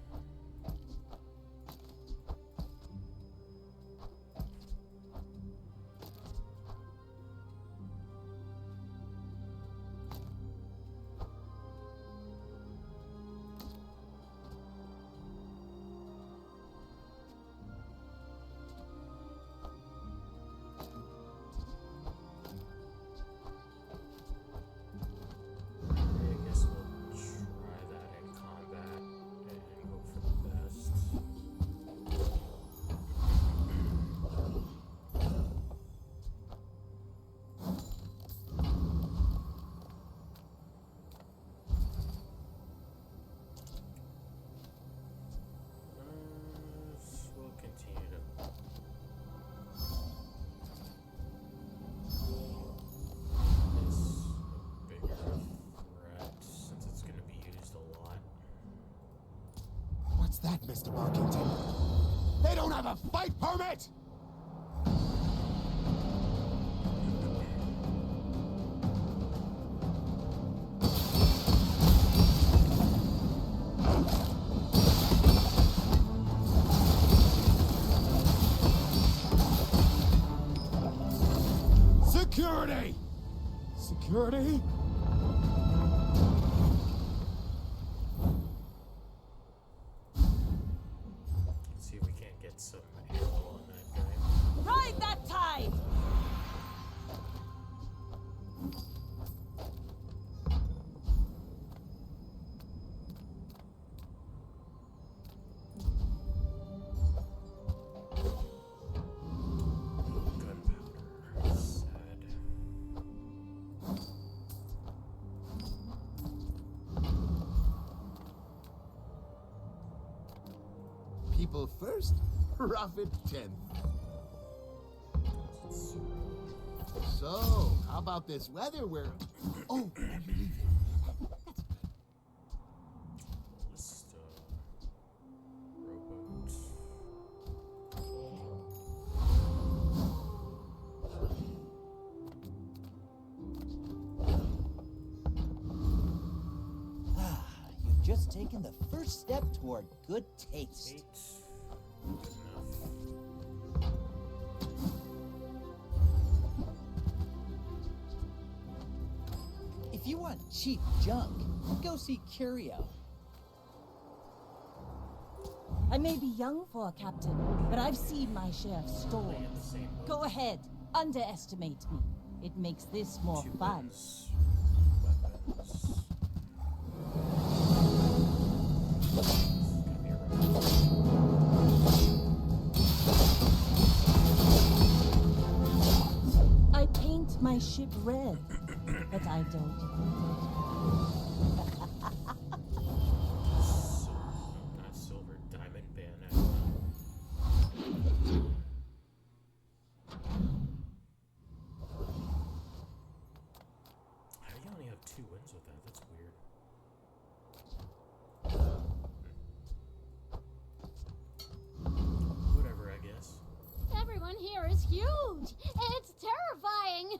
I guess we'll try that in combat and hope for the best. We'll continue to this a bigger threat since it's going to be used a lot. What's that, Mr. Barkington? They don't have a fight permit! Security! Security? Let's see if we can't get some ammo on that guy. Ride that tide! Gunpowder. Sad. People first, profit 10th. So, how about this weather where... Oh, you're leaving. Ballista. Rowboat. You've just taken the first step toward good taste. Good enough. If you want cheap junk, go see Curio. I may be young for a captain, but I've seen my share of storms. Go ahead, underestimate me. It makes this more fun. I paint my ship red, but I don't. Not silver, diamond bayonet. How do you only have 2 wins with that? That's weird. Whatever, I guess. Everyone here is huge. It's terrifying.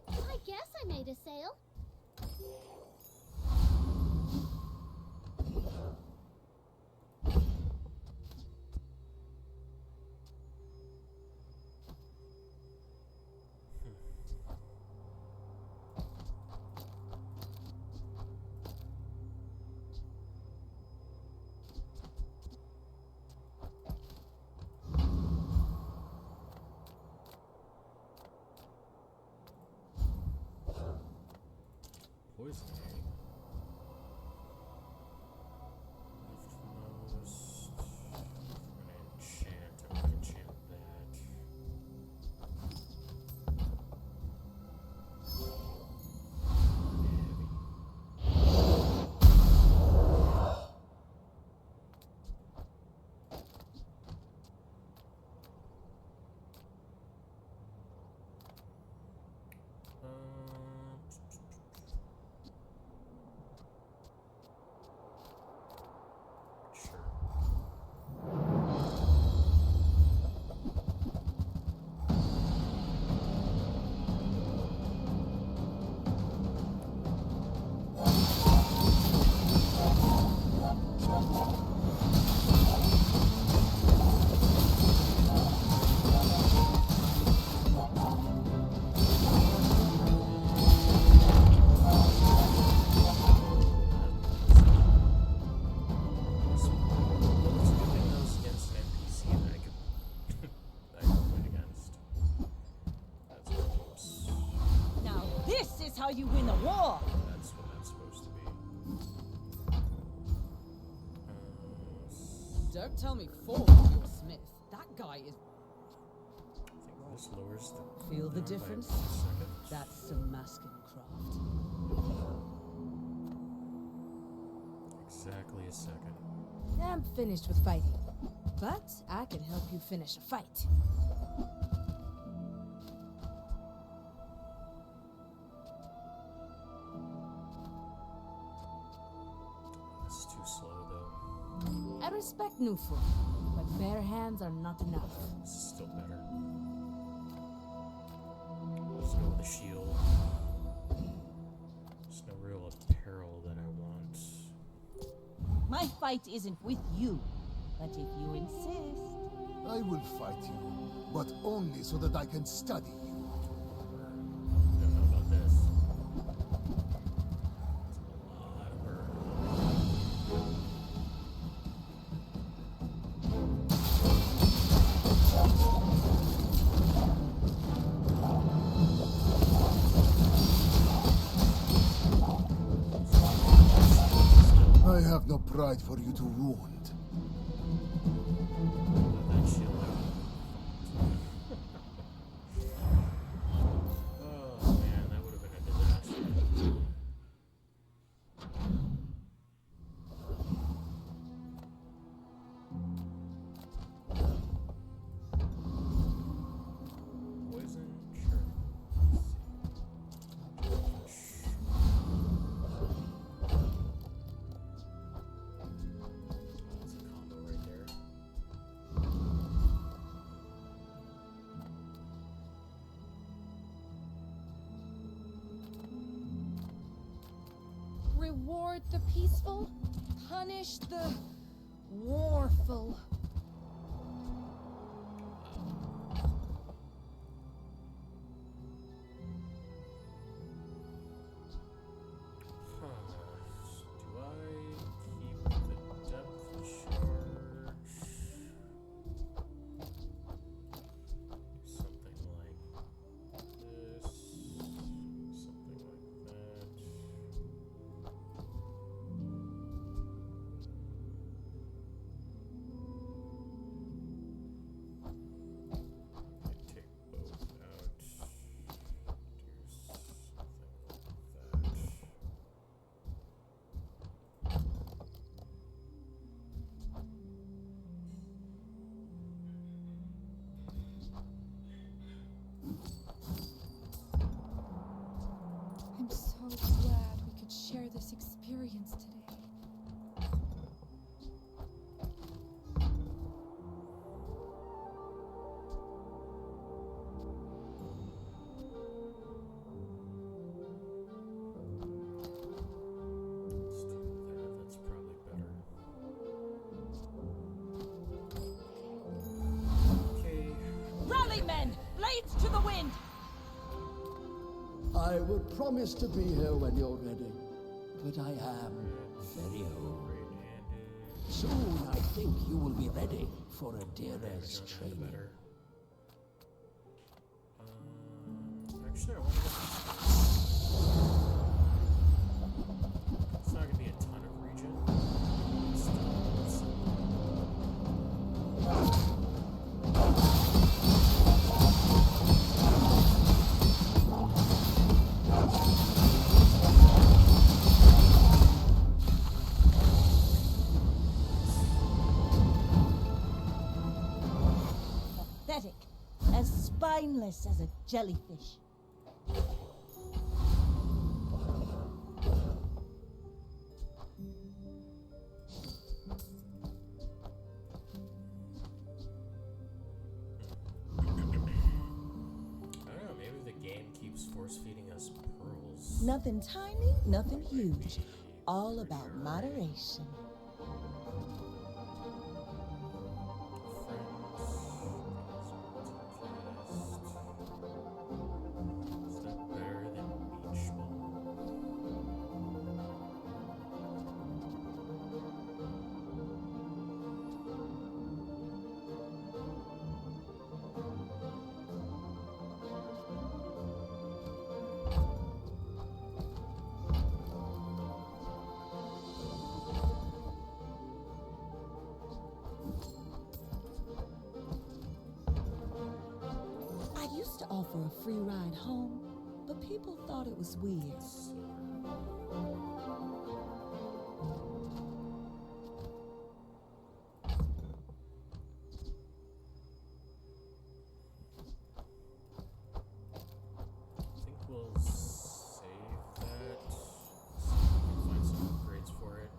I guess I made a sale. Poison egg. Leftmost. I'm gonna enchant that. How you win a war. That's what that's supposed to be. Don't tell me Ford is your smith. That guy is. I think this lowers the. Feel the difference? That's some masking craft. Exactly a second. I'm finished with fighting, but I can help you finish a fight. It's too slow though. I respect new food, but bare hands are not enough. This is still better. Let's go with the shield. There's no real apparel that I want. My fight isn't with you, but if you insist. I will fight you, but only so that I can study you. I don't know about this. It's a lot of burn. I have no pride for you to wound. That shield out. Oh man, that would have been a disaster. Poison? Sure. Let's see. That's a combo right there. reward the peaceful, punish the warful. Do I keep the depth charge? Something like this. Something like that. I take both out. Do something like that. I'm so glad we could share this experience today. Let's do that. That's probably better. Okay. Rally, men! Blades to the wind! I would promise to be here when you're ready, but I am very old. Soon I think you will be ready for a dearest training. Actually, I want to It's not going to be a ton of region. Pathetic. As spineless as a jellyfish. Force feeding us pearls. Nothing tiny, nothing huge. All about moderation. I used to offer a free ride home, but people thought it was weird. I think we'll save that. See if we can find some upgrades for it.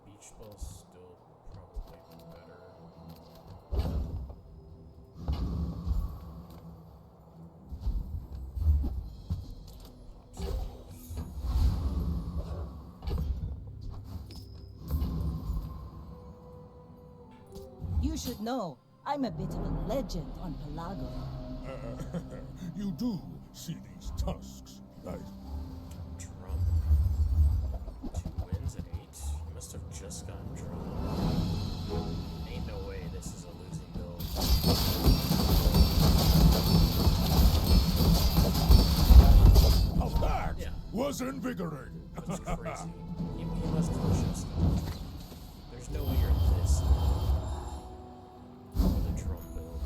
Beach ball's still probably better. You should know, I'm a bit of a legend on Pelago. You do see these tusks, right? Drum. 2 wins at 8? You must have just gotten drum. Ain't no way this is a losing build. Now that was invigorating. That's crazy. He must have just. There's no way you're this with a drum build.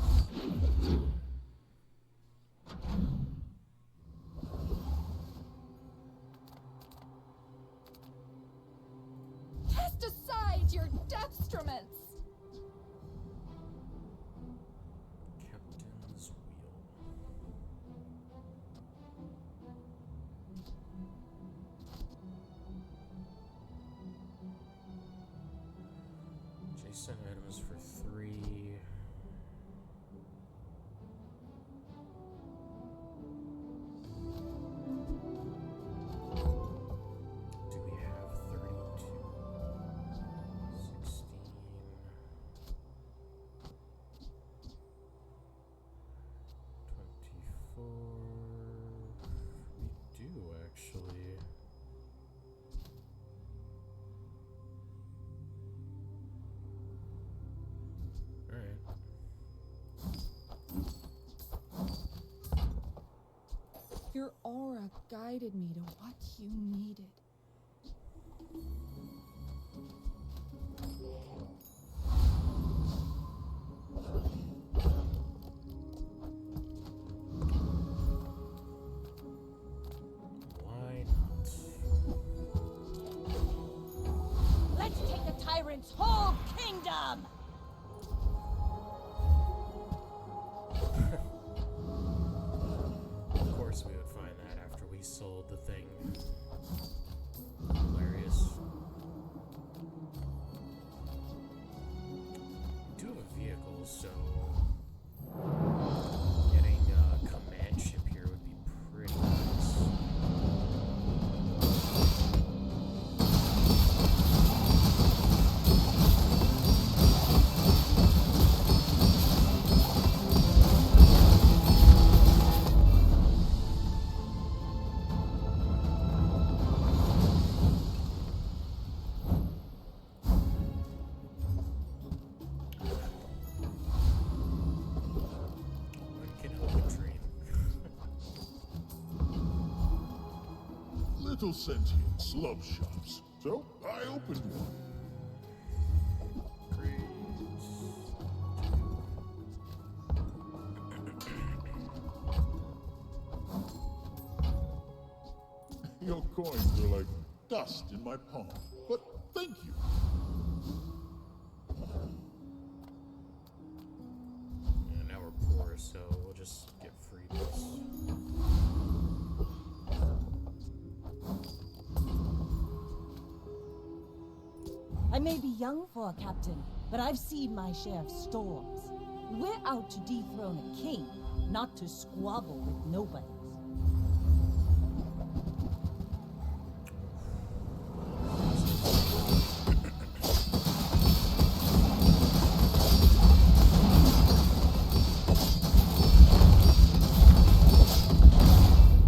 Cast aside your deathstruments! Captain's wheel. Jason items for 3. Do we Your aura guided me to what you needed. Why not? Let's take the tyrant's whole kingdom! Of course we would find that after we sold the thing. Hilarious. We do have a vehicle, so getting a command ship here would be pretty nice. One can help but dream. Little sentience love shops, so I opened one. Your coins are like dust in my palm, but thank you. And now we're poor, so we'll just get freebies. I may be young for a captain, but I've seen my share of storms. We're out to dethrone a king, not to squabble with nobodies.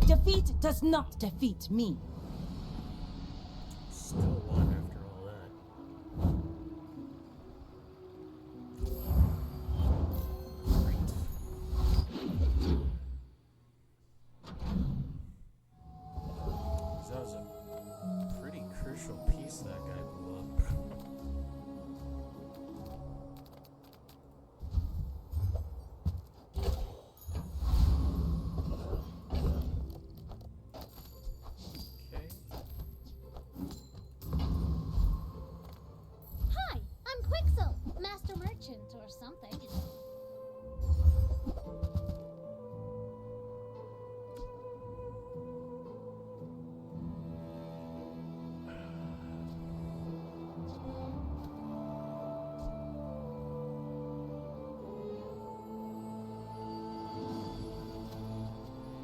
Defeat does not defeat me. Still one after all that. That was a pretty crucial piece that guy blew up. Okay. Hi, I'm Quixel, Master Merchant or something.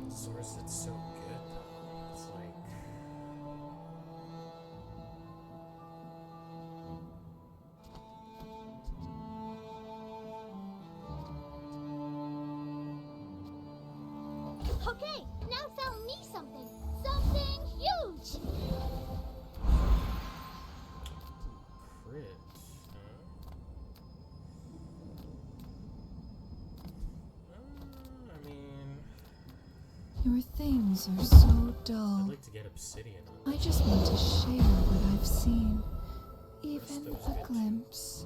Source that's so good though. It's like Okay, now tell me something. Something huge! crit, I mean, Your things are so I'd dull. like to get obsidian on I just want to share what I've seen. Even Resto's a good too. glimpse.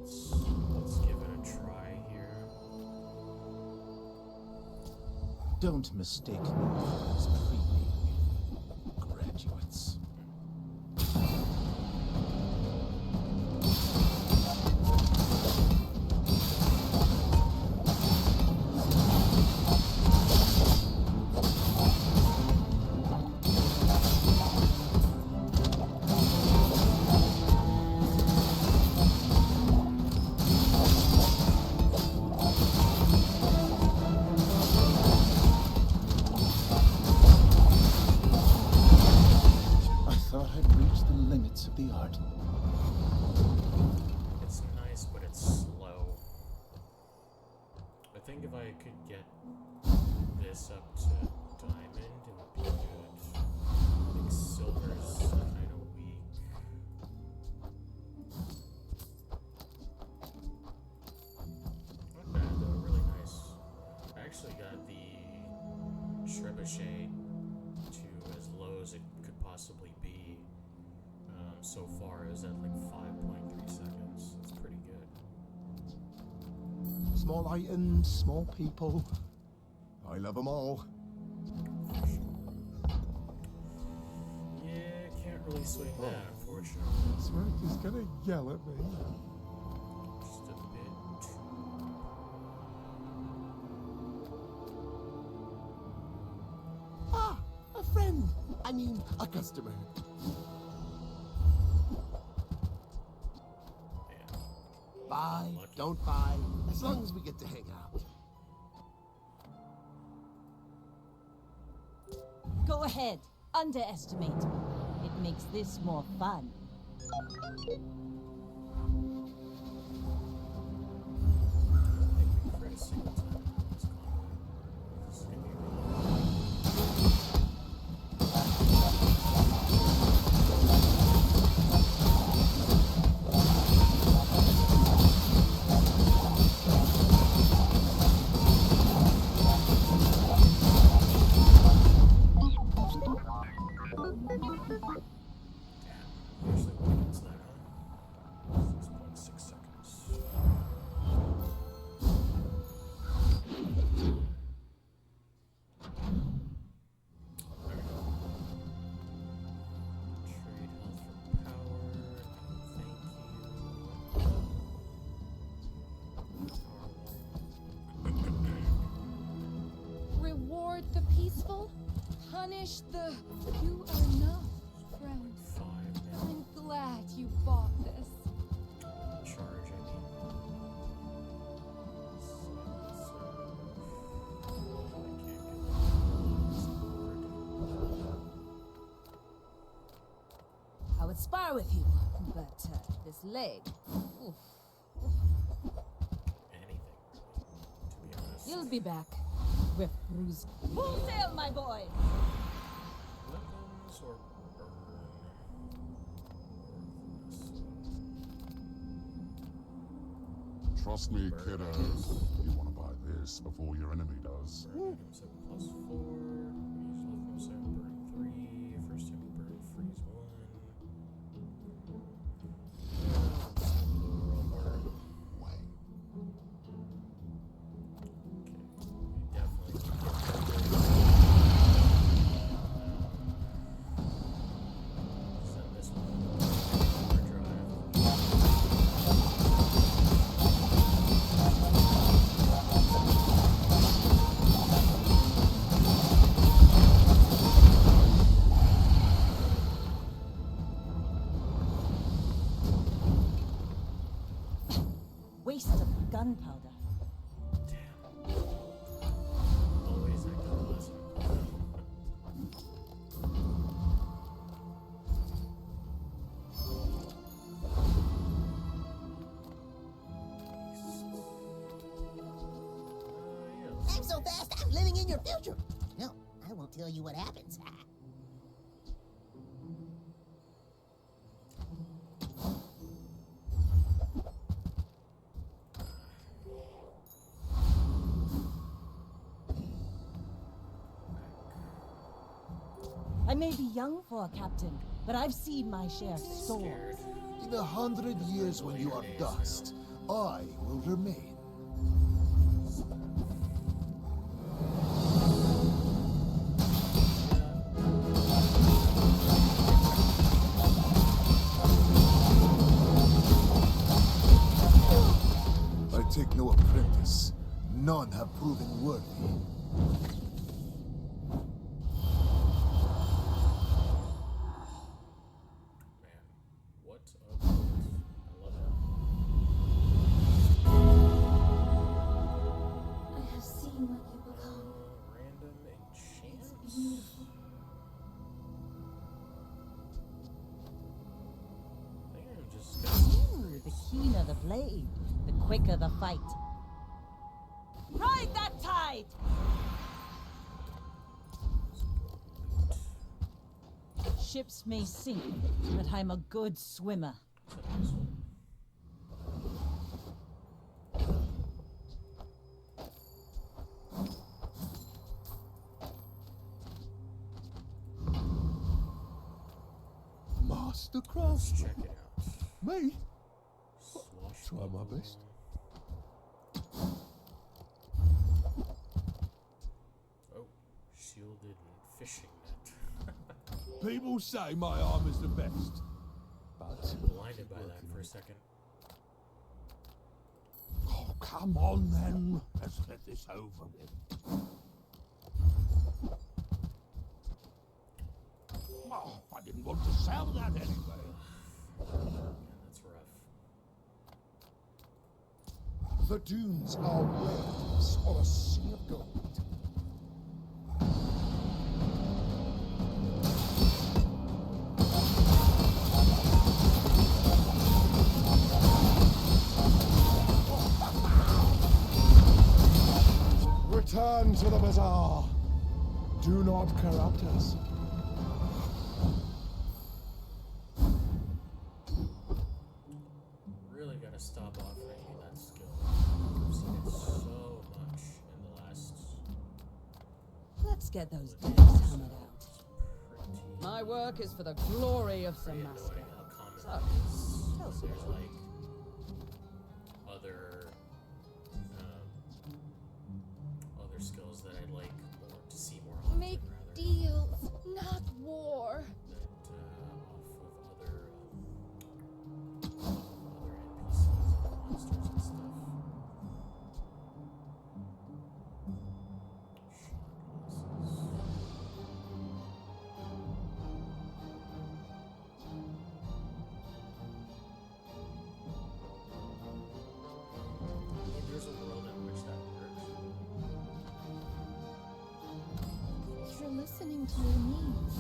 Let's give it a try here. Don't mistake me for those creeping graduates. I thought I'd reached the limits of the art. It's nice, but it's slow. I think if I could get this up to diamond, it would be good. I think silver's kind of weak. push A to as low as it could possibly be so far is at like 5.3 seconds. It's pretty good. Small items, small people. I love them all. Yeah, can't really swing that, unfortunately. That's right, he's gonna yell at me. Just a bit too. Ah, a friend. I mean, a customer. Buy, don't buy, as long as we get to hang out. Go ahead. Underestimate me. It makes this more fun. Usually what is that, huh? 6.6 seconds. Trade health for power. Thank you. Reward the peaceful, punish the. You are enough, friend. I'm glad you bought this. Charge, I mean. I would spar with you, but this leg. Oof. You'll be back. With bruised. Full sail, my boy! Weapons or burn? Trust me, kiddo. You want to buy this before your enemy does. Burn item 7 plus 4. When you use left from 7, burn 3. First time you burn, freeze 1. Overall burn. Send this one overdrive. Waste of gunpowder. Always that good lesson. I'm so fast, I'm living in your future. No, I won't tell you what happens. I may be young for a captain, but I've seen my share of swords. In 100 years when you are dust, I will remain. I take no apprentice. None have proven worthy. What a bolt. I love it. I have seen what you become. Random enchants? Beautiful. I think I'm just gonna Ooh, the keener the blade, the quicker the fight. Ride that tide! Ships may sink, but I'm a good swimmer. master craftsman. Check it out. Me? Try my best. Oh, shielded fishing net. People say my armor's the best. But Blinded by that for a second. oh, come on then. Let's get this over with. Oh, I didn't want to sell that anyway. That's rough. The dunes are waves or a sea of gold. Return to the Bazaar. Do not corrupt us. Really gotta stop offering me that skill. I've seen it so much in the last. Let's get those decks hammered out. My work is for the glory of Samaska. So, tell me. There's like other other skills that I'd like more to see more often. Make deals, not war. Other NPCs and monsters and stuff. There's a world in which that works. You're listening to your needs.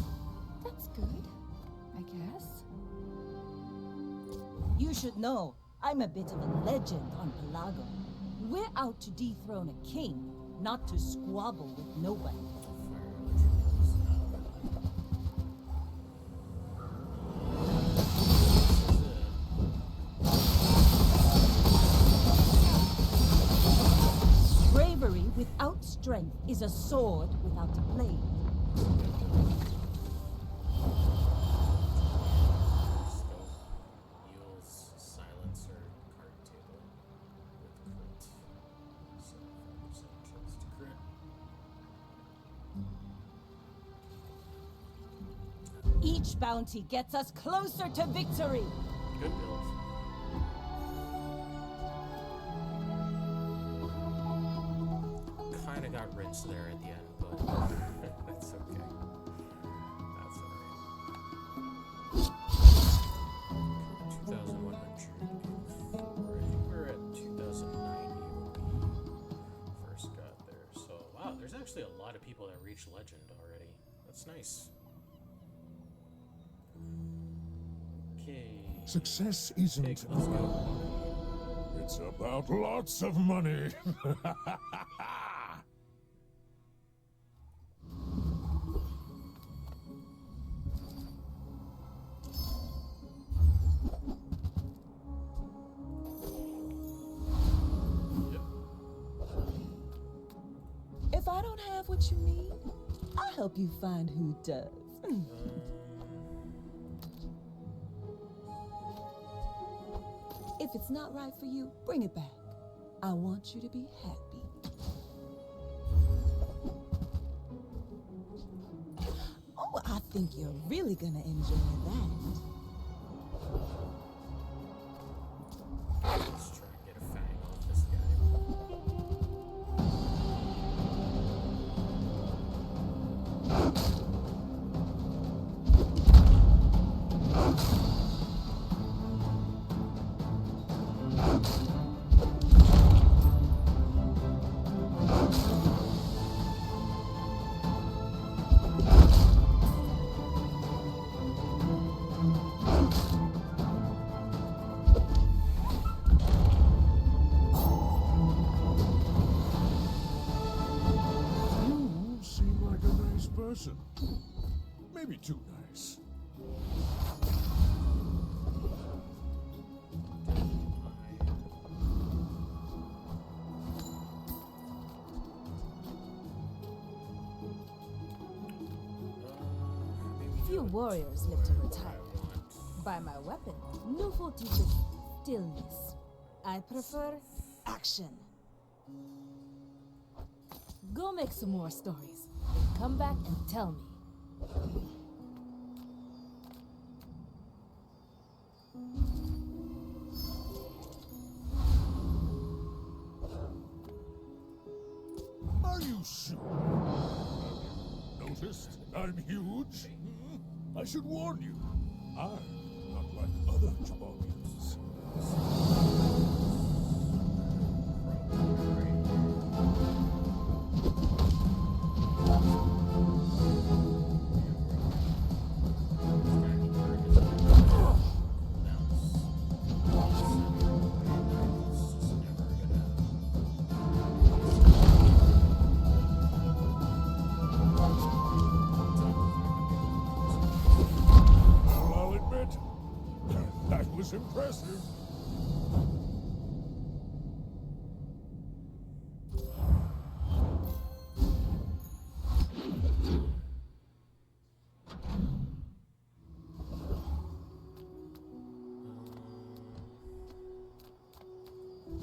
That's good, I guess. You should know, I'm a bit of a legend on Pelago. We're out to dethrone a king, not to squabble with nobody. Bravery without strength is a sword without a blade. Yields silencer card table with crit. 75% chance to crit. Each bounty gets us closer to victory. Good build. Kinda got rinsed there at the end, but that's okay. That's alright. 2,100. We're at 2,090 when we first got there. So, wow, there's actually a lot of people that reached legend already. That's nice. Okay. Success isn't Let's go. It's about lots of money. If I don't have what you need, I'll help you find who does. If it's not right for you, bring it back. I want you to be happy. Oh, I think you're really gonna enjoy that. Let's try and get a fang off this guy. You seem like a nice person. Maybe too nice. Few warriors live to retire. By my weapon, Newful teaches stillness. I prefer action. Go make some more stories, then come back and tell me. Are you sure? Noticed I'm huge? I should warn you. I'm not like other Jababians. Well, I'll admit, that was impressive.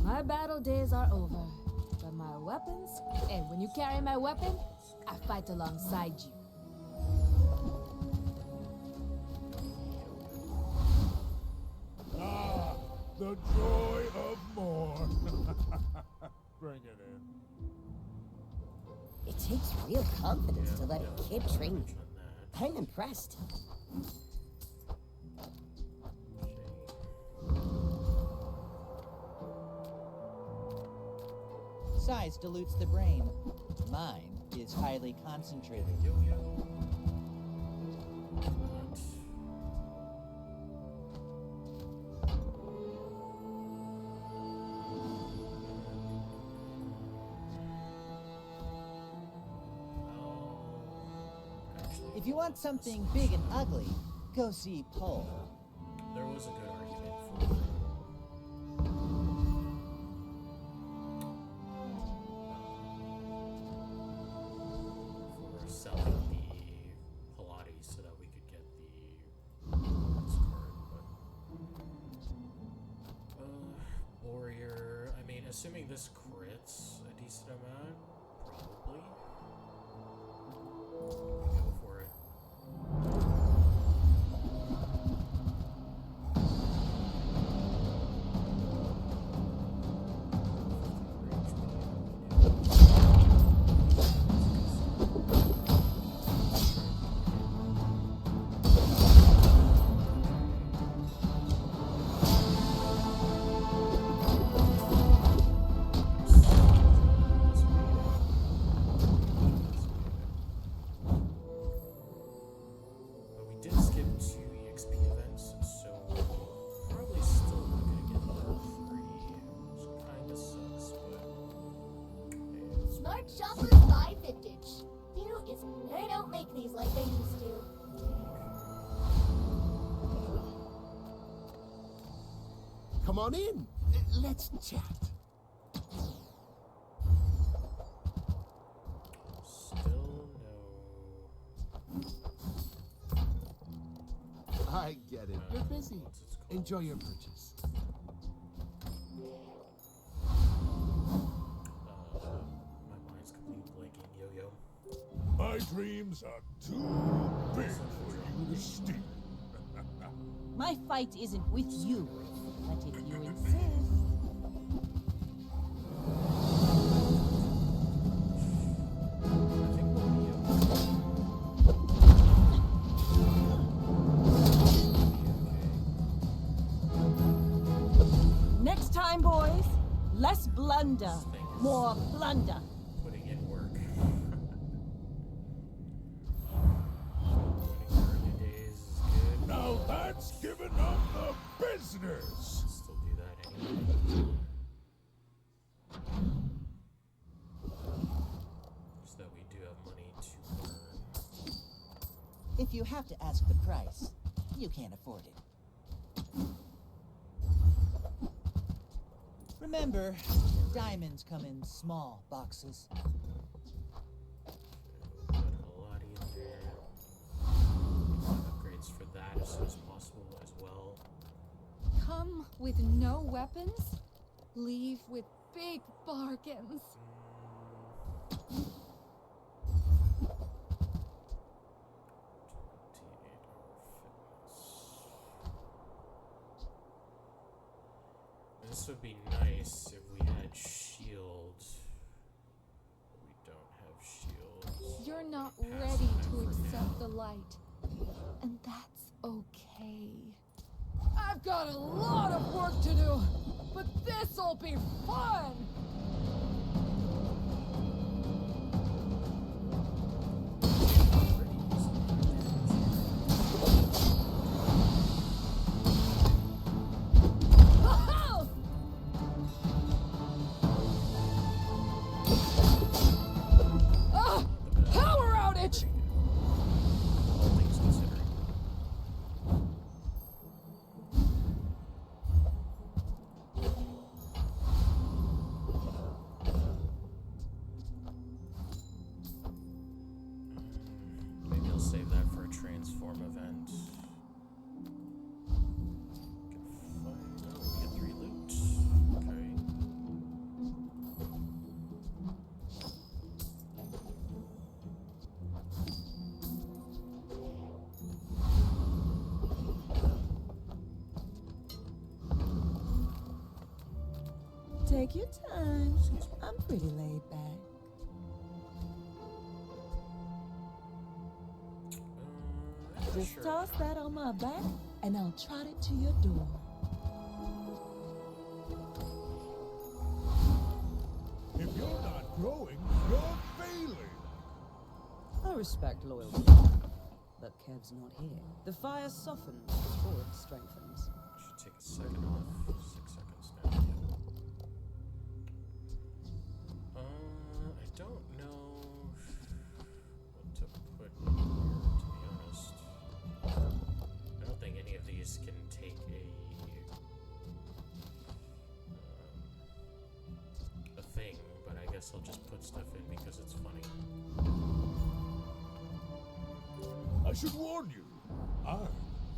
My battle days are over, but my weapons, and when you carry my weapon, I fight alongside you. Ah, the joy of more. Bring it in. It takes real confidence to let a kid train you. I'm impressed. Size dilutes the brain. Mine is highly concentrated. If you want something big and ugly, go see Pole. There was a good argument for selling the Pilates so that we could get the rewards card, but warrior, I mean, assuming this crits a decent amount, probably. We go for it. Shoppers buy vintage. They don't make these like they used to. Come on in. Let's chat. Still no. I get it. You're busy. Enjoy your purchase. My mind's completely blanking. Yo-yo. My dreams are too big for you to steal. My fight isn't with you, but if you insist. Next time, boys, less blunder, more plunder. Putting in work. Now that's giving up the business. Still do that anyway. So that we do have money to earn. If you have to ask the price, you can't afford it. Remember, diamonds come in small boxes. Upgrades for that as soon as possible as well. Come with no weapons, leave with big bargains. This would be nice if we had shields. We don't have shields. You're not ready to accept the light, and that's okay. I've got a lot of work to do, but this'll be fun! Power outage! All things considered. Maybe I'll save that for a transform event. We get 3 loot. Okay. Take your time. I'm pretty laid back. Just toss that on my back, and I'll trot it to your door. If you're not growing, you're failing. I respect loyalty, but Kev's not here. The fire softens before it strengthens. Should take a second off. 6 seconds now. I don't know what to put in here, to be honest. I don't think any of these can take a thing, but I guess I'll just put stuff in because it's funny. I should warn you, I'm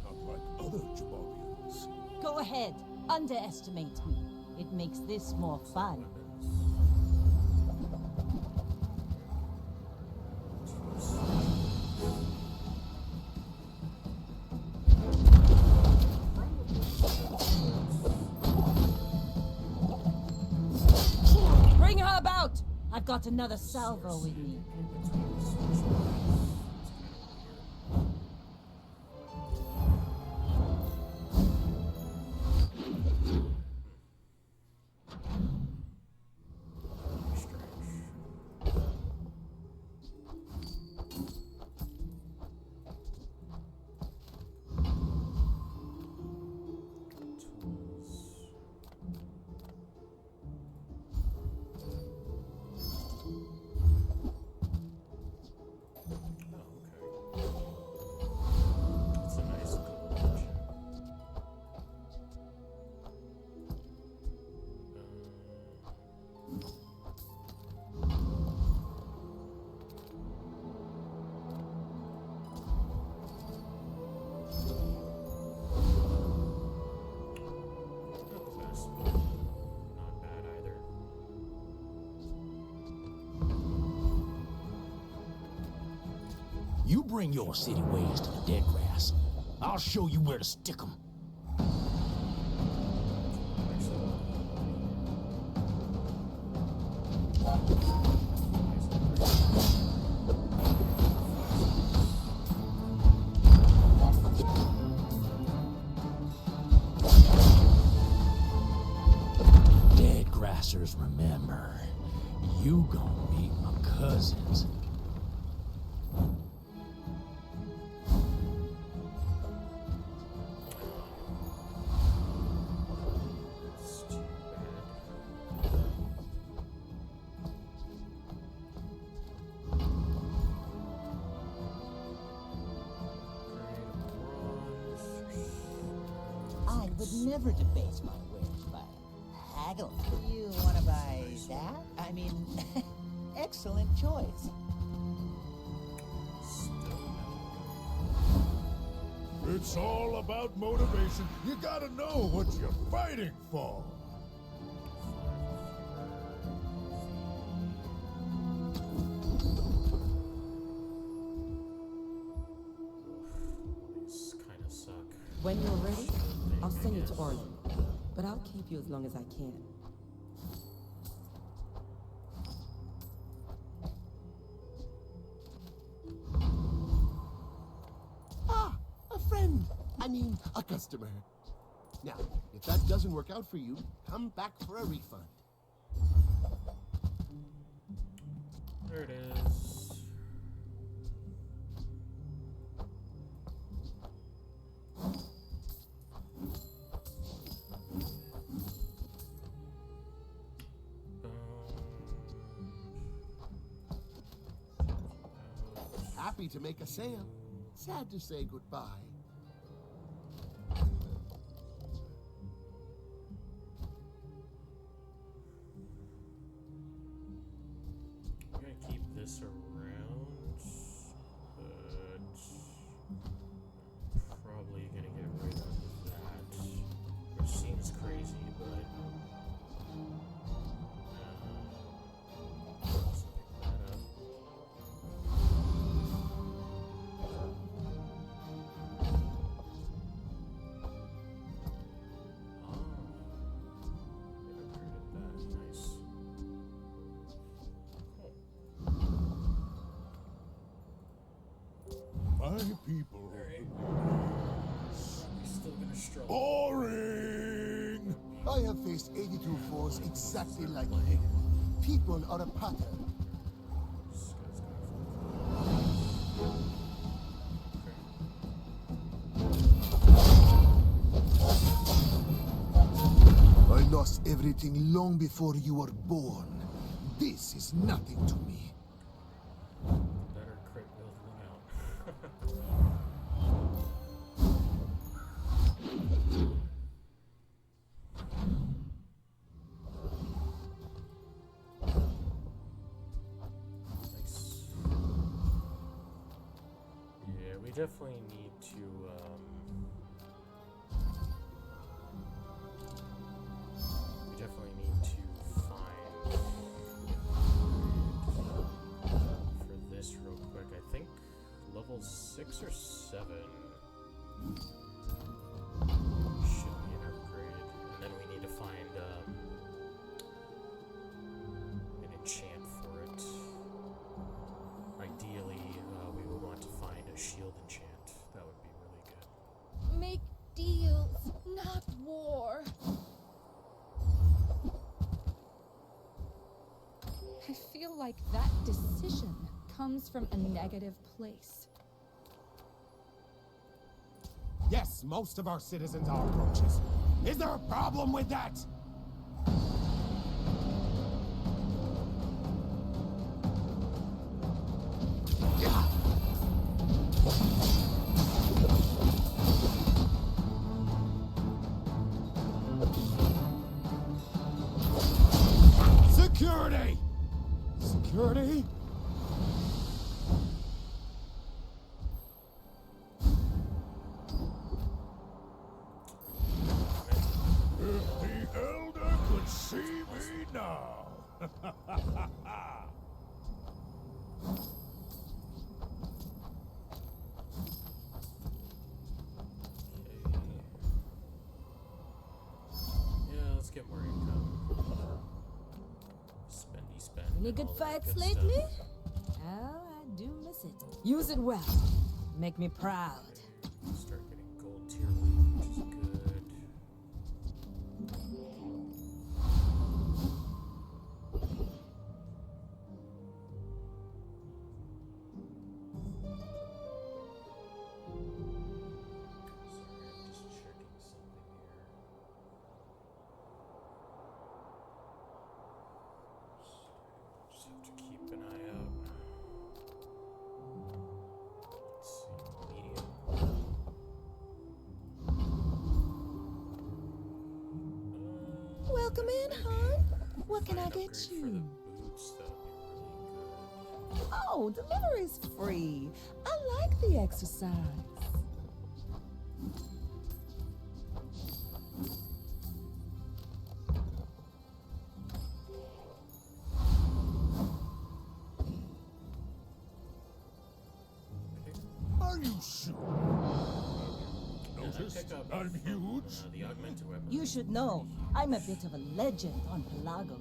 not like other Jabobians. Go ahead, underestimate me. It makes this more fun. Bring her about! I've got another salvo with me. You bring your city ways to the dead grass. I'll show you where to stick 'em. Dead grassers, remember, you gonna meet my cousins. I would never debase my wares by haggle. You want to buy that? I mean, excellent choice. It's all about motivation. You gotta know what you're fighting for. These kind of suck. When you're ready, I'll send you to Orlando. But I'll keep you as long as I can. Ah, a friend. I mean, a customer. Now, if that doesn't work out for you, come back for a refund. There it is. Happy to make a sale. Sad to say goodbye. I'm gonna keep this around, but probably gonna get rid of that, which seems crazy, but let's pick that up. My people. Still gonna struggle. Boring! I have faced 82 foes exactly like you. People are a pattern. I lost everything long before you were born. This is nothing to me. Better crit building out. Nice. Yeah, we definitely need to find for this real quick. I think level 6 or 7 should be an upgrade, and then we need to find an enchant for it. Ideally, we would want to find a shield enchant. That would be really good. Make deals, not war. I feel like that decision comes from a negative place. Yes, most of our citizens are roaches. Is there a problem with that? Security! Security? If the Elder could see me now. Yeah, let's get more income. Spendy spend. Any and good all that fights good lately? stuff. Oh, I do miss it. Use it well. Make me proud. Start getting gold tier loot, which is good. Just have to keep an eye out. Let's see, medium. Welcome in, hon. What can I get you? Boots, that would be really good. Oh, delivery's free. I like the exercise. return you soon. Noticed I'm huge? The augmented weapon. You should know, I'm a bit of a legend on Pelago.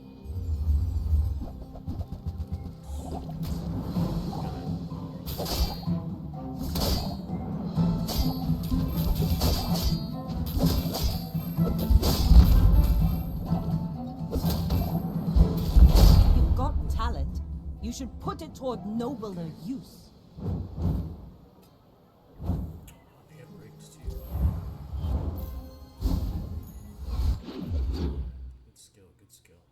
You've got talent. You should put it toward nobler use. They have rigs too. Good skill, good skill.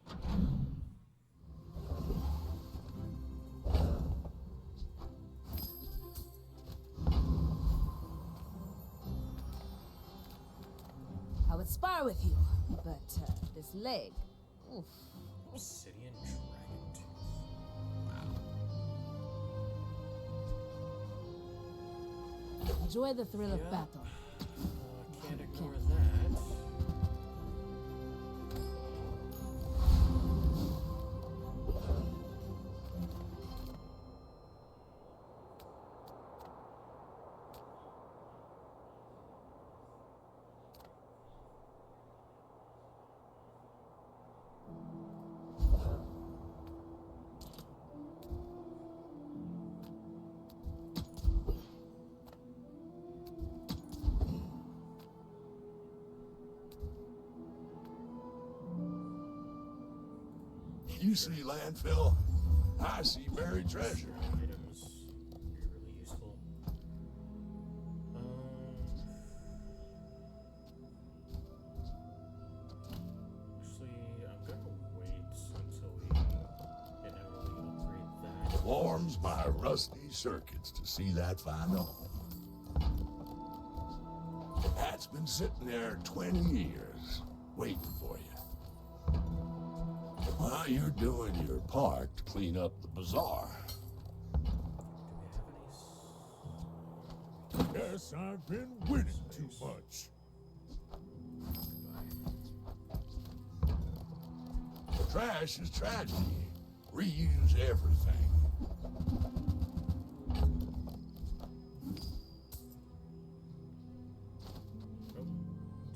I would spar with you, but this leg. Oof. Obsidian Dragon Tooth. Enjoy the thrill of battle. Can't ignore that. You see landfill, I see buried treasure. Items be really useful. Actually, I'm gonna wait until we can really upgrade that. Warms my rusty circuits to see that fine ore. That's been sitting there 20 years, waiting for you. While you're doing your part to clean up the bazaar. Guess I've been winning too much. Trash is tragedy. Reuse everything.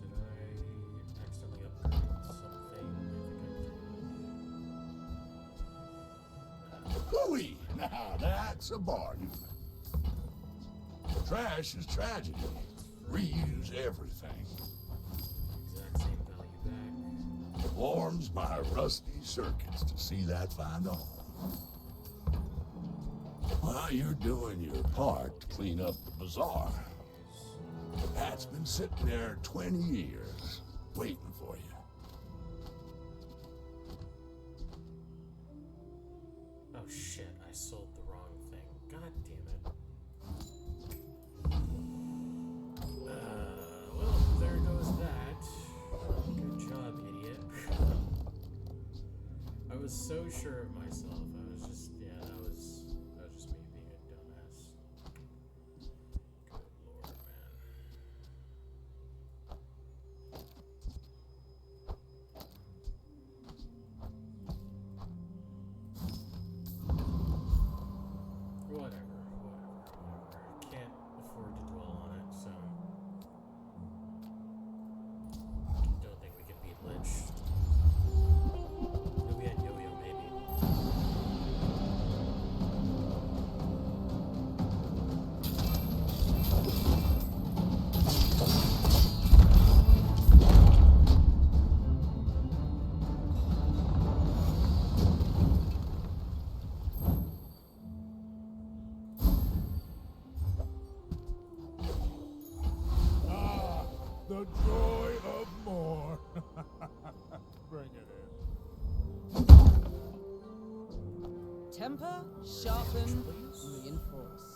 Did I accidentally upgrade something? Hooey! Now that's a bargain. Trash is tragedy. Reuse everything. Exact same value back. Warms my rusty circuits to see that fine ore. While you're doing your part to clean up the bazaar. That's been sitting there 20 years, waiting for you. Oh shit, I sold the wrong thing. God damn it. Well, there goes that. Good job, idiot. I was so sure of myself. I was just, yeah, that was just me being a dumbass. Good lord, man. Whatever. Can't afford to dwell on it, so don't think we can beat Lich. If we had Yo-Yo, maybe. Ah, the joy of more. Bring it in. Temper, sharpen, reinforce.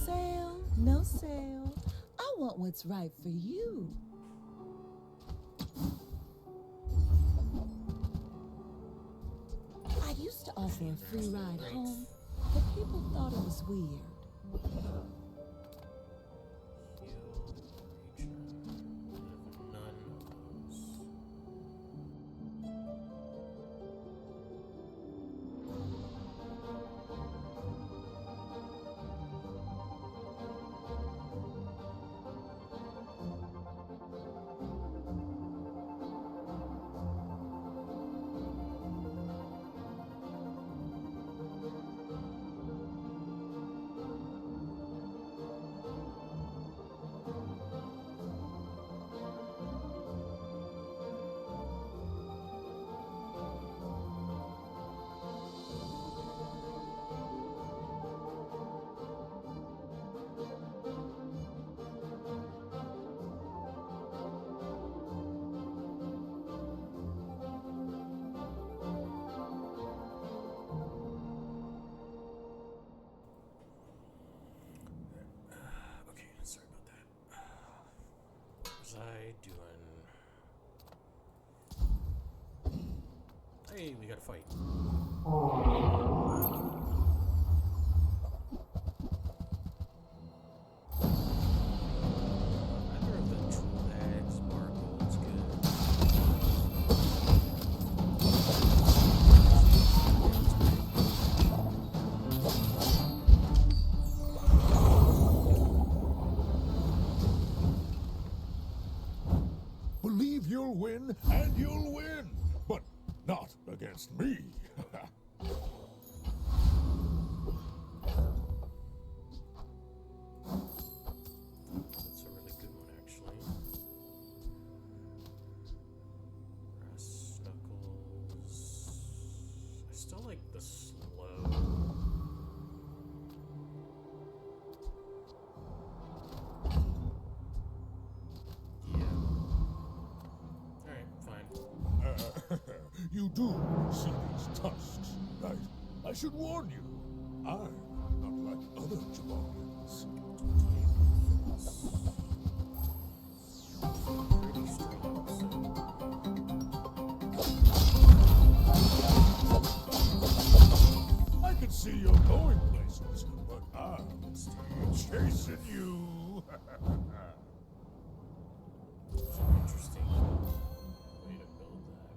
Sale, no sale. I want what's right for you. I used to offer a free ride home, but people thought it was weird. Okay, sorry about that. What was I doing? Hey, we gotta fight. Either of the troll eggs, marbles, good. Believe you'll win, and you'll win. But not against me. That's a really good one, actually. Brass knuckles. I still like the slow. Yeah. Alright, fine. You do see these tusks, right? I should warn you. I'm not like other Jabarians. Pretty strong, so. I can see you're going places, but I'm chasing you. Interesting way to build that.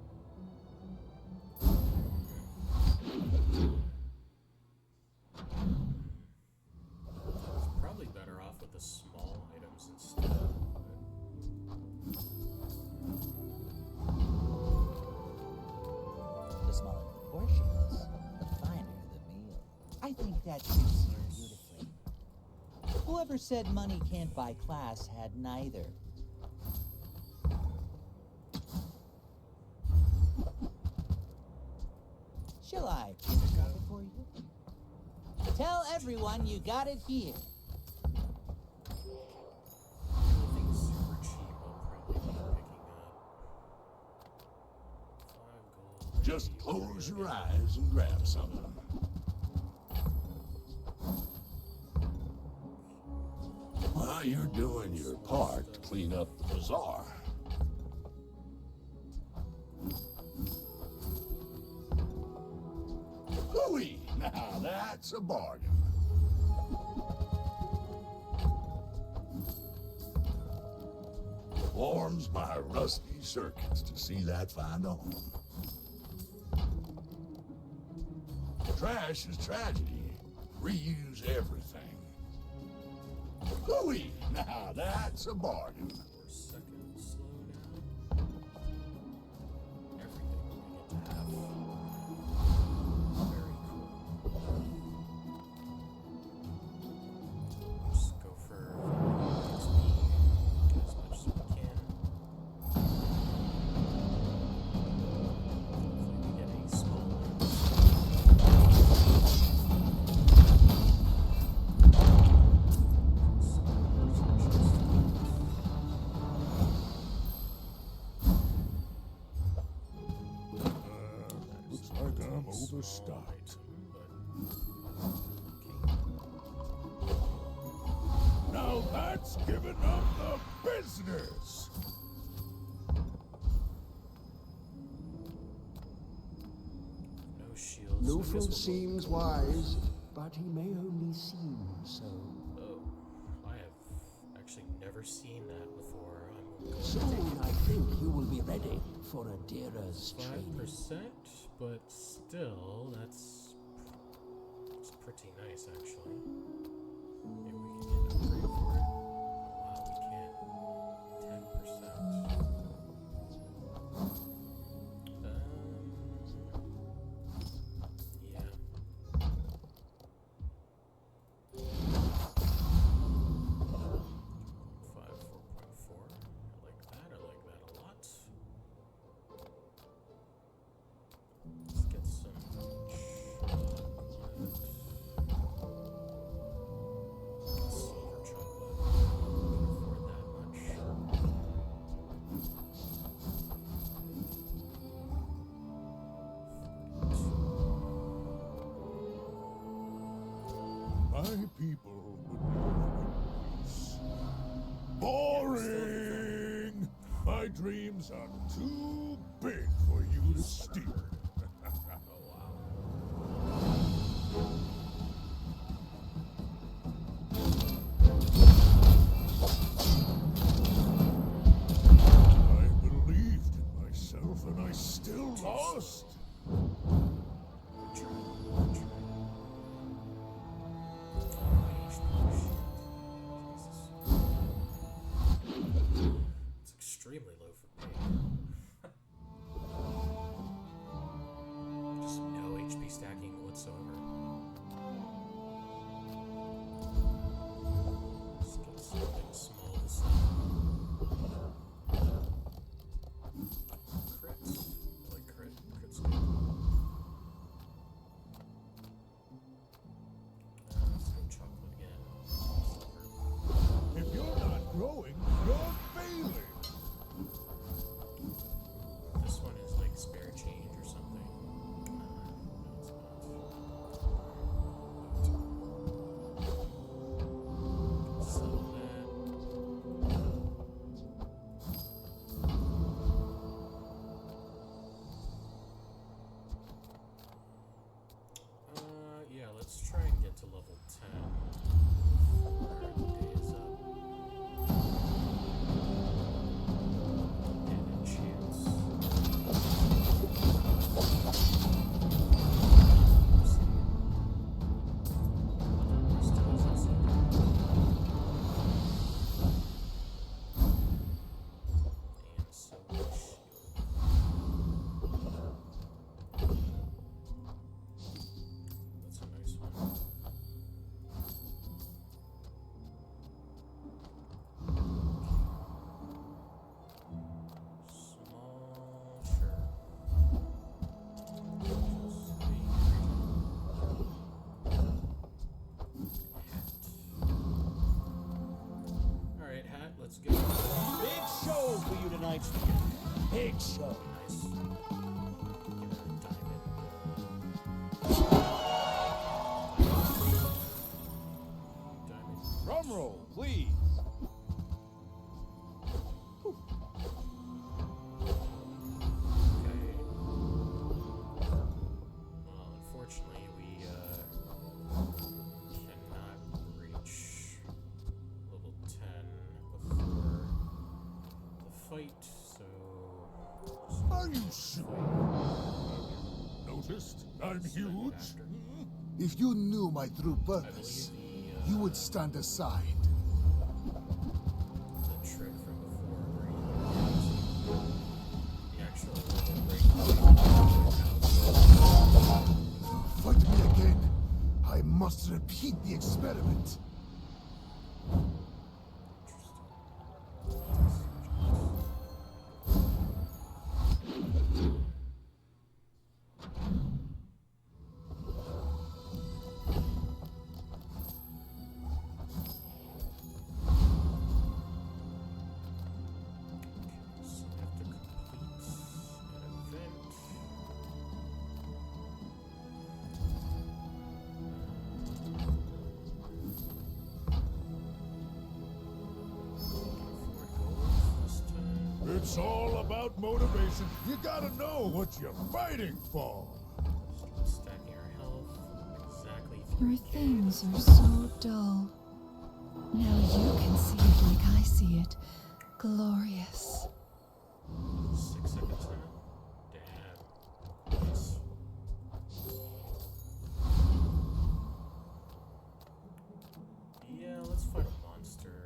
Probably better off with the small items instead. The smaller the portions, the finer the meal. I think that suits you beautifully. Whoever said money can't buy class had neither. Shall I photograph it for you? Tell everyone you got it here. Anything super cheap, I'll probably be picking up. 5 gold. Just close your eyes and grab something. Well, you're doing your part to clean up the bazaar. Hooey! Now that's a bargain. Warms my rusty circuits to see that find a home. Trash is tragedy. Reuse everything. Hooey! Now that's a bargain. Second slow now. Everything we get to have. Very cool. Just go for XP. Get as much as we can. Hopefully we get a small one. Looks like I'm overstocked. Now that's giving up the business. No shields. Neufeld seems wise, but but he may only seem so. Oh, I have actually never seen that before. I'm going to Soon take I think you will be ready for a dearest training. 5%, but still, that's pretty nice, actually. Maybe we can get an upgrade for it. Oh, wow, we can. 10%. Yeah. 4.4. I like that. I like that a lot. Let's get some chocolate. Silver chocolate. I can afford that much. My people would live in peace. Boring! My dreams are too big for you to steal. I believed in myself and I still lost. It's extremely low for me. Just no HP stacking whatsoever. Just get something small to sell. Crit. I like crit. Crit's good. Let's go chocolate again. If you're not growing, you're failing. This one is like spare change or something. No, it's not. Sell that. Yeah, let's try and get to level 10 before the day is up. And enchants. Still isn't so good. And silver shield. That's a nice one. Small, sure. Alright, hat, let's go. Big show for you tonight. Big show. Nice. Get a diamond. Diamond. Drum roll, please. Okay. Well, unfortunately, we cannot reach level 10 before the fight, so... Are you sure? Noticed? I'm huge. If you knew my true purpose, you would stand aside. The trick from before where you get the actual level break. Fight me again. I must repeat the experiment. So we have to complete an event. It's all about motivation. You gotta know what you're fighting for. Stacking our health exactly Your things are so dull. Now you can see it like I see it. Glorious. 6 seconds now? Damn. Nice. Yeah, let's fight a monster.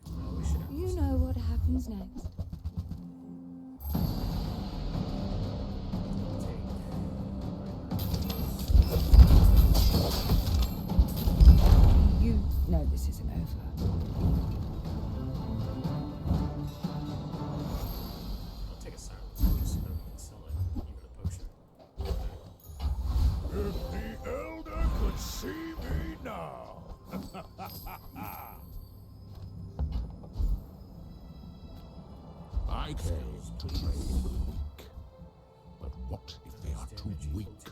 Oh, we should have You know what happens next. You know this isn't over. I'll take a silence boost so that we can sell it. Even a potion. If the Elder could see me now. I came to trade with the weak. But what if they are too weak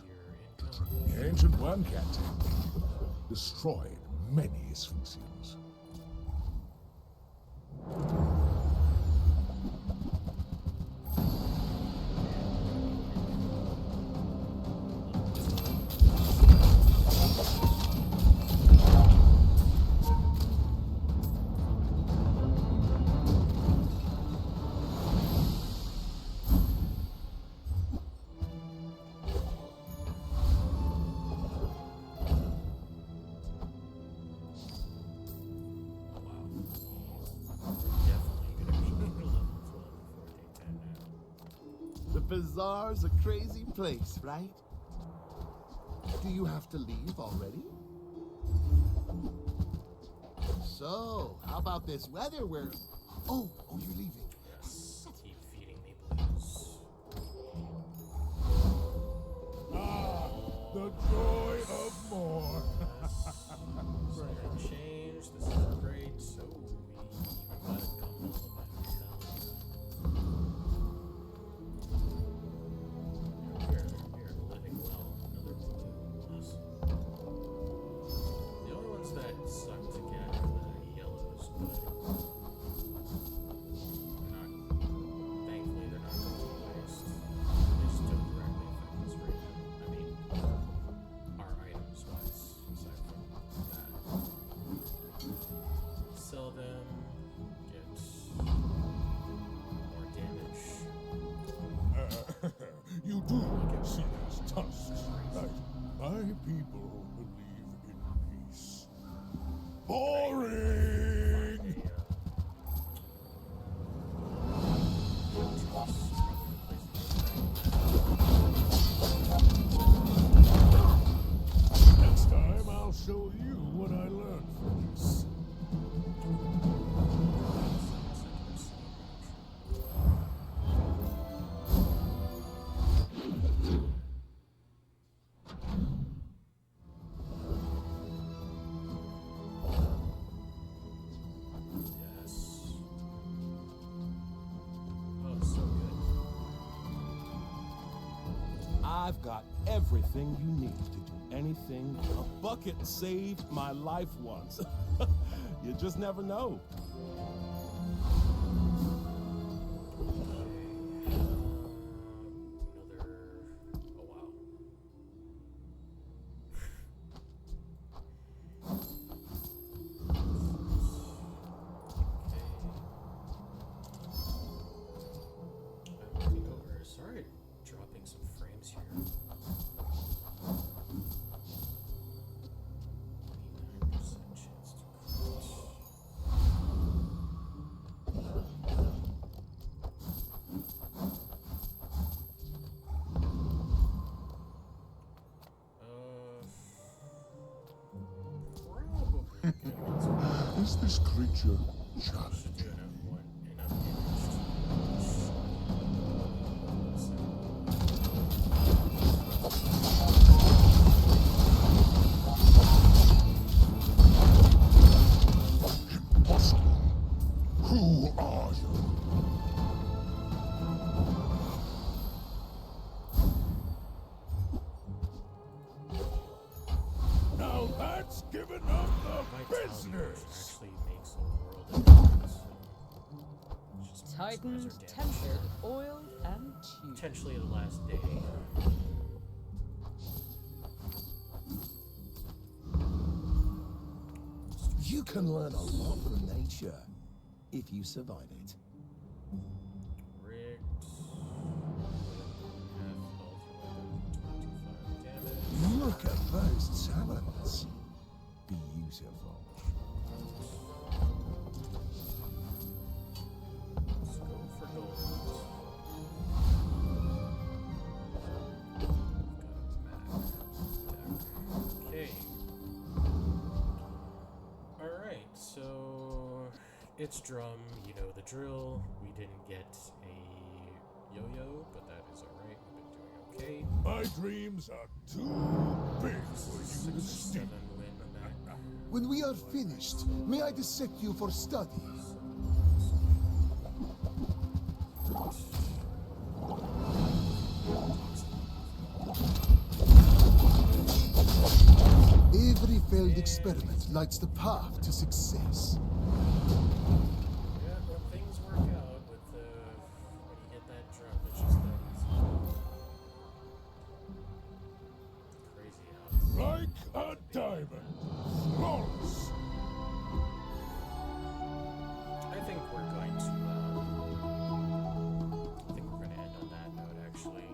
to trade? The Ancient One can't take me. Destroyed many Sphinxians. The Bazaar's a crazy place, right? Do you have to leave already? So, how about this weather where... Oh, you're leaving. Yes, keep feeding me blues. Ah, the joy of more. Something changed. This is great. So we even got a couple of them. We are living well. Another blue. Awesome. The only ones that suck to get are the yellows, but thankfully they're not going to waste. They just don't directly affect us right now. I mean, our items wise, aside from that. Sell them, get more damage. You do see these tusks, right? My people believe in peace. Boring! Next time I'll show you what I learned from this. Yes. Oh, so good. I've got everything you need to do anything. A bucket saved my life once. You just never know. Oh wow. I'm looking over. Sorry, dropping some frames here. 29% chance to crit. Probably. Is this creature challenging? Impossible. Who are you? Now that's giving up the business! Actually makes a world of difference. Tightened, tempered, oiled, and tubed. Potentially the last day. can learn a lot from nature if you survive it. Rigged. Half health, 25 damage. Look at those talons. Beautiful. Let's go for gold. Okay. Alright, so it's drum, you know the drill. We didn't get a yo-yo, but that is alright. We've been doing okay. My dreams are too big for you to steal. When we are finished, may I dissect you for study? Every failed experiment lights the path to success. Yeah, when things work out with when you get that drum, it's just that easy. Crazy how. Like a diamond. Flawless. I think we're going to end on that note, actually.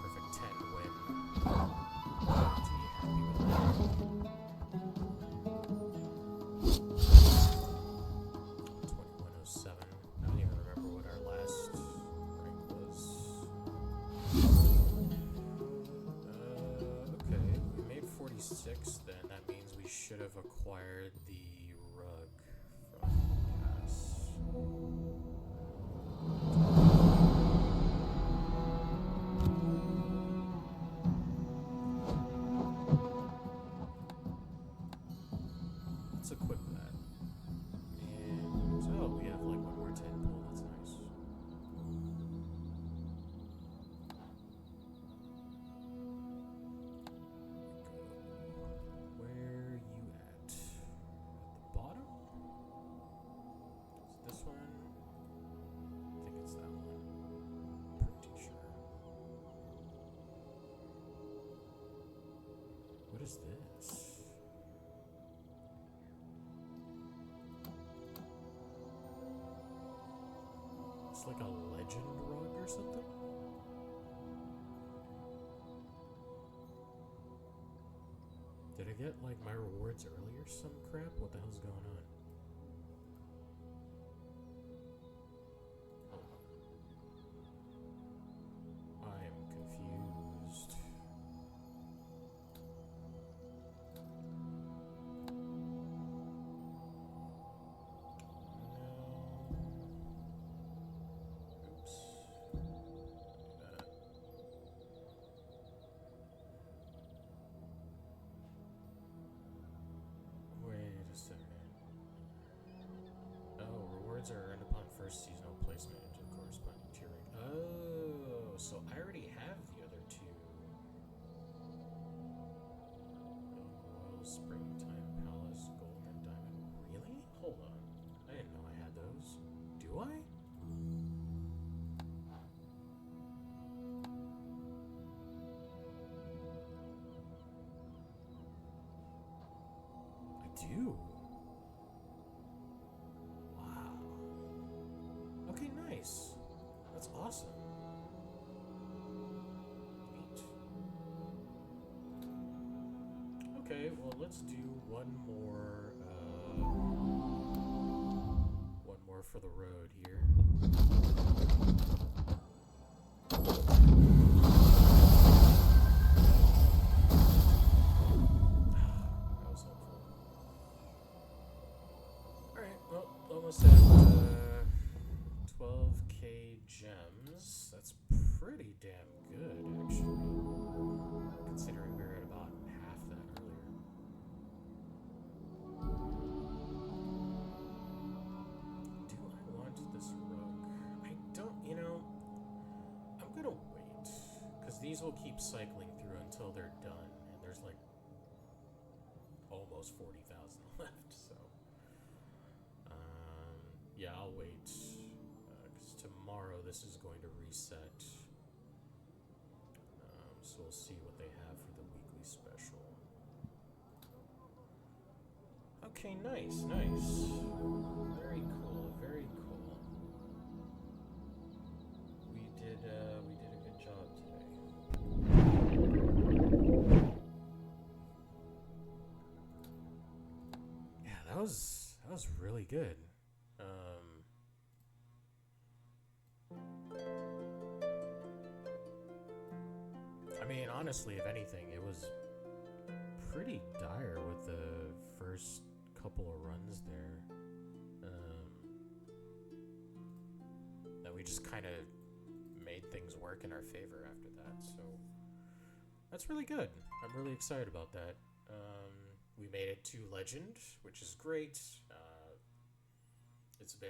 Perfect 10 win. Pretty happy with that. 2107. I don't even remember what our last rank was. Okay, we made 46 then. That means we should have acquired the rug from the pass. Let's equip that. And oh, we have like one more 10 pull. That's nice. Where you at? At the bottom? Is this one? I think it's that one. Pretty sure. What is this? It's like a legend rug or something? Did I get like my rewards earlier? Some crap? What the hell's going on? Hold on. I am confused. Oops. That. Wait a second. Oh, rewards are earned upon first seasonal placement into corresponding tier rank. Oh, so I already have the other two. Royal Springtime Palace, Golden and Diamond. Really? Hold on. I didn't know I had those. Do I? I do. Wow. Okay, nice. That's awesome. Neat. Okay, well, let's do one more for the road here. That was helpful. Alright, well, almost at 12k gems. That's pretty damn good, actually. Considering we were at about half that earlier. Do I want this rug? I don't, I'm gonna wait. Because these will keep cycling through until they're done. And there's like almost 40,000 left, so. Yeah, I'll wait. Because tomorrow this is going to reset. So we'll see what they have for the weekly special. Okay, nice, nice. Very cool, very cool. We did a good job today. Yeah, that was really good. I mean, honestly, if anything, it was pretty dire with the first couple of runs there. That we just kind of made things work in our favor after that. So that's really good. I'm really excited about that. We made it to Legend, which is great. It's been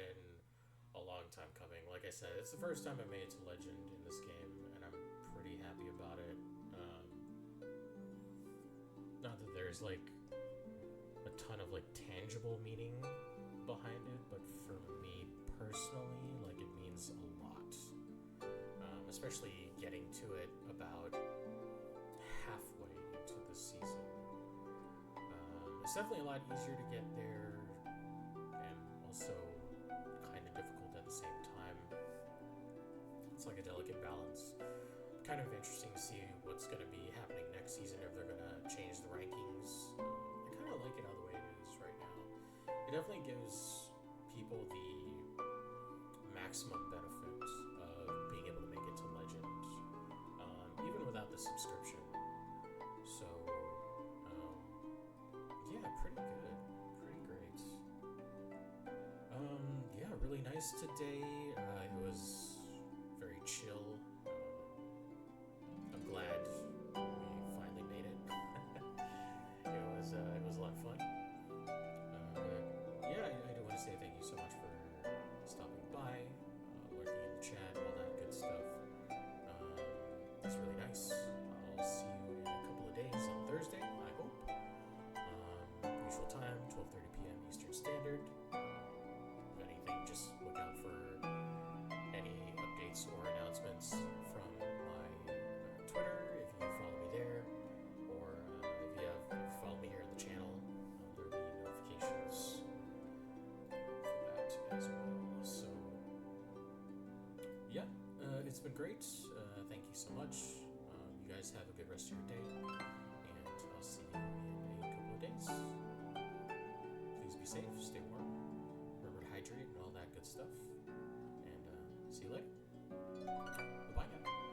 a long time coming. Like I said, it's the first time I made it to Legend in this game, and I'm pretty happy about it. Not that there's like a ton of like tangible meaning behind it, but for me personally, like it means a lot. Especially getting to it about halfway into the season. It's definitely a lot easier to get there, and also kind of difficult at the same time. It's like a delicate balance. Kind of interesting to see what's going to be happening next season, if they're going to change the rankings. I kind of like it how the way it is right now. It definitely gives people the maximum benefit of being able to make it to Legend, even without the subscription. So, yeah, pretty good. Pretty great. Yeah, really nice today. It was very chill. I'm glad we finally made it. It was a lot of fun. Yeah, I do want to say thank you so much for stopping by, lurking in the chat, all that good stuff. It's really nice. I'll see you in a couple of days on Thursday, I hope. Usual time, 12:30 p.m. Eastern Standard. If anything, just look out for any updates or announcements from my Twitter, if you follow me there, or if you follow me here on the channel, there'll be notifications for that as well. So, yeah, it's been great. Thank you so much. You guys have a good rest of your day, and I'll see you in a couple of days. Please be safe, stay warm, remember to hydrate and all that good stuff, and see you later. Bye-bye now.